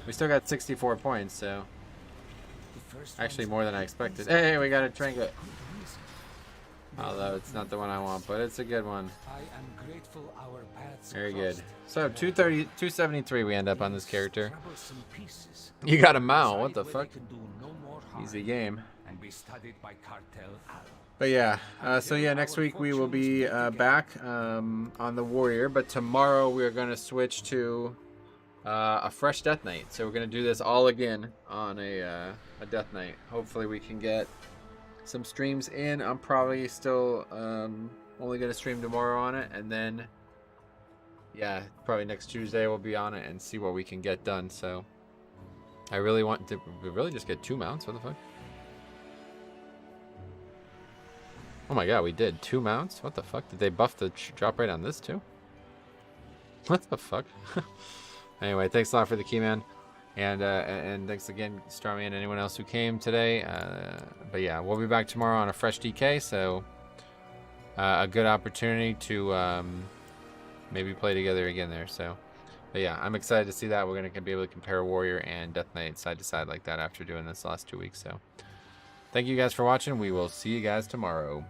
We still got 64 points, so... Actually, more than I expected. Hey, we got a trinket. Although it's not the one I want, but it's a good one. I am grateful our paths Very good. crossed. So, 273 we end up on this character. You got a mount, what the fuck? Easy game. And be studied by Cartel Al. But yeah, so yeah, next week we will be back on the Warrior, but tomorrow we're going to switch to a fresh Death Knight. So we're going to do this all again on a Death Knight. Hopefully we can get some streams in. I'm probably still only going to stream tomorrow on it, and then yeah, probably next Tuesday we'll be on it and see what we can get done. So I really want to really just get 2 mounts. What the fuck? Oh my god, we did 2 mounts? What the fuck? Did they buff the drop rate on this too? What the fuck? Anyway, thanks a lot for the key, man. And thanks again, Starmy, and anyone else who came today. But yeah, we'll be back tomorrow on a fresh DK, so a good opportunity to maybe play together again there. So, but yeah, I'm excited to see that. We're going to be able to compare Warrior and Death Knight side to side like that after doing this last 2 weeks. So, thank you guys for watching. We will see you guys tomorrow.